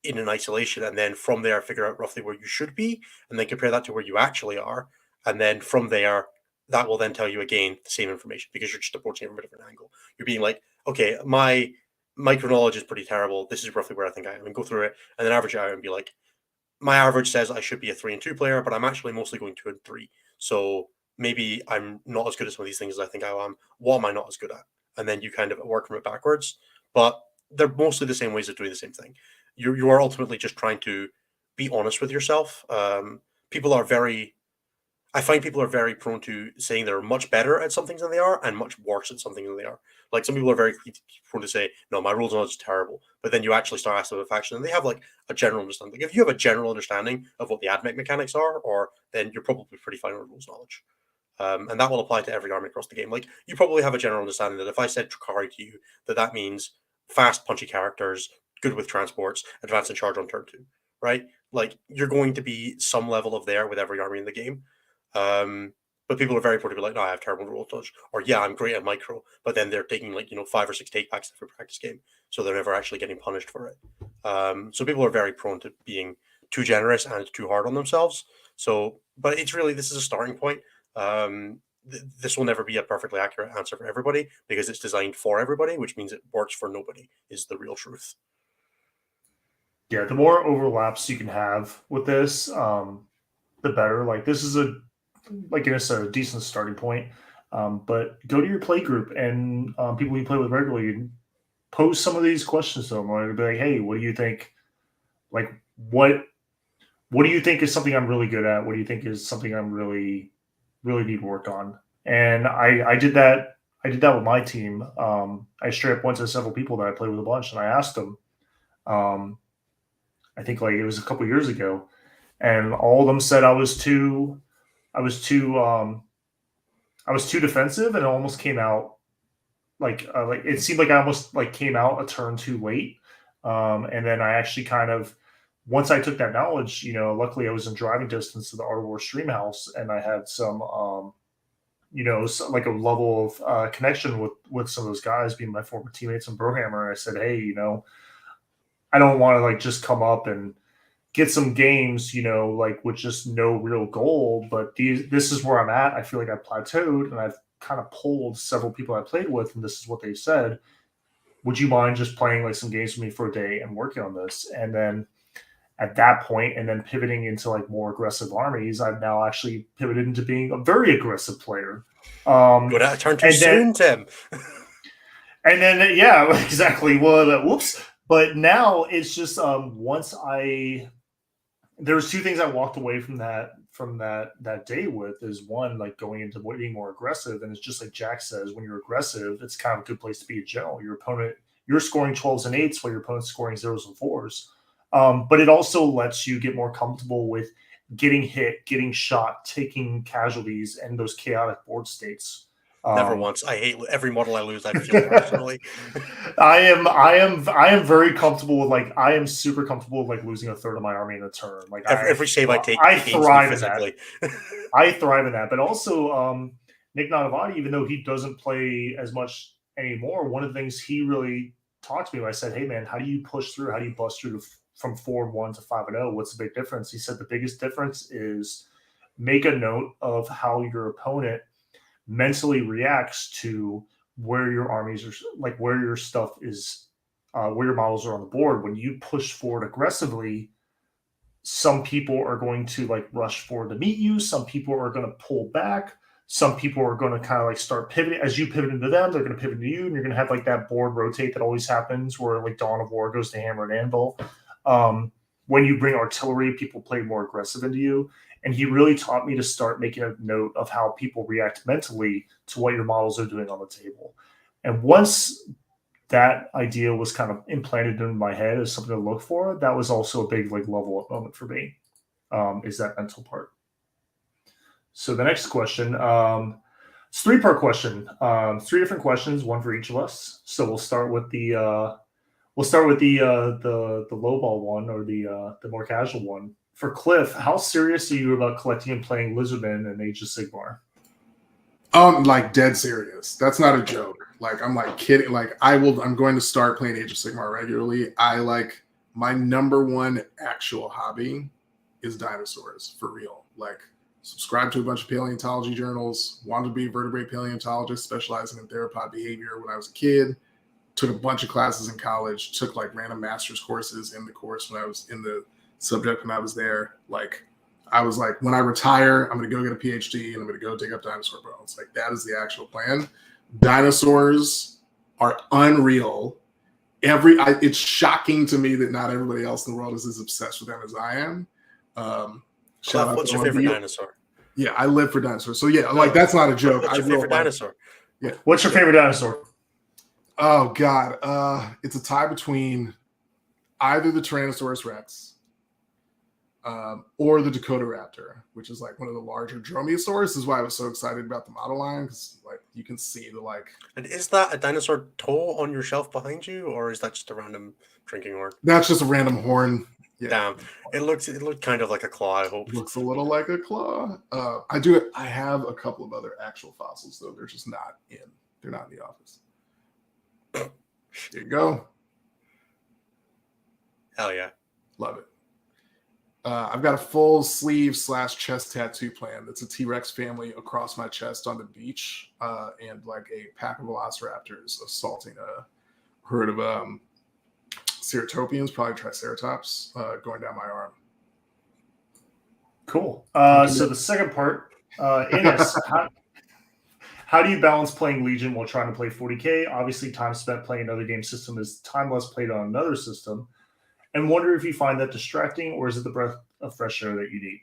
in an isolation. And then from there, figure out roughly where you should be, and then compare that to where you actually are. And then from there, that will then tell you again the same information, because you're just approaching it from a different angle. You're being like, okay, my micro knowledge is pretty terrible. This is roughly where I think I am, and go through it and then average it out and be like, my average says I should be a 3 and 2 player, but I'm actually mostly going 2 and 3. So maybe I'm not as good at some of these things as I think I am. What am I not as good at? And then you kind of work from it backwards. But they're mostly the same ways of doing the same thing. You are ultimately just trying to be honest with yourself. I find people are very prone to saying they're much better at some things than they are, and much worse at something than they are. Some people are very prone to say, no, my rules knowledge is terrible. But then you actually start asking them a faction, and they have a general understanding. If you have a general understanding of what the admech mechanics are, then you're probably pretty fine on rules knowledge. And that will apply to every army across the game. Like, you probably have a general understanding that if I said Drakari to you, that means fast, punchy characters, good with transports, advance and charge on turn 2, right? Like, you're going to be some level of there with every army in the game. But people are very poor to be like, no, I have terrible roll touch, or yeah, I'm great at micro, but then they're taking 5 or 6 take backs every practice game, so they're never actually getting punished for it. So people are very prone to being too generous and too hard on themselves. So, but it's really, this is a starting point. This will never be a perfectly accurate answer for everybody because it's designed for everybody, which means it works for nobody, is the real truth. Yeah, the more overlaps you can have with this, the better. Like, this is a decent starting point. But go to your play group and people you play with regularly and pose some of these questions to them. Like, be like, hey, what do you think? Like, what do you think is something I'm really good at? What do you think is something I'm really need work on? And I did that. I did that with my team. I straight up went to several people that I played with a bunch, and I asked them. I think it was a couple years ago, and all of them said I was too defensive, and it almost came out like it seemed like I almost came out a turn too late. And then I actually kind of, once I took that knowledge, luckily I was in driving distance to the Art of War stream house, and I had some a level of connection with some of those guys being my former teammates in Brohammer. And I said, hey, I don't want to just come up and get some games, with just no real goal, but this is where I'm at. I feel like I plateaued, and I've kind of polled several people I played with, and this is what they said. Would you mind just playing some games with me for a day and working on this? And then at that point, and then pivoting into more aggressive armies, I've now actually pivoted into being a very aggressive player. Good at turn too soon, Tim. And then, yeah, exactly. Well, whoops. But now it's just there's 2 things I walked away from that day with. Is one, going into being more aggressive, and it's just like Jack says, when you're aggressive, it's kind of a good place to be a general. You're scoring 12s and 8s while your opponent's scoring 0s and 4s. But it also lets you get more comfortable with getting hit, getting shot, taking casualties, and those chaotic board states. Never once. I hate every model I lose. I feel personally. I am very comfortable with I am super comfortable with losing a third of my army in a turn. Every save I take, I thrive in that. I thrive in that. But also, Nick Nanavati, even though he doesn't play as much anymore, one of the things he really talked to me, I said, hey man, how do you push through? How do you bust through from 4-1 to 5-0? What's the big difference? He said the biggest difference is make a note of how your opponent mentally reacts to where your armies are, where your stuff is, where your models are on the board. When you push forward aggressively, some people are going to rush forward to meet you. Some people are going to pull back. Some people are going to kind of start pivoting. As you pivot into them, they're going to pivot into you, and you're going to have that board rotate that always happens where Dawn of War goes to Hammer and Anvil. When you bring artillery, people play more aggressive into you. And he really taught me to start making a note of how people react mentally to what your models are doing on the table. And once that idea was kind of implanted in my head as something to look for, that was also a big level up moment for me, is that mental part. So the next question, it's a 3-part question, 3 different questions, one for each of us. So we'll start with the low ball one, or the more casual one. For Cliff, how serious are you about collecting and playing Lizardmen and Age of Sigmar? Dead serious. That's not a joke. I'm kidding. I'm going to start playing Age of Sigmar regularly. My number one actual hobby is dinosaurs, for real. Subscribe to a bunch of paleontology journals, wanted to be a vertebrate paleontologist, specializing in theropod behavior when I was a kid. Took a bunch of classes in college, took random master's courses in the course when I was in the subject when I was there. I was when I retire, I'm going to go get a PhD and I'm going to go dig up dinosaur bones. That is the actual plan. Dinosaurs are unreal. It's shocking to me that not everybody else in the world is as obsessed with them as I am. What's your favorite dinosaur? Yeah, I live for dinosaurs. So yeah, that's not a joke. What's your favorite dinosaur? Yeah. What's your favorite dinosaur? Oh God, it's a tie between either the Tyrannosaurus Rex or the Dakota Raptor, which is like one of the larger dromaeosaurs. This is why I was so excited about the model line, because like you can see the like. And is that a dinosaur toe on your shelf behind you, or is that just a random drinking horn? That's just a random horn. Yeah. Damn, it looked kind of like a claw. I hope It looks a little like a claw. I have a couple of other actual fossils though. They're just not in. They're not in the office. Here you go. Hell yeah, Love it. I've got a full sleeve / chest tattoo plan. That's a T-Rex family across my chest on the beach, and like a pack of velociraptors assaulting a herd of ceratopians, probably triceratops, going down my arm. Cool. So the second part, Innes, how do you balance playing Legion while trying to play 40K? Obviously, time spent playing another game system is time less played on another system. And wonder if you find that distracting, or is it the breath of fresh air that you need?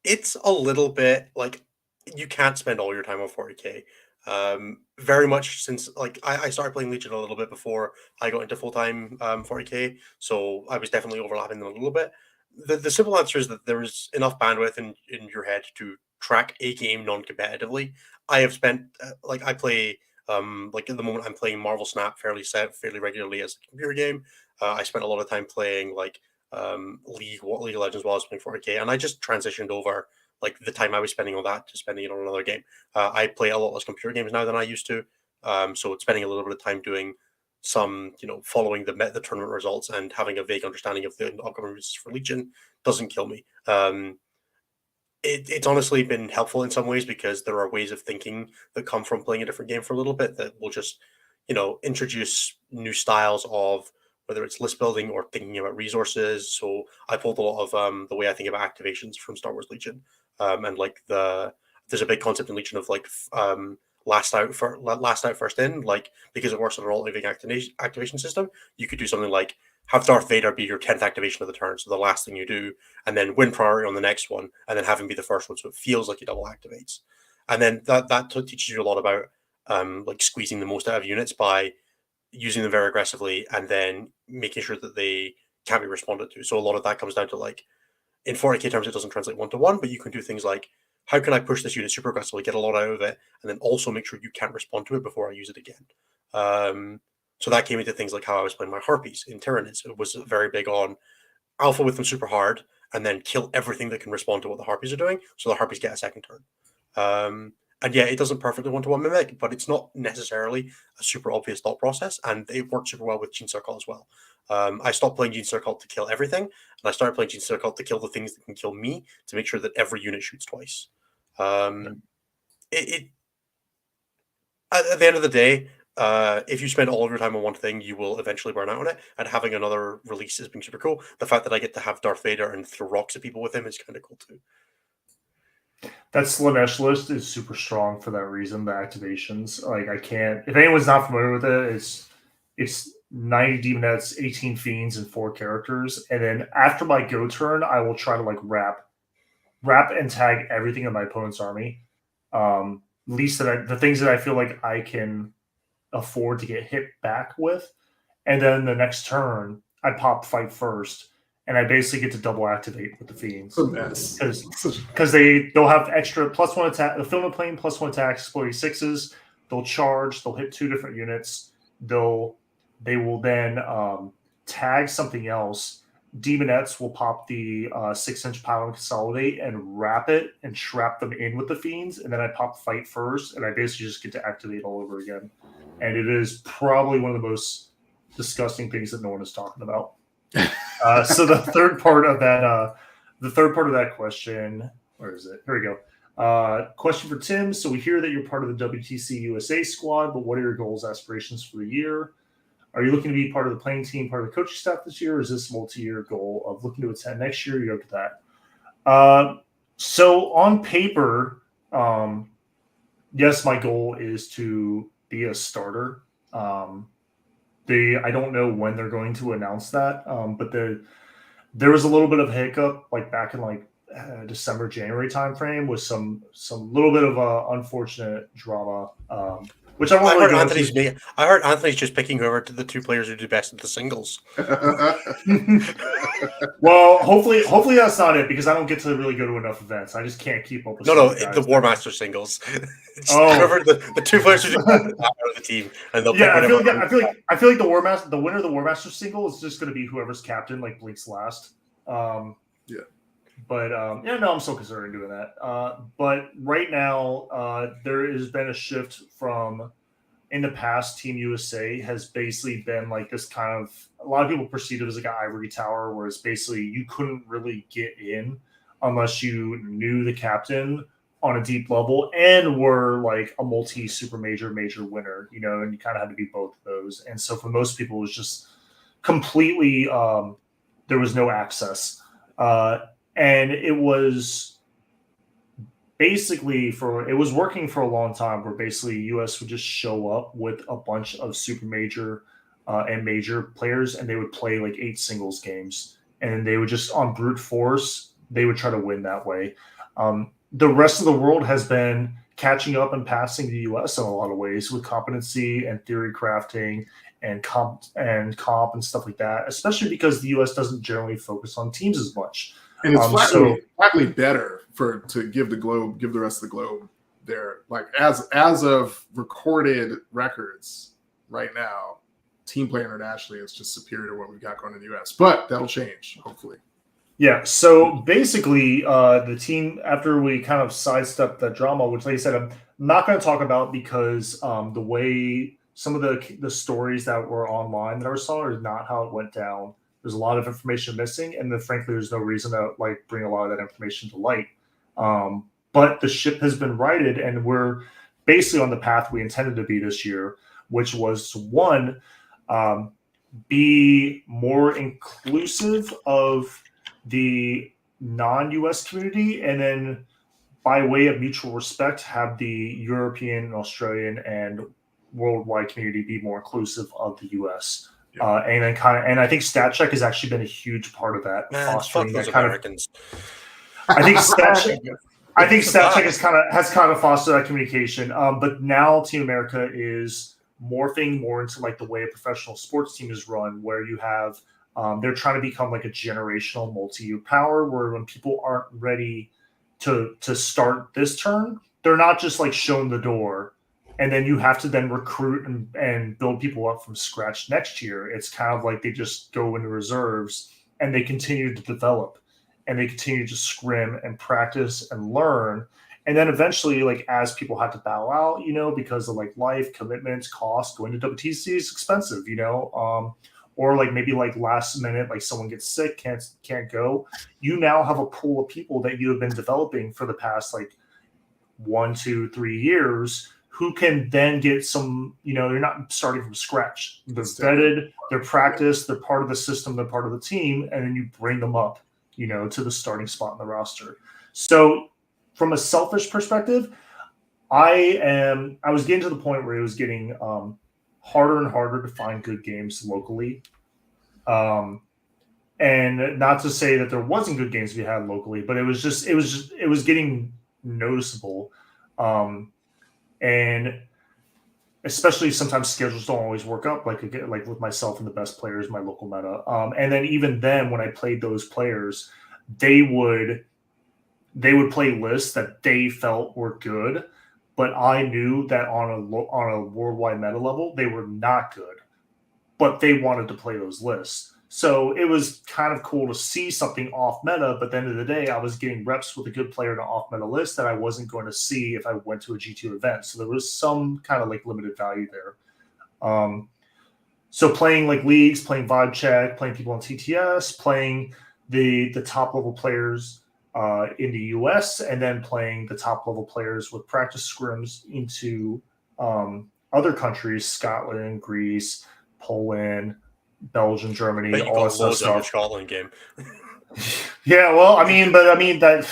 It's a little bit like you can't spend all your time on 40K. Very much since like I started playing Legion a little bit before I got into full-time 40K, so I was definitely overlapping them a little bit. The simple answer is that there is enough bandwidth in your head to track a game non-competitively. I have spent I play like at the moment I'm playing Marvel Snap fairly regularly as a computer game. I spent a lot of time playing like League of Legends while I was playing 40K, and I just transitioned over like the time I was spending on that to spending it on another game. I play a lot less computer games now than I used to, so spending a little bit of time doing some, following the tournament results and having a vague understanding of the upcoming releases for Legion doesn't kill me. It's honestly been helpful in some ways because there are ways of thinking that come from playing a different game for a little bit that will just, introduce new styles of whether it's list building or thinking about resources. So I pulled a lot of the way I think about activations from Star Wars Legion, and like there's a big concept in Legion of like last out first in, like because it works on an all living activation system. You could do something like have Darth Vader be your 10th activation of the turn, so the last thing you do, and then win priority on the next one, and then have him be the first one, so it feels like he double activates. And then that teaches you a lot about like squeezing the most out of units by using them very aggressively, and then making sure that they can't be responded to. So a lot of that comes down to like in 40K terms, it doesn't translate 1-to-1, but you can do things like how can I push this unit super aggressively, get a lot out of it, and then also make sure you can't respond to it before I use it again. So that came into things like how I was playing my Harpies in Tyranids. It was very big on alpha with them super hard and then kill everything that can respond to what the Harpies are doing, so the Harpies get a second turn. And yeah, it doesn't perfectly 1-to-1 mimic, but it's not necessarily a super obvious thought process, and it works super well with Gene Circle as well. I stopped playing Gene Circle to kill everything, and I started playing Gene Circle to kill the things that can kill me, to make sure that every unit shoots twice. At the end of the day, if you spend all of your time on one thing, you will eventually burn out on it. And having another release has been super cool. The fact that I get to have Darth Vader and throw rocks at people with him is kind of cool too. That Slanesh list is super strong for that reason. The activations, like I can't. If anyone's not familiar with it, it's 90 demonettes, 18 fiends, and 4 characters. And then after my go turn, I will try to like wrap and tag everything in my opponent's army. At least the things that I feel like I can afford to get hit back with, and then the next turn I pop fight first, and I basically get to double activate with the fiends because they'll have extra +1 attack. The filament plane +1 attacks, exploding 6s. They'll charge. They'll hit 2 different units. They will then tag something else. Demonettes will pop the 6-inch pile and consolidate and wrap it and trap them in with the fiends, and then I pop fight first, and I basically just get to activate all over again. And it is probably one of the most disgusting things that no one is talking about. So the third part of that question, where is it? Here we go. Question for Tim. So we hear that you're part of the WTC USA squad, but what are your goals, aspirations for the year? Are you looking to be part of the playing team, part of the coaching staff this year, or is this a multi-year goal of looking to attend next year? You go to that. So on paper, yes, my goal is to be a starter. I don't know when they're going to announce that, but there was a little bit of a hiccup like back in like December, January timeframe with some little bit of unfortunate drama which I won't I really heard go Anthony's into. I heard Anthony's just picking whoever the two players who do best at the singles. Well, hopefully that's not it because I don't get to really go to enough events. I just can't keep up with No, some no, of the guys. the War Master singles. Oh. Whoever the two players who do best out of the team, and they'll pick Yeah, I whatever. feel like the winner of the War Master single is just going to be whoever's captain, like Blink's last. Yeah. But yeah, no, I'm still considering doing that. But right now, there has been a shift from in the past. Team USA has basically been like this kind of. A lot of people perceive it as like an ivory tower, where it's basically you couldn't really get in unless you knew the captain on a deep level and were like a multi super major winner, you know, and you kind of had to be both of those. And so for most people, it was just completely there was no access. And it was basically it was working for a long time where basically US would just show up with a bunch of super major and major players and they would play like 8 singles games and they would just on brute force, they would try to win that way. The rest of the world has been catching up and passing the US in a lot of ways with competency and theory crafting and comp and stuff like that, especially because the US doesn't generally focus on teams as much. And it's flatly better to give the rest of the globe their like as of recorded records right now, team play internationally is just superior to what we've got going in the US. But that'll change, hopefully. Yeah, so basically, the team, after we kind of sidestepped that drama, which, like I said, I'm not going to talk about because the way some of the stories that were online that I saw is not how it went down. There's a lot of information missing, and then, frankly, there's no reason to like bring a lot of that information to light. But the ship has been righted, and we're basically on the path we intended to be this year, which was to, one, be more inclusive of the non-US community, and then by way of mutual respect have the European and Australian and worldwide community be more inclusive of the US. And then and I think StatCheck has actually been a huge part of that. Man, fostering fuck those that kind Americans. I think StatCheck has kind of fostered that communication. But now Team America is morphing more into like the way a professional sports team is run, where you have they're trying to become like a generational multi-U power where when people aren't ready to start this turn, they're not just like shown the door and then you have to then recruit and build people up from scratch next year. It's kind of like they just go into reserves and they continue to develop and they continue to scrim and practice and learn. And then eventually, like as people have to bow out, you know, because of like life, commitments, cost, going to WTC is expensive, you know, or like maybe like last minute, like someone gets sick, can't go. You now have a pool of people that you have been developing for the past like 1, 2, 3 years who can then get some, you know, they're not starting from scratch. They're vetted, they're practiced, they're part of the system, they're part of the team, and then you bring them up, you know, to the starting spot in the roster. So from a selfish perspective, I was getting to the point where it was getting harder and harder to find good games locally. And not to say that there wasn't good games we had locally, but it was getting noticeable. And especially sometimes schedules don't always work up like with myself and the best players, my local meta. And then even then when I played those players, they would play lists that they felt were good, but I knew that on a worldwide meta level, they were not good, but they wanted to play those lists. So it was kind of cool to see something off meta, but at the end of the day, I was getting reps with a good player in an off meta list that I wasn't going to see if I went to a G2 event. So there was some kind of like limited value there. So playing like leagues, playing vibe check, playing people on TTS, playing the top level players in the US, and then playing the top level players with practice scrims into other countries, Scotland, Greece, Poland, Belgium, Germany, all that stuff. Scotland game. Yeah, well, I mean that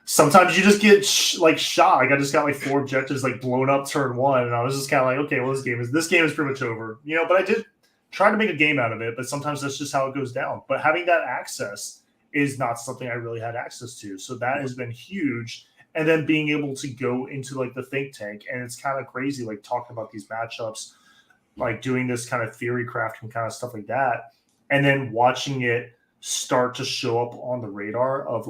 sometimes you just get shot. Like I just got like 4 objectives like blown up turn 1, and I was just kind of like, okay, well this game is pretty much over, you know. But I did try to make a game out of it, but sometimes that's just how it goes down. But having that access is not something I really had access to, so that has been huge. and then being able to go into like the think tank. And it's kind of crazy, like talking about these matchups, like doing this kind of theory crafting kind of stuff like that, and then watching it start to show up on the radar of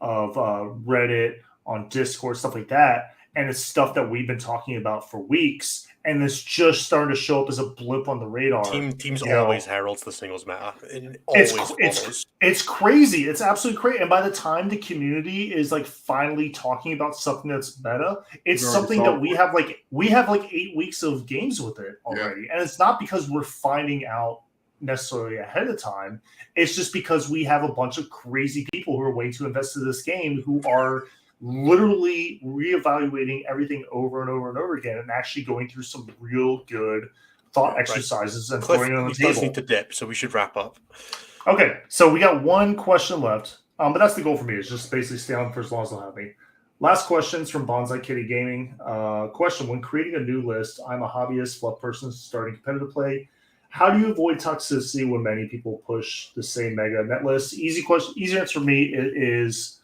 Reddit, on Discord, stuff like that. And it's stuff that we've been talking about for weeks, and it's just starting to show up as a blip on the radar. Teams always heralds the singles meta. It's crazy. It's absolutely crazy. And by the time the community is like finally talking about something that's meta, it's something that we have like 8 weeks of games with it already. And it's not because we're finding out necessarily ahead of time. It's just because we have a bunch of crazy people who are way too invested in this game, who are literally reevaluating everything over and over and over again, and actually going through some real good thought exercises and throwing it on the table. He does need to dip, so we should wrap up. Okay, so we got one question left, but that's the goal for me, is just basically stay on for as long as they'll have me. Last questions from Bonsai Kitty Gaming. Question: when creating a new list, I'm a hobbyist fluff person starting competitive play. How do you avoid toxicity when many people push the same mega net list? Easy question. Easy answer for me is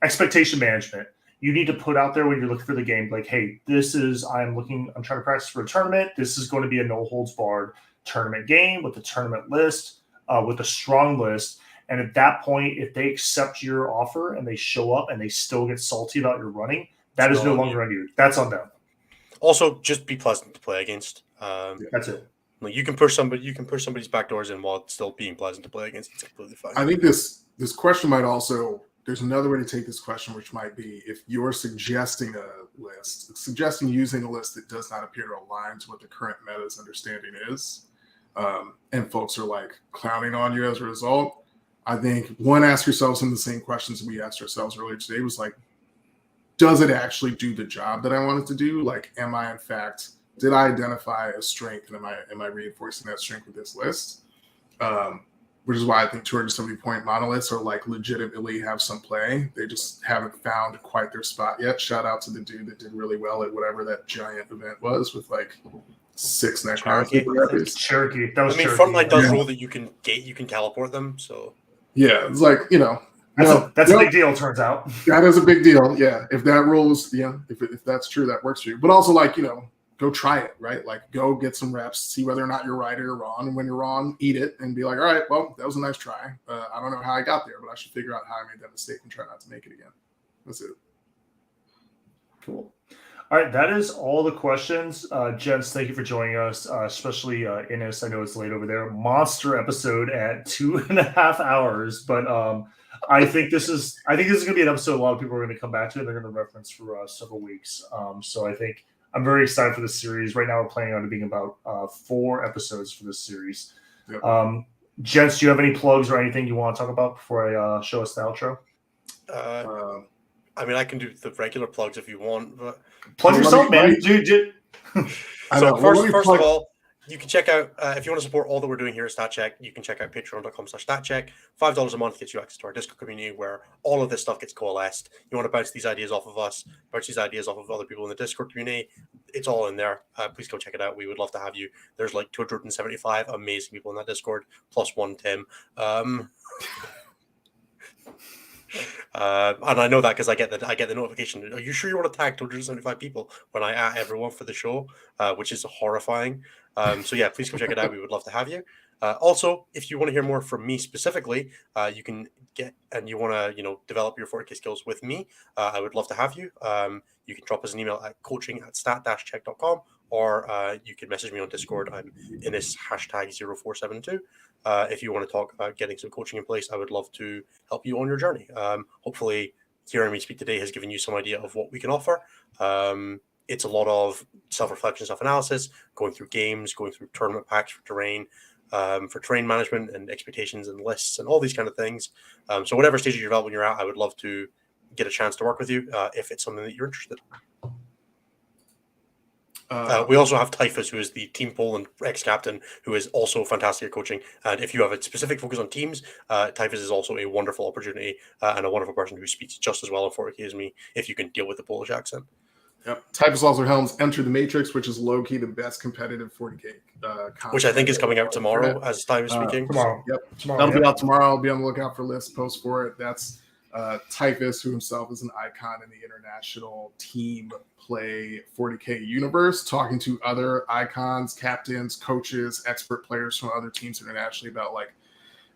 expectation management. You need to put out there when you're looking for the game, like, hey, I'm trying to practice for a tournament. This is going to be a no holds barred tournament game with a tournament list, with a strong list. And at that point, if they accept your offer and they show up and they still get salty about your running, that is no longer on you. That's on them. Also, just be pleasant to play against. That's it. Like, you can push somebody's backdoors in while still being pleasant to play against. It's completely fine. I think this question might also. There's another way to take this question, which might be if you're suggesting using a list that does not appear to align to what the current meta's understanding is, and folks are like clowning on you as a result. I think ask yourself some of the same questions we asked ourselves earlier today, was like, does it actually do the job that I want it to do? Like, did I identify a strength, and am I reinforcing that strength with this list? Which is why I think 270 point monoliths are like legitimately have some play. They just haven't found quite their spot yet. Shout out to the dude that did really well at whatever that giant event was with like 6 Cherokee. Cherokee. That was Cherokee. Frontline does rule that you can teleport them. So yeah, it's like, that's a big deal. Turns out that is a big deal. Yeah, if that rules, if that's true, that works for you. But also, like, go try it, right? Like, go get some reps, see whether or not you're right or you're wrong. And when you're wrong, eat it and be like, all right, well, that was a nice try. I don't know how I got there, but I should figure out how I made that mistake and try not to make it again. That's it. Cool. All right, that is all the questions. Gents, thank you for joining us, especially Innes. I know it's late over there. Monster episode at 2.5 hours, but I think this is going to be an episode a lot of people are going to come back to, and they're going to reference for several weeks. So I think I'm very excited for this series. Right now, we're planning on it being about 4 episodes for this series. Yep. Gents, do you have any plugs or anything you want to talk about before I show us the outro? I mean, I can do the regular plugs if you want, but plug yourself, man. Dude. So first of all, you can check out, if you want to support all that we're doing here at StatCheck, you can check out patreon.com/StatCheck. $5 a month gets you access to our Discord community where all of this stuff gets coalesced. You want to bounce these ideas off of us, bounce these ideas off of other people in the Discord community. It's all in there. Please go check it out. We would love to have you. There's like 275 amazing people in that Discord, plus one Tim. And I know that because I get the notification. Are you sure you want to tag 275 people when I at everyone for the show, which is horrifying. So yeah, please go check it out. We would love to have you. Also, if you want to hear more from me specifically, you can you want to develop your 40K skills with me. I would love to have you. You can drop us an email at coaching@stat-check.com, or you can message me on Discord. I'm in this #0472. If you want to talk about getting some coaching in place, I would love to help you on your journey. Hopefully, hearing me speak today has given you some idea of what we can offer. It's a lot of self-reflection, self-analysis, going through games, going through tournament packs for terrain management and expectations and lists and all these kind of things. So whatever stage of your development you're at, I would love to get a chance to work with you if it's something that you're interested in. We also have Typhus, who is the Team Poland ex-captain, who is also fantastic at coaching. And if you have a specific focus on teams, Typhus is also a wonderful opportunity and a wonderful person who speaks just as well in 40K as me, if you can deal with the Polish accent. Yep. Typhus also helms Enter the Matrix, which is low-key the best competitive 40K content. Which I think is coming out tomorrow as Typhus speaking. Tomorrow. Yep. That'll be out tomorrow. I'll be on the lookout for lists, post for it. That's Typhus, who himself is an icon in the international team play 40K universe, talking to other icons, captains, coaches, expert players from other teams internationally about like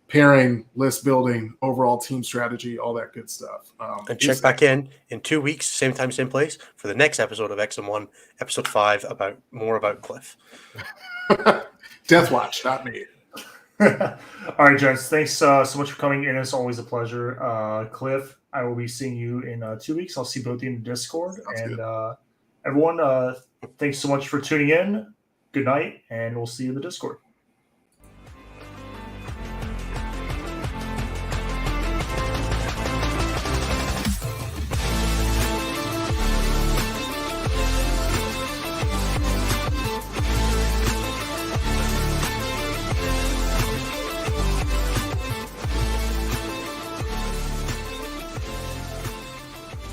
pairing, list building, overall team strategy, all that good stuff. And check back in 2 weeks, same time, same place, for the next episode of XM1, episode 5, about Cliff. Deathwatch, not me. All right, gents. Thanks so much for coming in. It's always a pleasure. Cliff, I will be seeing you in 2 weeks. I'll see both of you in the Discord. Sounds everyone, thanks so much for tuning in. Good night, and we'll see you in the Discord.